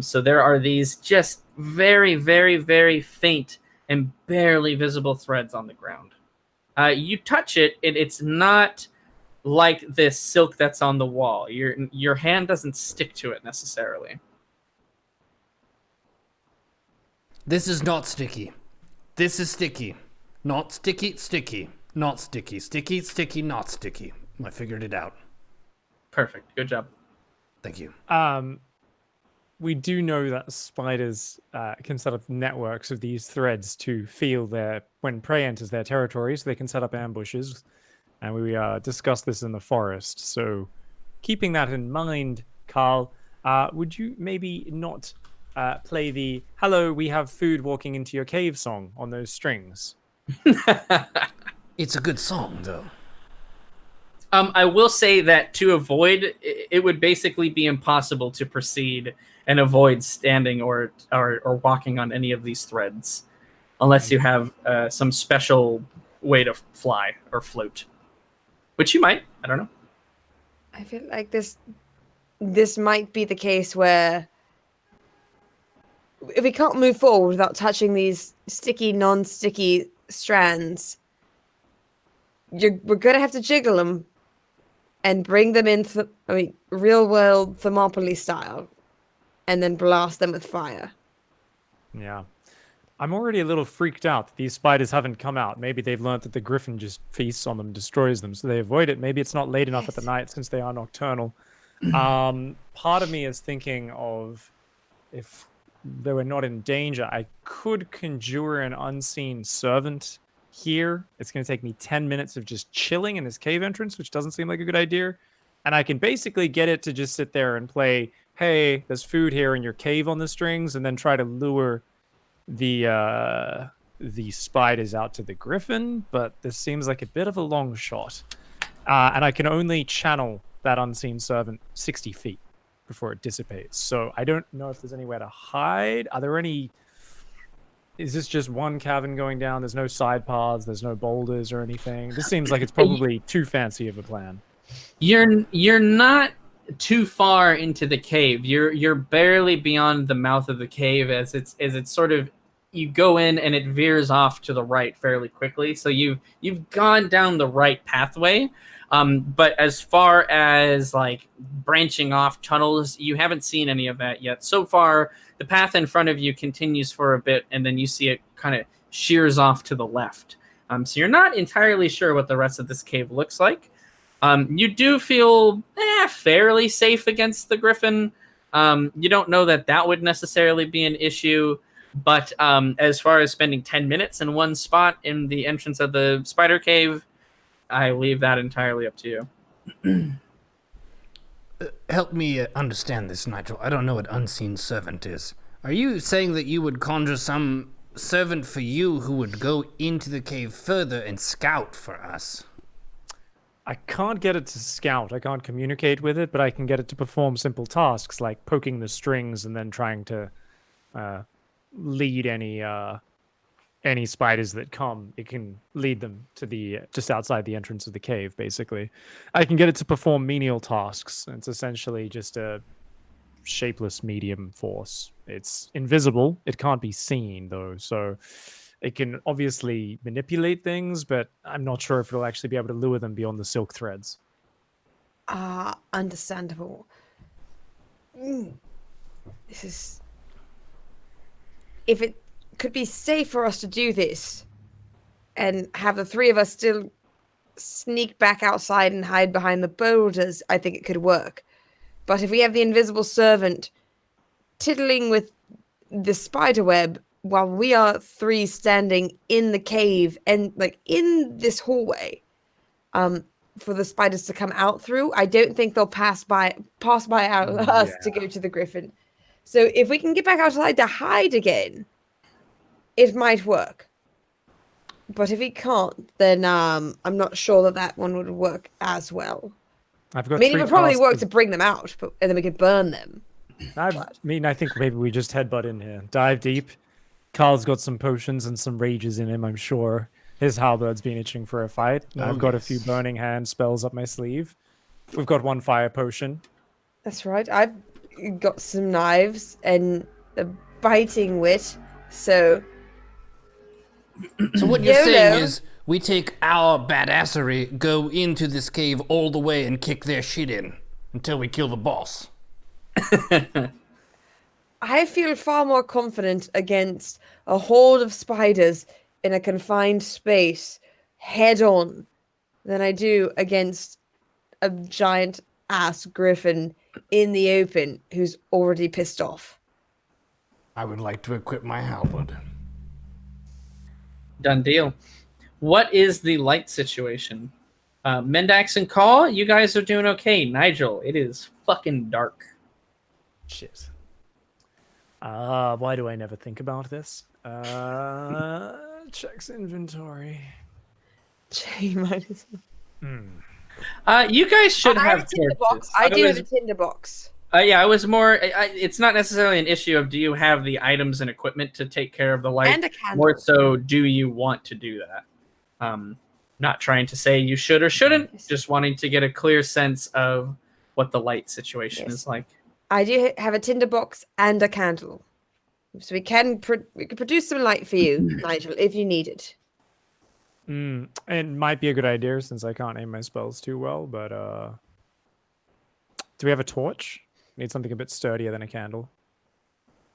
So there are these just very, very, very faint and barely visible threads on the ground. You touch it, it's not like this silk that's on the wall. Your hand doesn't stick to it necessarily. This is not sticky. This is sticky. Not sticky, sticky. Not sticky. Sticky, sticky, not sticky. I figured it out. Perfect. Good job. Thank you. We do know that spiders can set up networks of these threads to feel when prey enters their territory, so they can set up ambushes. And we discussed this in the forest. So keeping that in mind, Carl, would you maybe not play the "Hello, we have food walking into your cave" song on those strings? It's a good song, though. I will say that to avoid, it would basically be impossible to proceed and avoid standing or walking on any of these threads, unless you have some special way to fly or float, which you might. I don't know. I feel like this might be the case where if we can't move forward without touching these sticky, non-sticky strands, we're gonna have to jiggle them and bring them in. Real world Thermopylae style, and then blast them with fire. Yeah. I'm already a little freaked out that these spiders haven't come out. Maybe they've learned that the griffin just feasts on them, destroys them, so they avoid it. Maybe it's not late enough at the night since they are nocturnal. Part of me is thinking of, if they were not in danger, I could conjure an unseen servant here. It's going to take me 10 minutes of just chilling in this cave entrance, which doesn't seem like a good idea. and I can basically get it to just sit there and play, hey, there's food here in your cave on the strings, and then try to lure the spiders out to the griffin, but this seems like a bit of a long shot. And I can only channel that unseen servant 60 feet before it dissipates. So I don't know if there's anywhere to hide. Are there any... Is this just one cavern going down? There's no side paths, there's no boulders or anything. This seems like it's probably too fancy of a plan. You're not too far into the cave. You're barely beyond the mouth of the cave as it's sort of, you go in and it veers off to the right fairly quickly. So you've gone down the right pathway. But as far as like branching off tunnels, you haven't seen any of that yet. So far, the path in front of you continues for a bit, and then you see it kind of shears off to the left. So you're not entirely sure what the rest of this cave looks like. You do feel fairly safe against the griffin. You don't know that would necessarily be an issue. But as far as spending 10 minutes in one spot in the entrance of the spider cave, I leave that entirely up to you. Help me understand this, Nigel. I don't know what unseen servant is. Are you saying that you would conjure some servant for you who would go into the cave further and scout for us? I can't get it to scout. I can't communicate with it, but I can get it to perform simple tasks like poking the strings and then trying to lead any spiders that come. It can lead them to the just outside the entrance of the cave, basically. I can get it to perform menial tasks. It's essentially just a shapeless medium force. It's invisible. It can't be seen, though, so it can obviously manipulate things, but I'm not sure if it'll actually be able to lure them beyond the silk threads. Understandable. This is... If it could be safe for us to do this and have the three of us still sneak back outside and hide behind the boulders, I think it could work. But if we have the invisible servant tiddling with the spider web while we are three standing in the cave and like in this hallway, for the spiders to come out through, I don't think they'll pass by us to go to the griffin. So if we can get back outside to hide again, it might work. But if he can't, then I'm not sure that one would work as well. I've got It would probably work to bring them out, and then we could burn them. I think maybe we just headbutt in here. Dive deep. Carl's got some potions and some rages in him, I'm sure. His halberd's been itching for a fight. I've got a few burning hand spells up my sleeve. We've got one fire potion. That's right. I've got some knives and a biting wit, so... So what you're saying is we take our badassery, go into this cave all the way and kick their shit in until we kill the boss. I feel far more confident against a horde of spiders in a confined space head on than I do against a giant ass griffin in the open who's already pissed off. I would like to equip my halberd. Done deal. What is the light situation? Mendax and Call, you guys are doing okay. Nigel, it is fucking dark. Shit. Why do I never think about this? Checks inventory. J minus. You guys should I have have a tinder torches. box. I do have a tinder box. Yeah, I was more... it's not necessarily an issue of do you have the items and equipment to take care of the light. And a candle. More so, do you want to do that? Not trying to say you should or shouldn't, just wanting to get a clear sense of what the light situation is like. I do have a tinder box and a candle. So we can produce some light for you, Nigel, if you need it. It might be a good idea since I can't aim my spells too well, but do we have a torch? Need something a bit sturdier than a candle.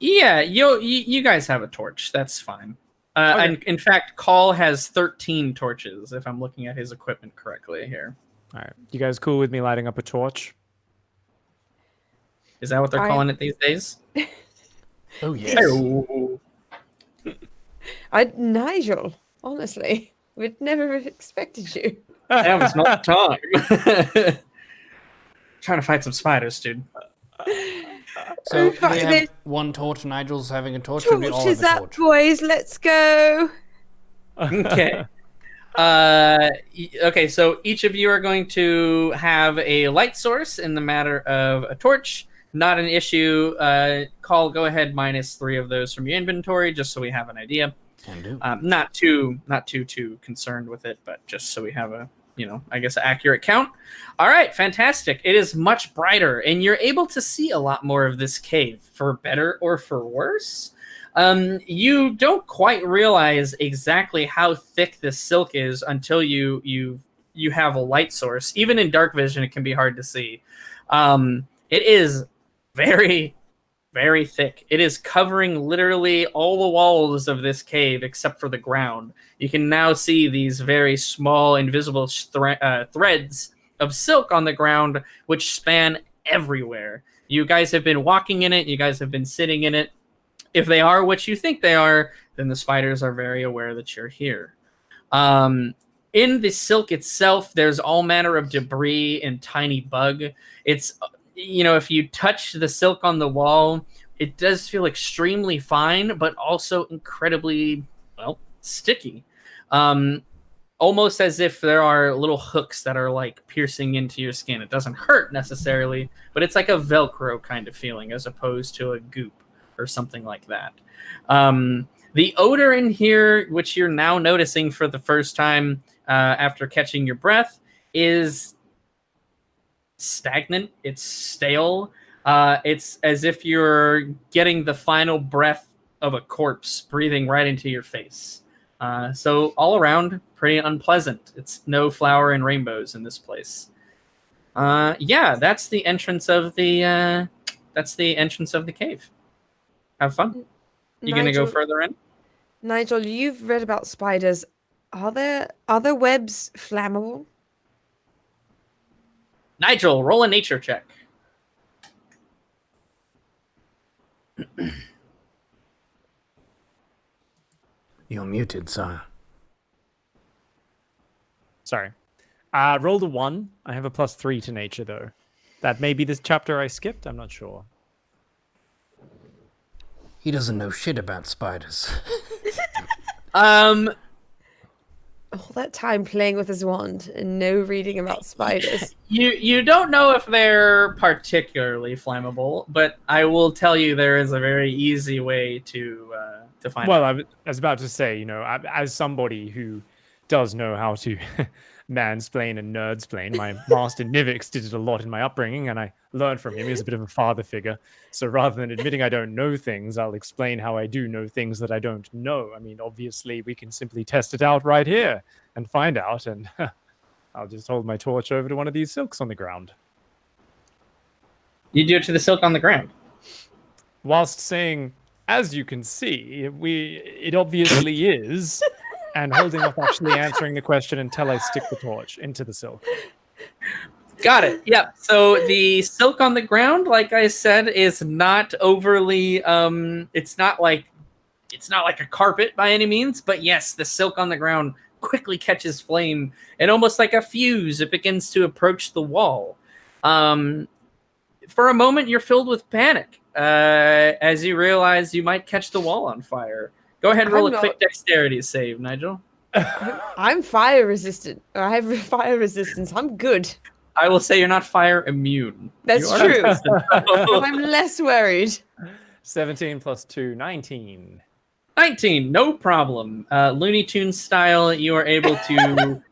Yeah, you guys have a torch. That's fine. Okay. And in fact, Call has 13 torches, if I'm looking at his equipment correctly here. All right. You guys cool with me lighting up a torch? Is that what they're calling it these days? Oh, yes. Nigel, honestly, we'd never have expected you. That was not time. Trying to fight some spiders, dude. So Fuck, they there's have one torch. Nigel's having a torch. Or we all torches have a up, torch. boys. Let's go. Okay. Okay, so each of you are going to have a light source in the matter of a torch. Not an issue. Call, go ahead, -3 of those from your inventory, just so we have an idea. Can do. Not too concerned with it, but just so we have a, I guess, accurate count. All right, fantastic. It is much brighter, and you're able to see a lot more of this cave, for better or for worse. You don't quite realize exactly how thick this silk is until you have a light source. Even in dark vision, it can be hard to see. It is very, very thick. It is covering literally all the walls of this cave except for the ground. You can now see these very small, invisible threads of silk on the ground, which span everywhere. You guys have been walking in it. You guys have been sitting in it. If they are what you think they are, then the spiders are very aware that you're here. In the silk itself, there's all manner of debris and tiny bug. It's, if you touch the silk on the wall, it does feel extremely fine, but also incredibly, sticky. Almost as if there are little hooks that are like piercing into your skin. It doesn't hurt necessarily, but it's like a Velcro kind of feeling as opposed to a goop or something like that. The odor in here, which you're now noticing for the first time after catching your breath, is stagnant. It's stale. It's as if you're getting the final breath of a corpse breathing right into your face. So all around, pretty unpleasant. It's no flower and rainbows in this place. That's the entrance of the cave. Have fun. You gonna go further in? Nigel, you've read about spiders. Are there other webs flammable? Nigel, roll a nature check. You're muted, sire. Sorry. Rolled a 1. I have a +3 to nature, though. That may be this chapter I skipped. I'm not sure. He doesn't know shit about spiders. All that time playing with his wand and no reading about spiders. You don't know if they're particularly flammable, but I will tell you there is a very easy way to find Well, out. I was about to say, as somebody who does know how to mansplain and nerdsplain, my master Nivix did it a lot in my upbringing, and I learned from him. He was a bit of a father figure. So rather than admitting I don't know things, I'll explain how I do know things that I don't know. I mean, obviously, we can simply test it out right here and find out, and I'll just hold my torch over to one of these silks on the ground. You do it to the silk on the ground. Whilst saying, as you can see, it obviously is, and holding off actually answering the question until I stick the torch into the silk. Got it. Yeah. So the silk on the ground, like I said, is not overly. It's not like a carpet by any means, but yes, the silk on the ground quickly catches flame, and almost like a fuse, it begins to approach the wall. For a moment, you're filled with panic as you realize you might catch the wall on fire. Go ahead and roll a quick dexterity save, Nigel. I'm fire resistant. I have fire resistance. I'm good. I will say you're not fire immune. That's You are true. resistant. I'm less worried. 17 plus 2, 19. 19, no problem. Looney Tunes style, you are able to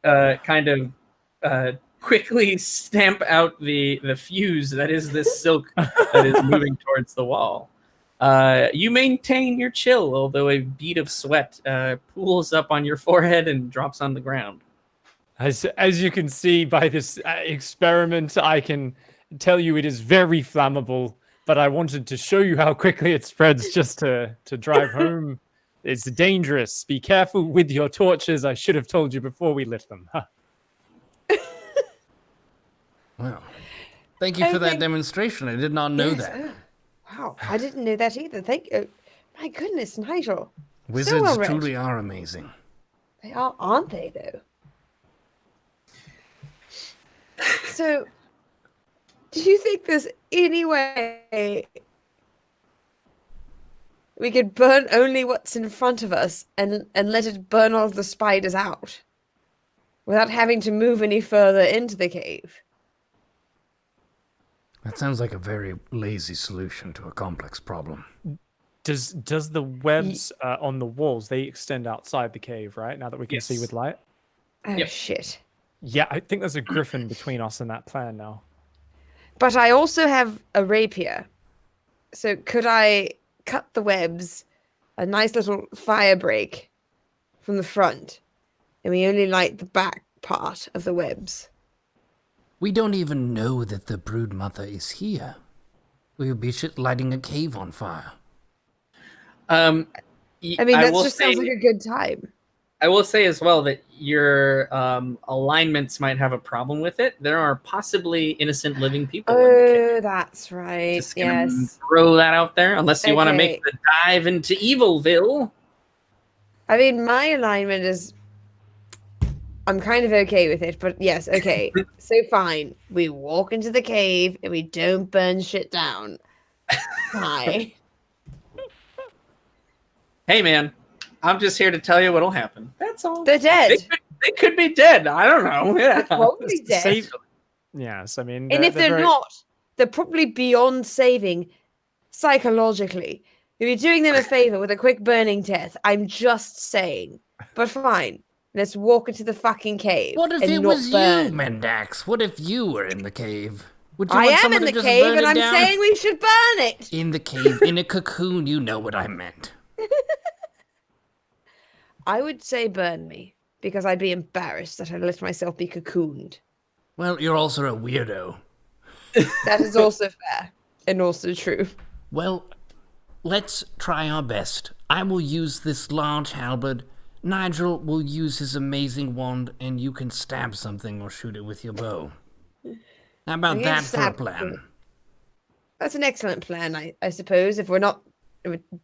kind of quickly stamp out the fuse that is this silk that is moving towards the wall. You maintain your chill, although a bead of sweat pools up on your forehead and drops on the ground. As you can see by this experiment, I can tell you it is very flammable, but I wanted to show you how quickly it spreads just to drive home. It's dangerous. Be careful with your torches. I should have told you before we lit them. Wow. Thank you for that demonstration. I did not know that. Wow, I didn't know that either. Thank you. My goodness, Nigel. Wizards well read. truly are amazing. They are, aren't they, though? So, Do you think there's any way we could burn only what's in front of us and let it burn all the spiders out without having to move any further into the cave? That sounds like a very lazy solution to a complex problem. Does the webs on the walls, they extend outside the cave, right? Now that we can see Yes. with light? Oh, Yep. shit. Yeah, I think there's a griffin between us and that plan now. But I also have a rapier. So could I cut the webs, a nice little fire break from the front, and we only light the back part of the webs? We don't even know that the brood mother is here. We will be lighting a cave on fire. I mean, that just sounds like a good time. I will say as well that your alignments might have a problem with it. There are possibly innocent living people in the cave. Oh, that's right. Just gonna Yes. throw that out there, unless you want to Okay. make the dive into Evilville. I mean, my alignment is. I'm kind of okay with it, but yes, okay. So fine. We walk into the cave and we don't burn shit down. Hi. Hey, man, I'm just here to tell you what'll happen. That's all. They're dead. They could be dead. I don't know. Yeah. They're probably dead. Save- Yes, I mean... And if they're very- not, they're probably beyond saving psychologically. If you're doing them a favor with a quick burning death, I'm just saying. But fine. Let's walk into the fucking cave. What if and it not was burn. you, Mendax? What if you were in the cave? Would you I want am someone in to the just cave burn and it I'm down? saying we should burn it. In the cave, in a cocoon, you know what I meant. I would say burn me because I'd be embarrassed that I let myself be cocooned. Well, you're also a weirdo. That is also fair and also true. Well, let's try our best. I will use this large halberd. Nigel will use his amazing wand, and you can stab something or shoot it with your bow. How about We that can for a stab plan? something. That's an excellent plan, I suppose. If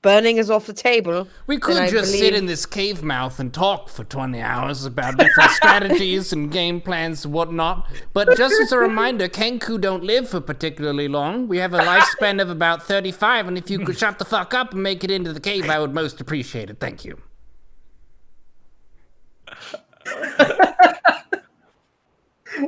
burning is off the table. We then could I just sit believe- in this cave mouth and talk for 20 hours about different strategies and game plans and whatnot. But just as a reminder, Kenku don't live for particularly long. We have a lifespan of about 35, and if you could shut the fuck up and make it into the cave, I would most appreciate it. Thank you.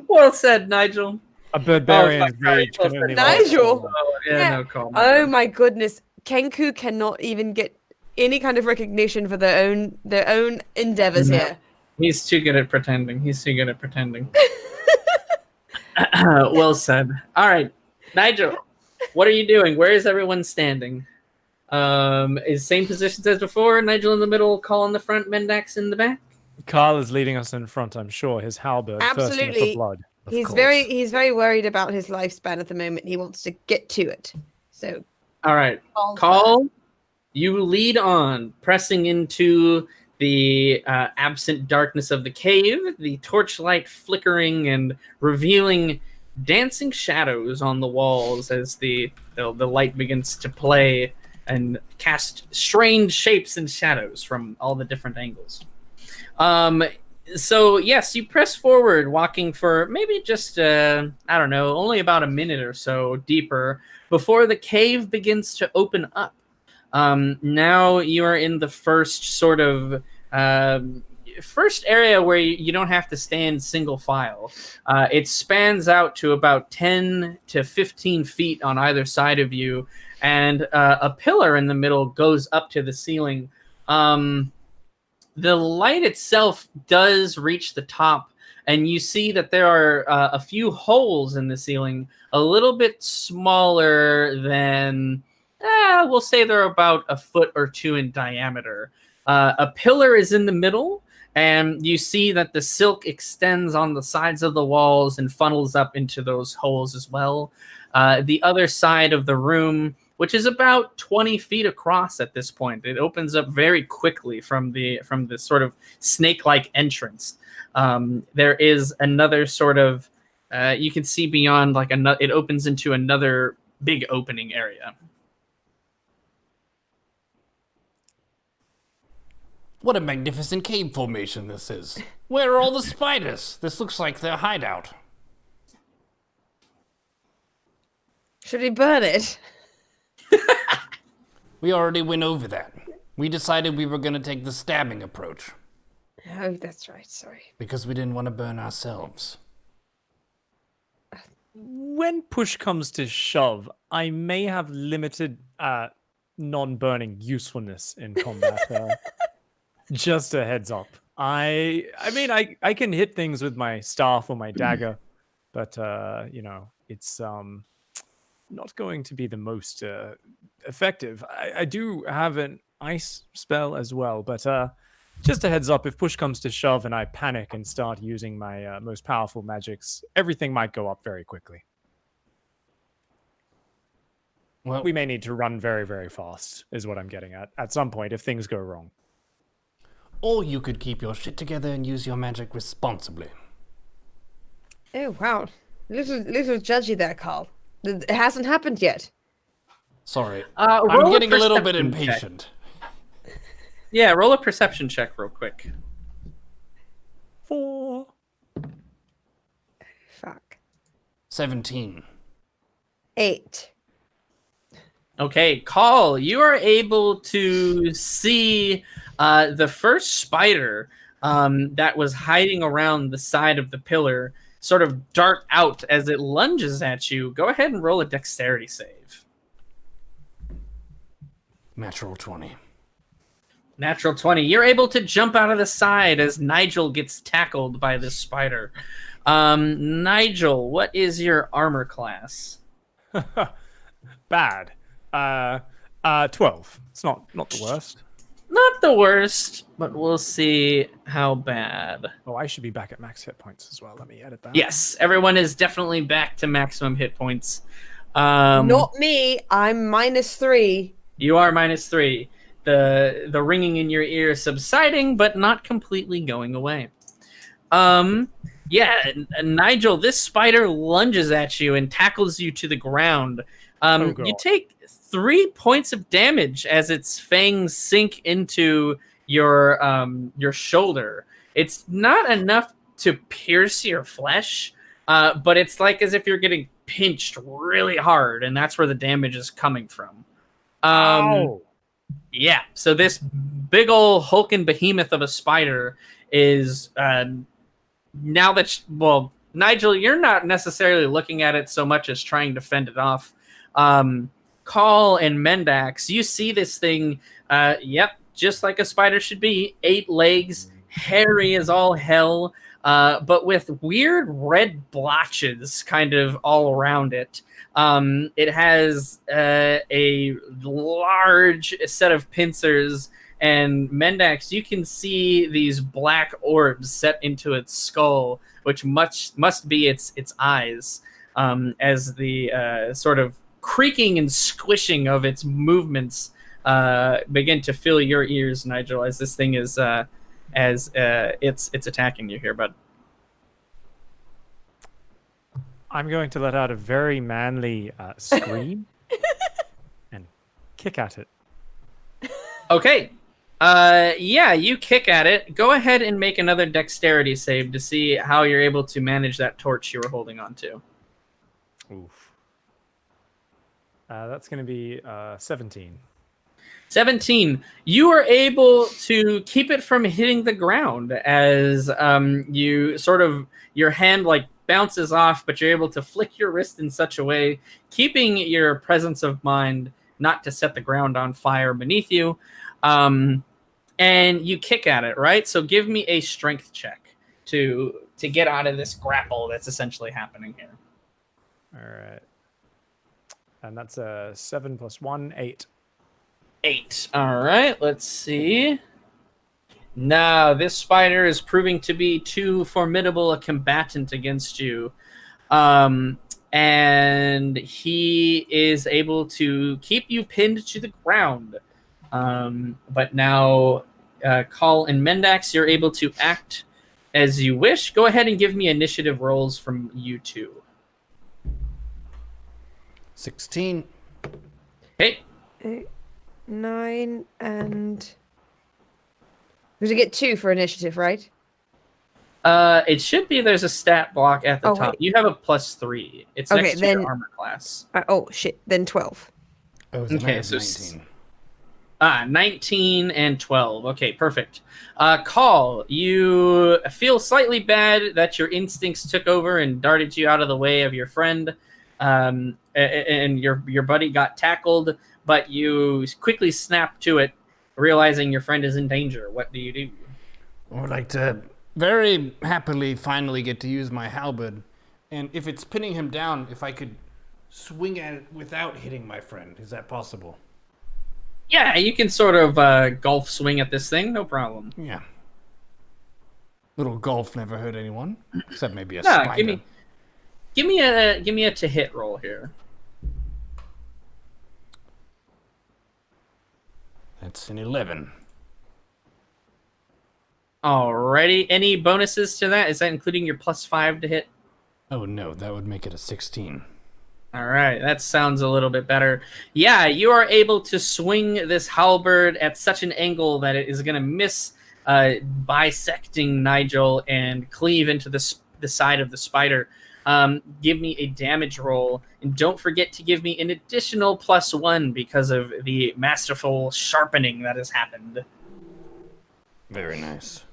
Well said, Nigel. A barbarian's fuck, sorry, rage can close only enough. last so Nigel! long. Oh, yeah, Yeah. no call. Oh my goodness. Kenku cannot even get any kind of recognition for their own endeavors No. here. He's too good at pretending. Well said. All right, Nigel, what are you doing? Where is everyone standing? Is same positions as before? Nigel in the middle, Call in the front, Mendax in the back. Carl is leading us in front, I'm sure. His halberd thirsting Absolutely. for blood. He's course. he's very worried about his lifespan at the moment. He wants to get to it. So All right, Call. You lead on, pressing into the absent darkness of the cave, the torchlight flickering and revealing dancing shadows on the walls as the light begins to play and cast strange shapes and shadows from all the different angles. So yes, you press forward, walking for maybe just I don't know, only about a minute or so deeper before the cave begins to open up. Now you are in the first sort of first area where you don't have to stand single file. It spans out to about 10 to 15 feet on either side of you, and a pillar in the middle goes up to the ceiling. The light itself does reach the top, and you see that there are a few holes in the ceiling, a little bit smaller than, we'll say they're about a foot or two in diameter. A pillar is in the middle, and you see that the silk extends on the sides of the walls and funnels up into those holes as well. The other side of the room, which is about 20 feet across at this point, it opens up very quickly from the sort of snake-like entrance. There is another sort of, you can see beyond, like it opens into another big opening area. What a magnificent cave formation this is. Where are all the spiders? This looks like their hideout. Should we burn it? We already went over that. We decided we were going to take the stabbing approach. Oh, that's right. Sorry. Because we didn't want to burn ourselves. When push comes to shove, I may have limited non-burning usefulness in combat. Just a heads up. I mean, I can hit things with my staff or my dagger, but you know, it's not going to be the most effective. I do have an ice spell as well, but just a heads up, if push comes to shove and I panic and start using my most powerful magics, everything might go up very quickly. Well, We may need to run very, very fast, is what I'm getting at some point if things go wrong. or you could keep your shit together and use your magic responsibly. Oh, wow. Little judgy there, Carl. It hasn't happened yet. Sorry. Roll I'm getting a little bit perception check. impatient. Yeah, roll a perception check real quick. 4. Fuck. 17. 8. Okay, Call, you are able to see the first spider that was hiding around the side of the pillar sort of dart out as it lunges at you. Go ahead and roll a dexterity save. Natural 20. Natural 20. You're able to jump out of the side as Nigel gets tackled by this spider. Nigel, what is your armor class? Bad. 12. It's not the worst. Not the worst, but we'll see how bad. Oh, I should be back at max hit points as well. Let me edit that. Yes, everyone is definitely back to maximum hit points. Not me. I'm -3. You are -3. The ringing in your ear subsiding, but not completely going away. Yeah, Nigel, this spider lunges at you and tackles you to the ground. God. You take 3 points of damage as its fangs sink into your shoulder. It's not enough to pierce your flesh, but it's like as if you're getting pinched really hard, and that's where the damage is coming from. Ow. Yeah, so this big ol' hulking behemoth of a spider is now that Nigel, you're not necessarily looking at it so much as trying to fend it off. Call and Mendax, you see this thing, just like a spider should be, 8 legs, hairy as all hell, but with weird red blotches kind of all around it. It has a large set of pincers, and Mendax, you can see these black orbs set into its skull, which must be its eyes, as the sort of creaking and squishing of its movements begin to fill your ears, Nigel, as this thing is it's attacking you here, bud. I'm going to let out a very manly scream and kick at it. Okay. You kick at it. Go ahead and make another dexterity save to see how you're able to manage that torch you were holding on to. Oof. That's going to be 17. 17. You are able to keep it from hitting the ground as you sort of, your hand like bounces off, but you're able to flick your wrist in such a way, keeping your presence of mind not to set the ground on fire beneath you. And you kick at it, right? So give me a strength check to get out of this grapple that's essentially happening here. All right. And that's a 7 + 1, 8. 8. All right, let's see. No, this spider is proving to be too formidable a combatant against you. And he is able to keep you pinned to the ground. But now, Call and Mendax, you're able to act as you wish. Go ahead and give me initiative rolls from you two. 16. Okay. 8, 9, and... Did you get 2 for initiative, right? It should be there's a stat block at the Oh, top. wait. You have a +3. It's Okay, next to then- your armor class. Oh shit! Then 12. Oh, then I Okay, have so 19. 19 and 12. Okay, perfect. Call, you feel slightly bad that your instincts took over and darted you out of the way of your friend, and your buddy got tackled, but you quickly snap to it, realizing your friend is in danger. What do you do? I would like to very happily finally get to use my halberd. And if it's pinning him down, if I could swing at it without hitting my friend. Is that possible? Yeah, you can sort of golf swing at this thing, no problem. Yeah. Little golf never hurt anyone, except maybe a No, spider. give me a to hit roll here. That's an 11. Alrighty, any bonuses to that? Is that including your +5 to hit? Oh no, that would make it a 16. All right, that sounds a little bit better. Yeah, you are able to swing this halberd at such an angle that it is going to miss bisecting Nigel and cleave into the side of the spider. Give me a damage roll, and don't forget to give me an additional +1 because of the masterful sharpening that has happened. Very nice.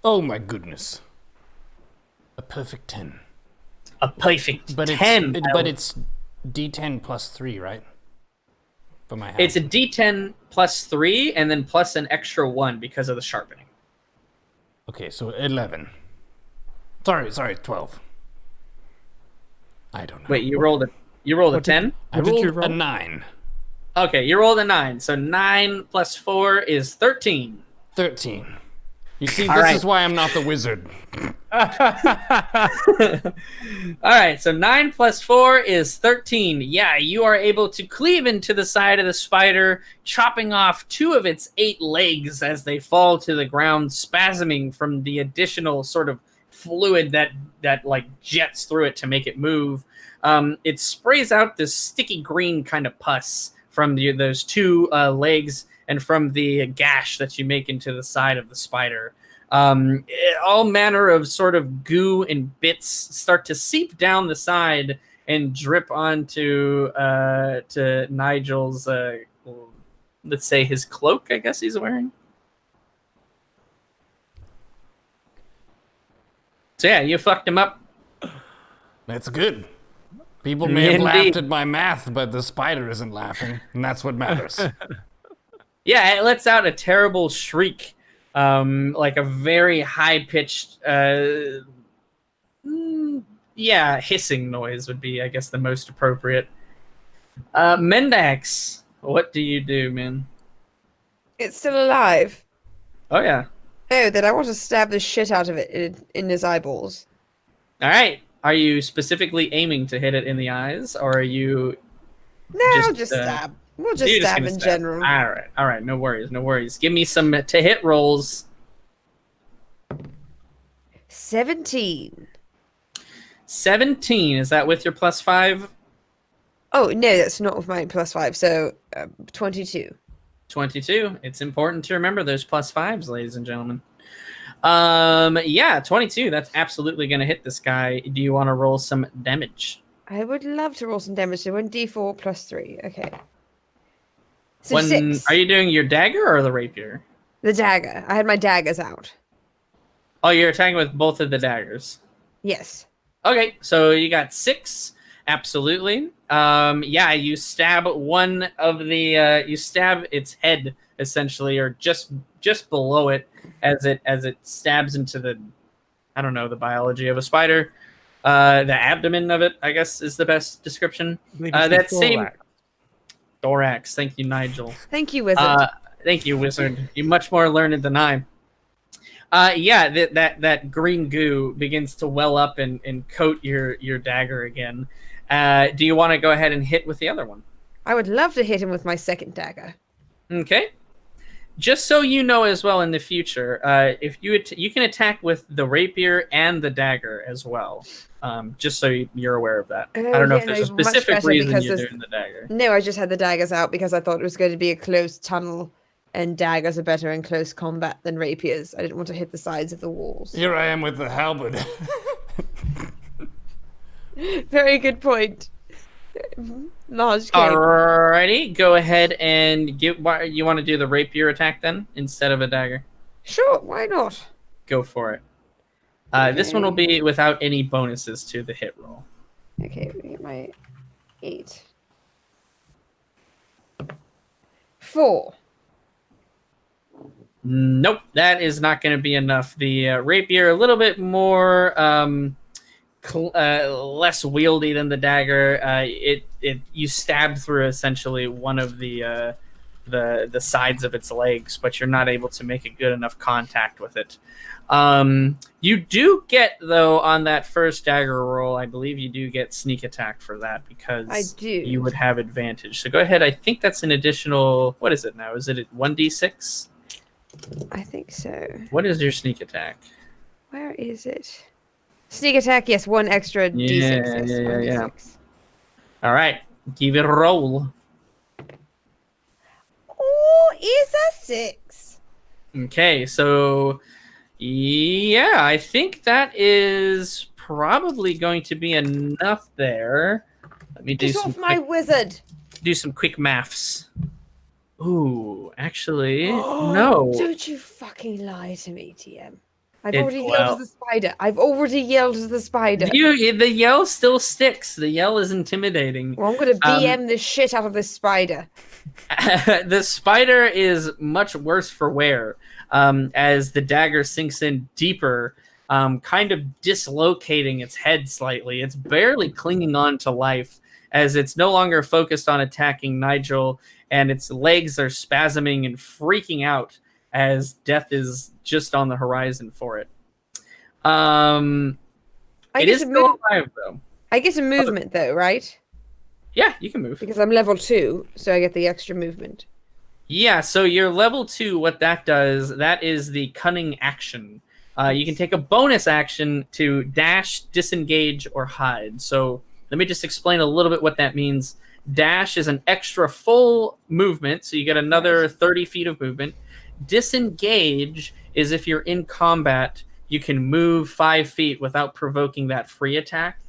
Oh my goodness. A perfect 10. A perfect But 10. it's D10 plus 3, right? For my It's a halberd. D10 +3 and then plus an extra 1 because of the sharpening. Okay, so 11. Sorry, 12. I don't know. Wait, you rolled a 10? I what did you rolled a roll? 9. Okay, you rolled a 9. So 9 plus 4 is 13. 13. You see, All this right. is why I'm not the wizard. All right, so 9 plus 4 is 13. Yeah, you are able to cleave into the side of the spider, chopping off 2 of its 8 legs as they fall to the ground, spasming from the additional sort of fluid that like jets through it to make it move. It sprays out this sticky green kind of pus from those 2 legs and from the gash that you make into the side of the spider. All manner of sort of goo and bits start to seep down the side and drip onto to Nigel's, let's say his cloak, I guess he's wearing. So yeah, you fucked him up. That's good. People may have Indeed. laughed at my math, but the spider isn't laughing, and that's what matters. Yeah, it lets out a terrible shriek, like a very high-pitched, hissing noise would be, I guess, the most appropriate. Mendax, what do you do, man? It's still alive. Oh, yeah. Oh, then I want to stab the shit out of it in his eyeballs. All right. Are you specifically aiming to hit it in the eyes, or are you... No, Just, I'll just stab. We'll just you're stab gonna in general. All right. No worries. Give me some to-hit rolls. 17. 17, is that with your +5? Oh, no, that's not with my +5, so 22. 22. It's important to remember those +5s, ladies and gentlemen. 22. That's absolutely going to hit this guy. Do you want to roll some damage? I would love to roll some damage. So 1d4 plus 3. Okay. So 6. Are you doing your dagger or the rapier? The dagger. I had my daggers out. Oh, you're attacking with both of the daggers. Yes. Okay, so you got 6. Absolutely. You stab one of the you stab its head essentially, or just below it as it stabs into the, I don't know, the biology of a spider. The abdomen of it, I guess, is the best description. That same thorax. Thank you, Nigel. Thank you, wizard. Thank you, wizard. You're much more learned than I. That green goo begins to well up and coat your dagger again. Do you want to go ahead and hit with the other one? I would love to hit him with my second dagger. Okay. Just so you know as well in the future, if you can attack with the rapier and the dagger as well. Just so you're aware of that. I don't know if there's a much specific better reason because you're there's- doing the dagger. No, I just had the daggers out because I thought it was going to be a closed tunnel and daggers are better in close combat than rapiers. I didn't want to hit the sides of the walls. Here I am with the halberd. Very good point. Large cave. Alrighty, go ahead and you want to do the rapier attack then instead of a dagger? Sure, why not? Go for it. This one will be without any bonuses to the hit roll. Okay, let me get my 8. 4. Nope, that is not going to be enough. The rapier a little bit more less wieldy than the dagger. You stab through essentially one of the sides of its legs, but you're not able to make a good enough contact with it. You do get, though, on that first dagger roll, I believe you do get sneak attack for that because I do. You would have advantage. So go ahead. I think that's an additional. What is it now? Is it 1d6? I think so. What is your sneak attack? Where is it? Sneak attack, yes, 1 extra d6. Yes, Yeah. 1d6. All right, give it a roll. Oh, is a 6. Okay, so yeah, I think that is probably going to be enough there. Let me Get off my wizard. do some quick maths. Ooh, actually, no. Don't you fucking lie to me, TM. I've It- already yelled well- at the spider. I've already yelled at the spider. The yell still sticks. The yell is intimidating. Well, I'm going to BM the shit out of this spider. The spider is much worse for wear as the dagger sinks in deeper, kind of dislocating its head slightly. It's barely clinging on to life as it's no longer focused on attacking Nigel, and its legs are spasming and freaking out as death is just on the horizon for it. It is still alive, though. I get a movement, though, right? Yeah, you can move. Because I'm level 2, so I get the extra movement. Yeah, so your level 2, what that does, that is the cunning action. You can take a bonus action to dash, disengage, or hide. So let me just explain a little bit what that means. Dash is an extra full movement, so you get another 30 feet of movement. Disengage is if you're in combat, you can move 5 feet without provoking that free attack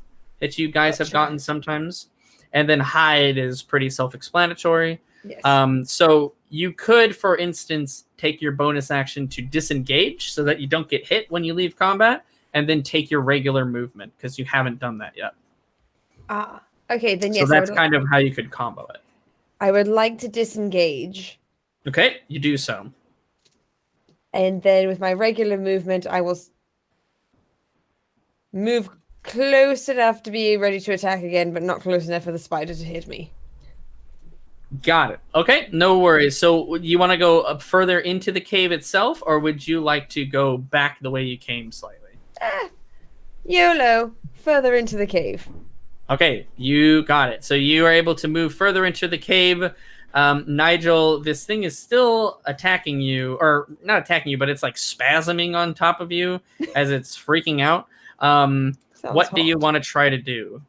that you guys have gotten sometimes. And then hide is pretty self-explanatory. Yes. So you could, for instance, take your bonus action to disengage so that you don't get hit when you leave combat, and then take your regular movement because you haven't done that yet. Okay, then yes. So that's kind of how you could combo it. I would like to disengage. Okay, you do so. And then with my regular movement, I will move close enough to be ready to attack again, but not close enough for the spider to hit me. Got it. Okay, no worries. So you want to go up further into the cave itself, or would you like to go back the way you came slightly? YOLO. Further into the cave. Okay, you got it. So you are able to move further into the cave. Nigel, this thing is still attacking you, or not attacking you, but it's like spasming on top of you as it's freaking out. What do you want to try to do?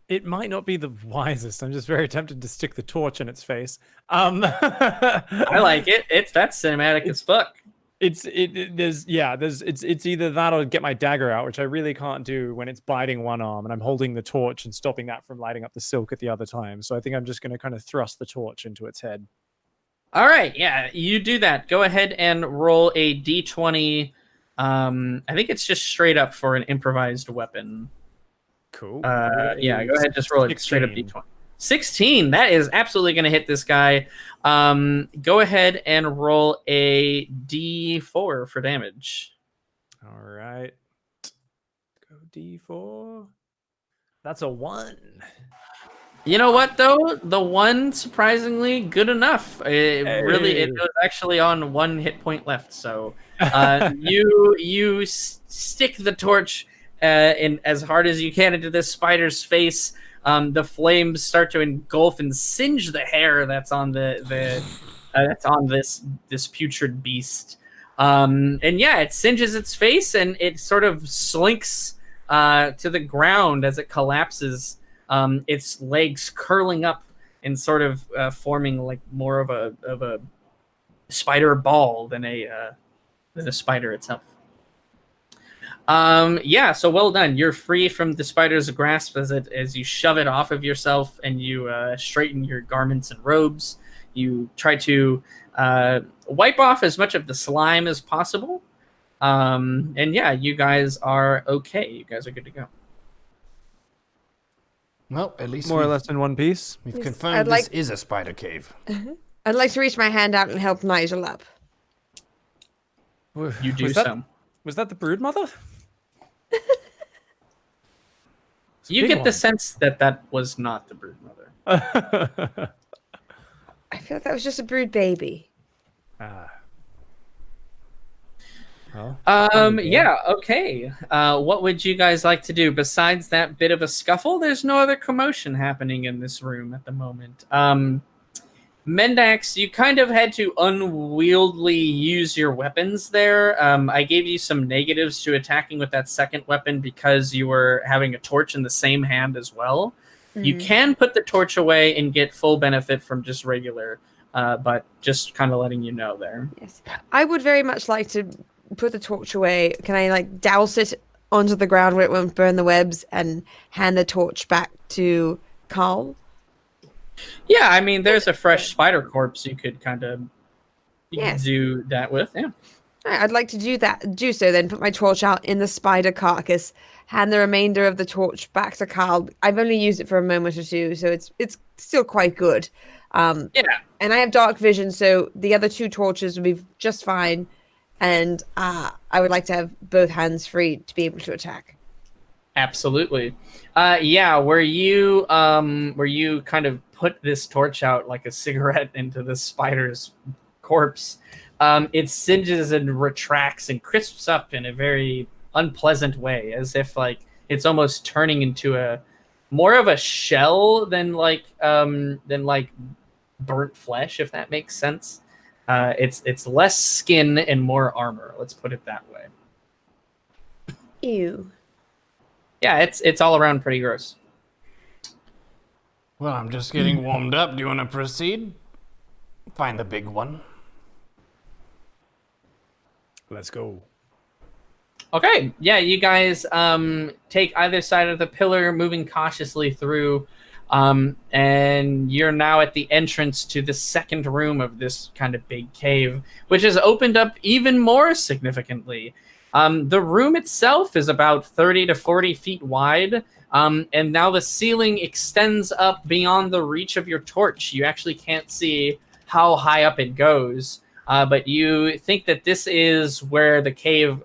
It might not be the wisest. I'm just very tempted to stick the torch in its face. I like it. That's cinematic as fuck. It's either that or get my dagger out, which I really can't do when it's biting one arm and I'm holding the torch and stopping that from lighting up the silk at the other time. So I think I'm just going to kind of thrust the torch into its head. All right, yeah, you do that. Go ahead and roll a d20. I think it's just straight up for an improvised weapon. Cool. Yeah, go ahead, just roll it straight up d20. 16. That is absolutely going to hit this guy. Go ahead and roll a d4 for damage. All right. Go d4. That's a 1. You know what, though? The 1, surprisingly, good enough. It was actually on 1 hit point left. So you stick the torch in as hard as you can into this spider's face. The flames start to engulf and singe the hair that's on that's on this putrid beast. And yeah, it singes its face and it sort of slinks to the ground as it collapses its legs curling up and sort of forming like more of a spider ball than a spider itself. Yeah, so well done. You're free from the spider's grasp as you shove it off of yourself and you straighten your garments and robes. You try to wipe off as much of the slime as possible. And yeah, you guys are okay. You guys are good to go. Well, at least More or less in one piece. we've Yes, confirmed I'd this like- is a spider cave. I'd like to reach my hand out and help Nigel up. You do was that, so. Was that the brood mother? You get the sense that that was not the brood mother. I feel like that was just a brood baby. Well, Yeah, okay. What would you guys like to do? Besides that bit of a scuffle, there's no other commotion happening in this room at the moment. Mendax, you kind of had to unwieldily use your weapons there. I gave you some negatives to attacking with that second weapon because you were having a torch in the same hand as well. You can put the torch away and get full benefit from just regular, but just kind of letting you know there. Yes. I would very much like to put the torch away. Can I like douse it onto the ground where it won't burn the webs and hand the torch back to Carl? Yeah, I mean, there's a fresh spider corpse you could kind of Yes. do that with. Yeah. Alright, I'd like to do so then, put my torch out in the spider carcass, hand the remainder of the torch back to Carl. I've only used it for a moment or two, so it's still quite good. Yeah. And I have dark vision, so the other two torches would be just fine. And I would like to have both hands free to be able to attack. Absolutely. Yeah, where you kind of put this torch out like a cigarette into the spider's corpse, it singes and retracts and crisps up in a very unpleasant way, as if like it's almost turning into a more of a shell than like burnt flesh, if that makes sense. It's less skin and more armor. Let's put it that way. Ew. Yeah, it's all around pretty gross. Well, I'm just getting warmed up. Do you want to proceed? Find the big one. let's go. Okay, yeah, you guys take either side of the pillar, moving cautiously through, and you're now at the entrance to the second room of this kind of big cave, which has opened up even more significantly. The room itself is about 30 to 40 feet wide, and now the ceiling extends up beyond the reach of your torch. You actually can't see how high up it goes, but you think that this is where the cave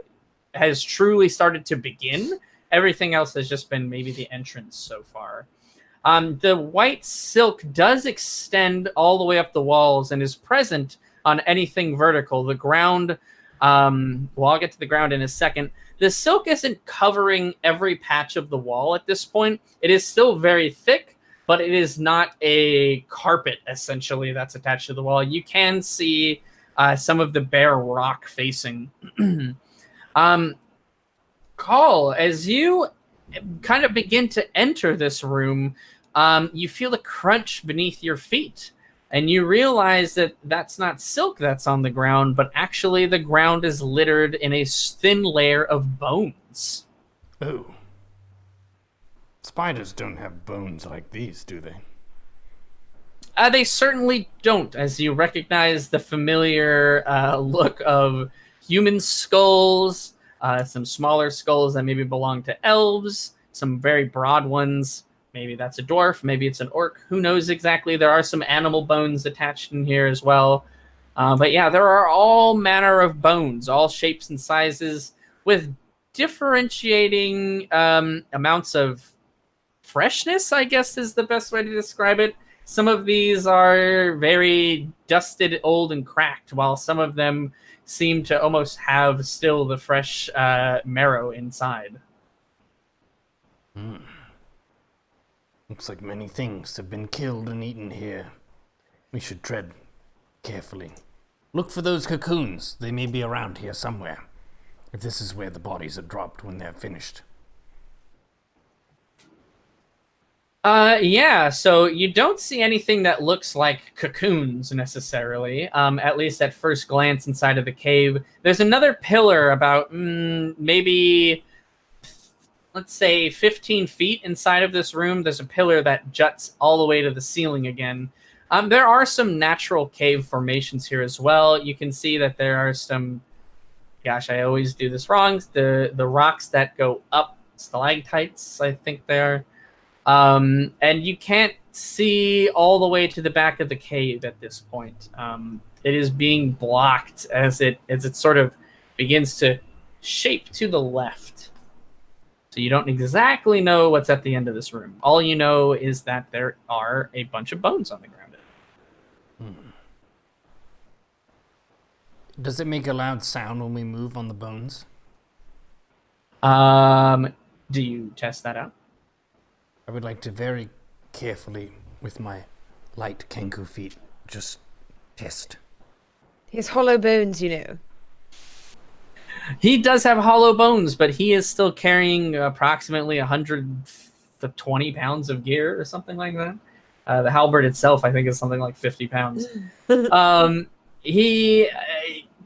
has truly started to begin. Everything else has just been maybe the entrance so far. The white silk does extend all the way up the walls and is present on anything vertical. The ground, well, I'll get to the ground in a second. The silk isn't covering every patch of the wall at this point. It is still very thick, but it is not a carpet, essentially, that's attached to the wall. You can see some of the bare rock facing. Call, as you kind of begin to enter this room, you feel a crunch beneath your feet, and you realize that that's not silk that's on the ground, but actually the ground is littered in a thin layer of bones. Oh. Spiders don't have bones like these, do they? They certainly don't, as you recognize the familiar look of human skulls, some smaller skulls that maybe belong to elves, some very broad ones. Maybe that's a dwarf, maybe it's an orc. Who knows exactly? There are some animal bones attached in here as well. But yeah, there are all manner of bones, all shapes and sizes, with differentiating amounts of freshness, I guess is the best way to describe it. Some of these are very dusted, old, and cracked, while some of them seem to almost have still the fresh marrow inside. Looks like many things have been killed and eaten here. We should tread carefully. Look for those cocoons. They may be around here somewhere, if this is where the bodies are dropped when they're finished. Yeah, so you don't see anything that looks like cocoons necessarily, at least at first glance inside of the cave. There's another pillar about maybe, let's say, 15 feet inside of this room. There's a pillar that juts all the way to the ceiling again. There are some natural cave formations here as well. You can see that there are some, gosh, I always do this wrong, the rocks that go up, stalactites, I think they are. And you can't see all the way to the back of the cave at this point. It is being blocked as it sort of begins to shape to the left. So you don't exactly know what's at the end of this room. All you know is that there are a bunch of bones on the ground. Does it make a loud sound when we move on the bones? Do you test that out? I would like to very carefully, with my light Kenku feet, just test. He has hollow bones, you know. He does have hollow bones, but he is still carrying approximately 120 pounds of gear or something like that. The halberd itself, I think, is something like 50 pounds.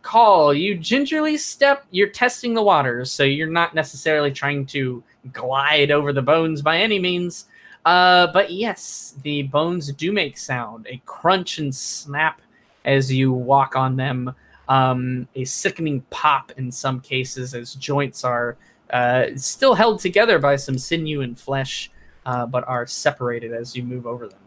Call, you gingerly step, you're testing the waters, so you're not necessarily trying to glide over the bones by any means. But yes, the bones do make sound, a crunch and snap as you walk on them, a sickening pop in some cases as joints are still held together by some sinew and flesh, but are separated as you move over them.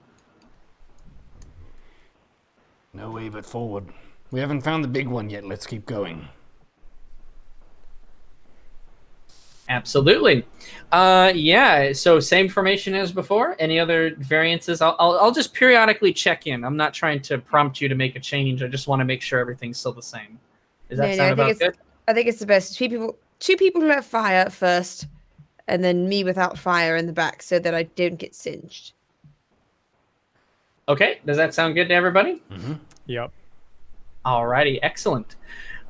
No way but forward. We haven't found the big one yet. Let's keep going. Absolutely. Yeah, so same formation as before. Any other variances? I'll just periodically check in. I'm not trying to prompt you to make a change. I just want to make sure everything's still the same. Does that sound about good? I think it's the best. Two people who have fire first, and then me without fire in the back so that I don't get singed. Okay, does that sound good to everybody? Mm-hmm. Yep. Alrighty, excellent.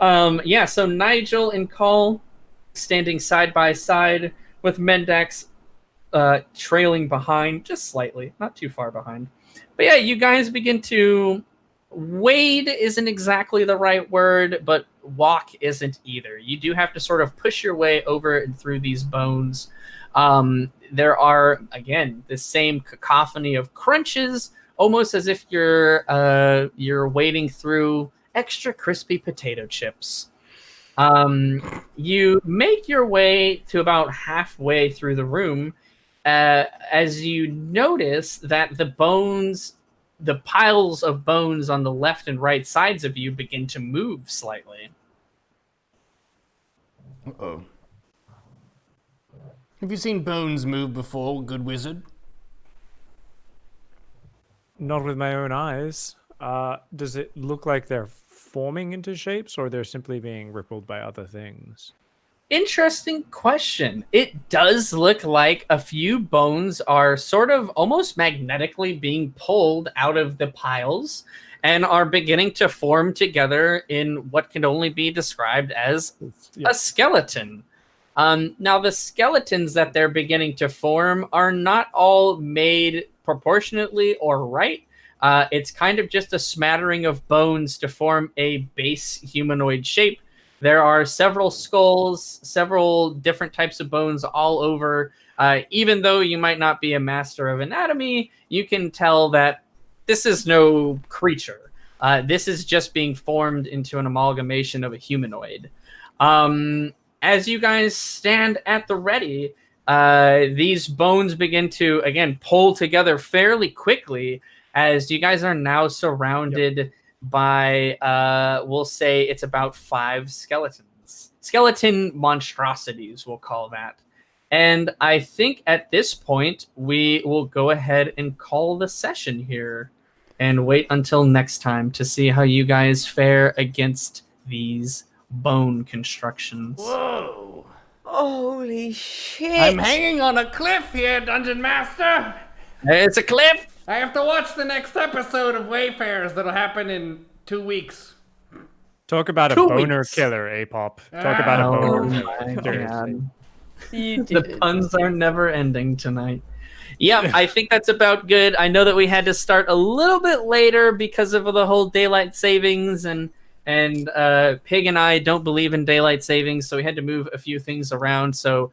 Yeah, so Nigel and Call standing side by side with Mendax trailing behind, just slightly, not too far behind. But yeah, you guys begin to wade isn't exactly the right word, but walk isn't either. You do have to sort of push your way over and through these bones. There are, again, the same cacophony of crunches, almost as if you're wading through extra crispy potato chips. You make your way to about halfway through the room as you notice that the piles of bones on the left and right sides of you begin to move slightly. Uh-oh. Have you seen bones move before, good wizard? Not with my own eyes. Does it look like they're forming into shapes, or they're simply being rippled by other things? Interesting question. It does look like a few bones are sort of almost magnetically being pulled out of the piles and are beginning to form together in what can only be described as a skeleton. Now, the skeletons that they're beginning to form are not all made proportionately or right. It's kind of just a smattering of bones to form a base humanoid shape. There are several skulls, several different types of bones all over. Even though you might not be a master of anatomy, you can tell that this is no creature. This is just being formed into an amalgamation of a humanoid. As you guys stand at the ready, these bones begin to, again, pull together fairly quickly as you guys are now surrounded by, we'll say it's about 5 skeletons. Skeleton monstrosities, we'll call that. And I think at this point, we will go ahead and call the session here and wait until next time to see how you guys fare against these bone constructions. Whoa! Holy shit! I'm hanging on a cliff here, Dungeon Master! It's a cliff! I have to watch the next episode of Wayfarers that'll happen in 2 weeks. Talk about a 2 boner weeks. killer, Apop. Talk about a Oh boner my killer. Seriously. God. You The did. puns are never ending tonight. Yeah, I think that's about good. I know that we had to start a little bit later because of the whole daylight savings, and Pig and I don't believe in daylight savings, so we had to move a few things around. So,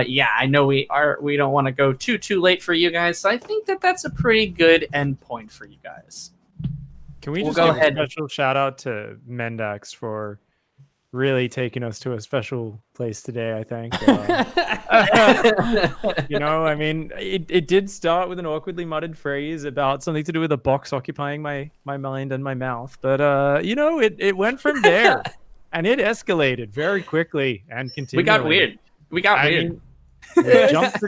yeah, I know we don't want to go too late for you guys. So I think that that's a pretty good end point for you guys. Can we We'll just go give ahead. a special shout out to Mendax for really taking us to a special place today, I think. You know, I mean, it did start with an awkwardly muttered phrase about something to do with a box occupying my mind and my mouth. But, you know, it went from there. And it escalated very quickly and continued. We got weird. Mean, we jumped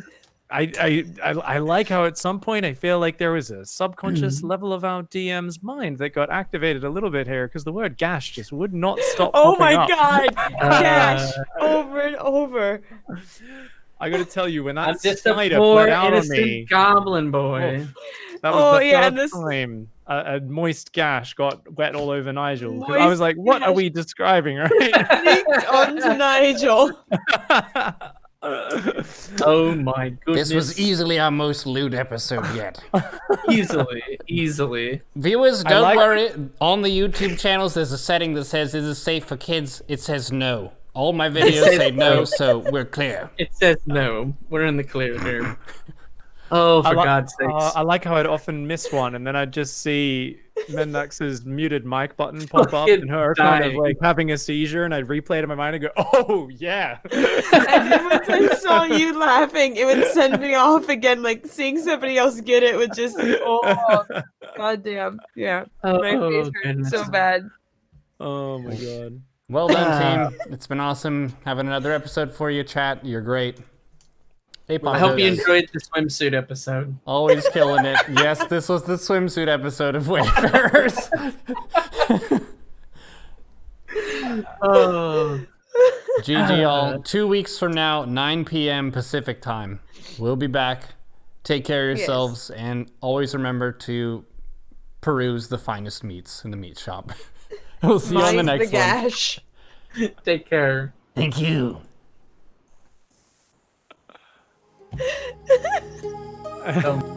I like how at some point I feel like there was a subconscious level of our DM's mind that got activated a little bit here because the word gash just would not stop. Oh my popping up. god! Gash over and over. I gotta tell you, when I'm that just a spider poor bled out on innocent me, goblin boy. that was the yeah, first and time a moist gash got wet all over Nigel. 'Cause I was Moist like, what are gash. we describing, right? Leaked onto Nigel. Oh my goodness! This was easily our most lewd episode yet. easily. Viewers, don't like- worry. On the YouTube channels, there's a setting that says, "Is this safe for kids?" It says no. All my videos says say no, no. so we're clear. It says no. We're in the clear here. Oh, for God's sakes! I like how I'd often miss one, and then I'd just see Mendax's muted mic button pop up, Fucking and her kind of dying. like having a seizure, and I'd replay it in my mind and go, "Oh yeah." And once I saw you laughing, it would send me off again. Like seeing somebody else get it would just, oh, goddamn, yeah. My face hurt goodness. so bad. Oh my god. Well done, team. It's been awesome having another episode for you, chat. You're great. Hey, I hope you Ponchos. enjoyed the swimsuit episode. Always killing it. Yes, this was the swimsuit episode of Wayfarers. Oh, GG all. 2 weeks from now, 9 p.m. Pacific time. We'll be back. Take care of yourselves, and always remember to peruse the finest meats in the meat shop. We'll see you on the Mind next the one. gash. take care. Thank you. Oh.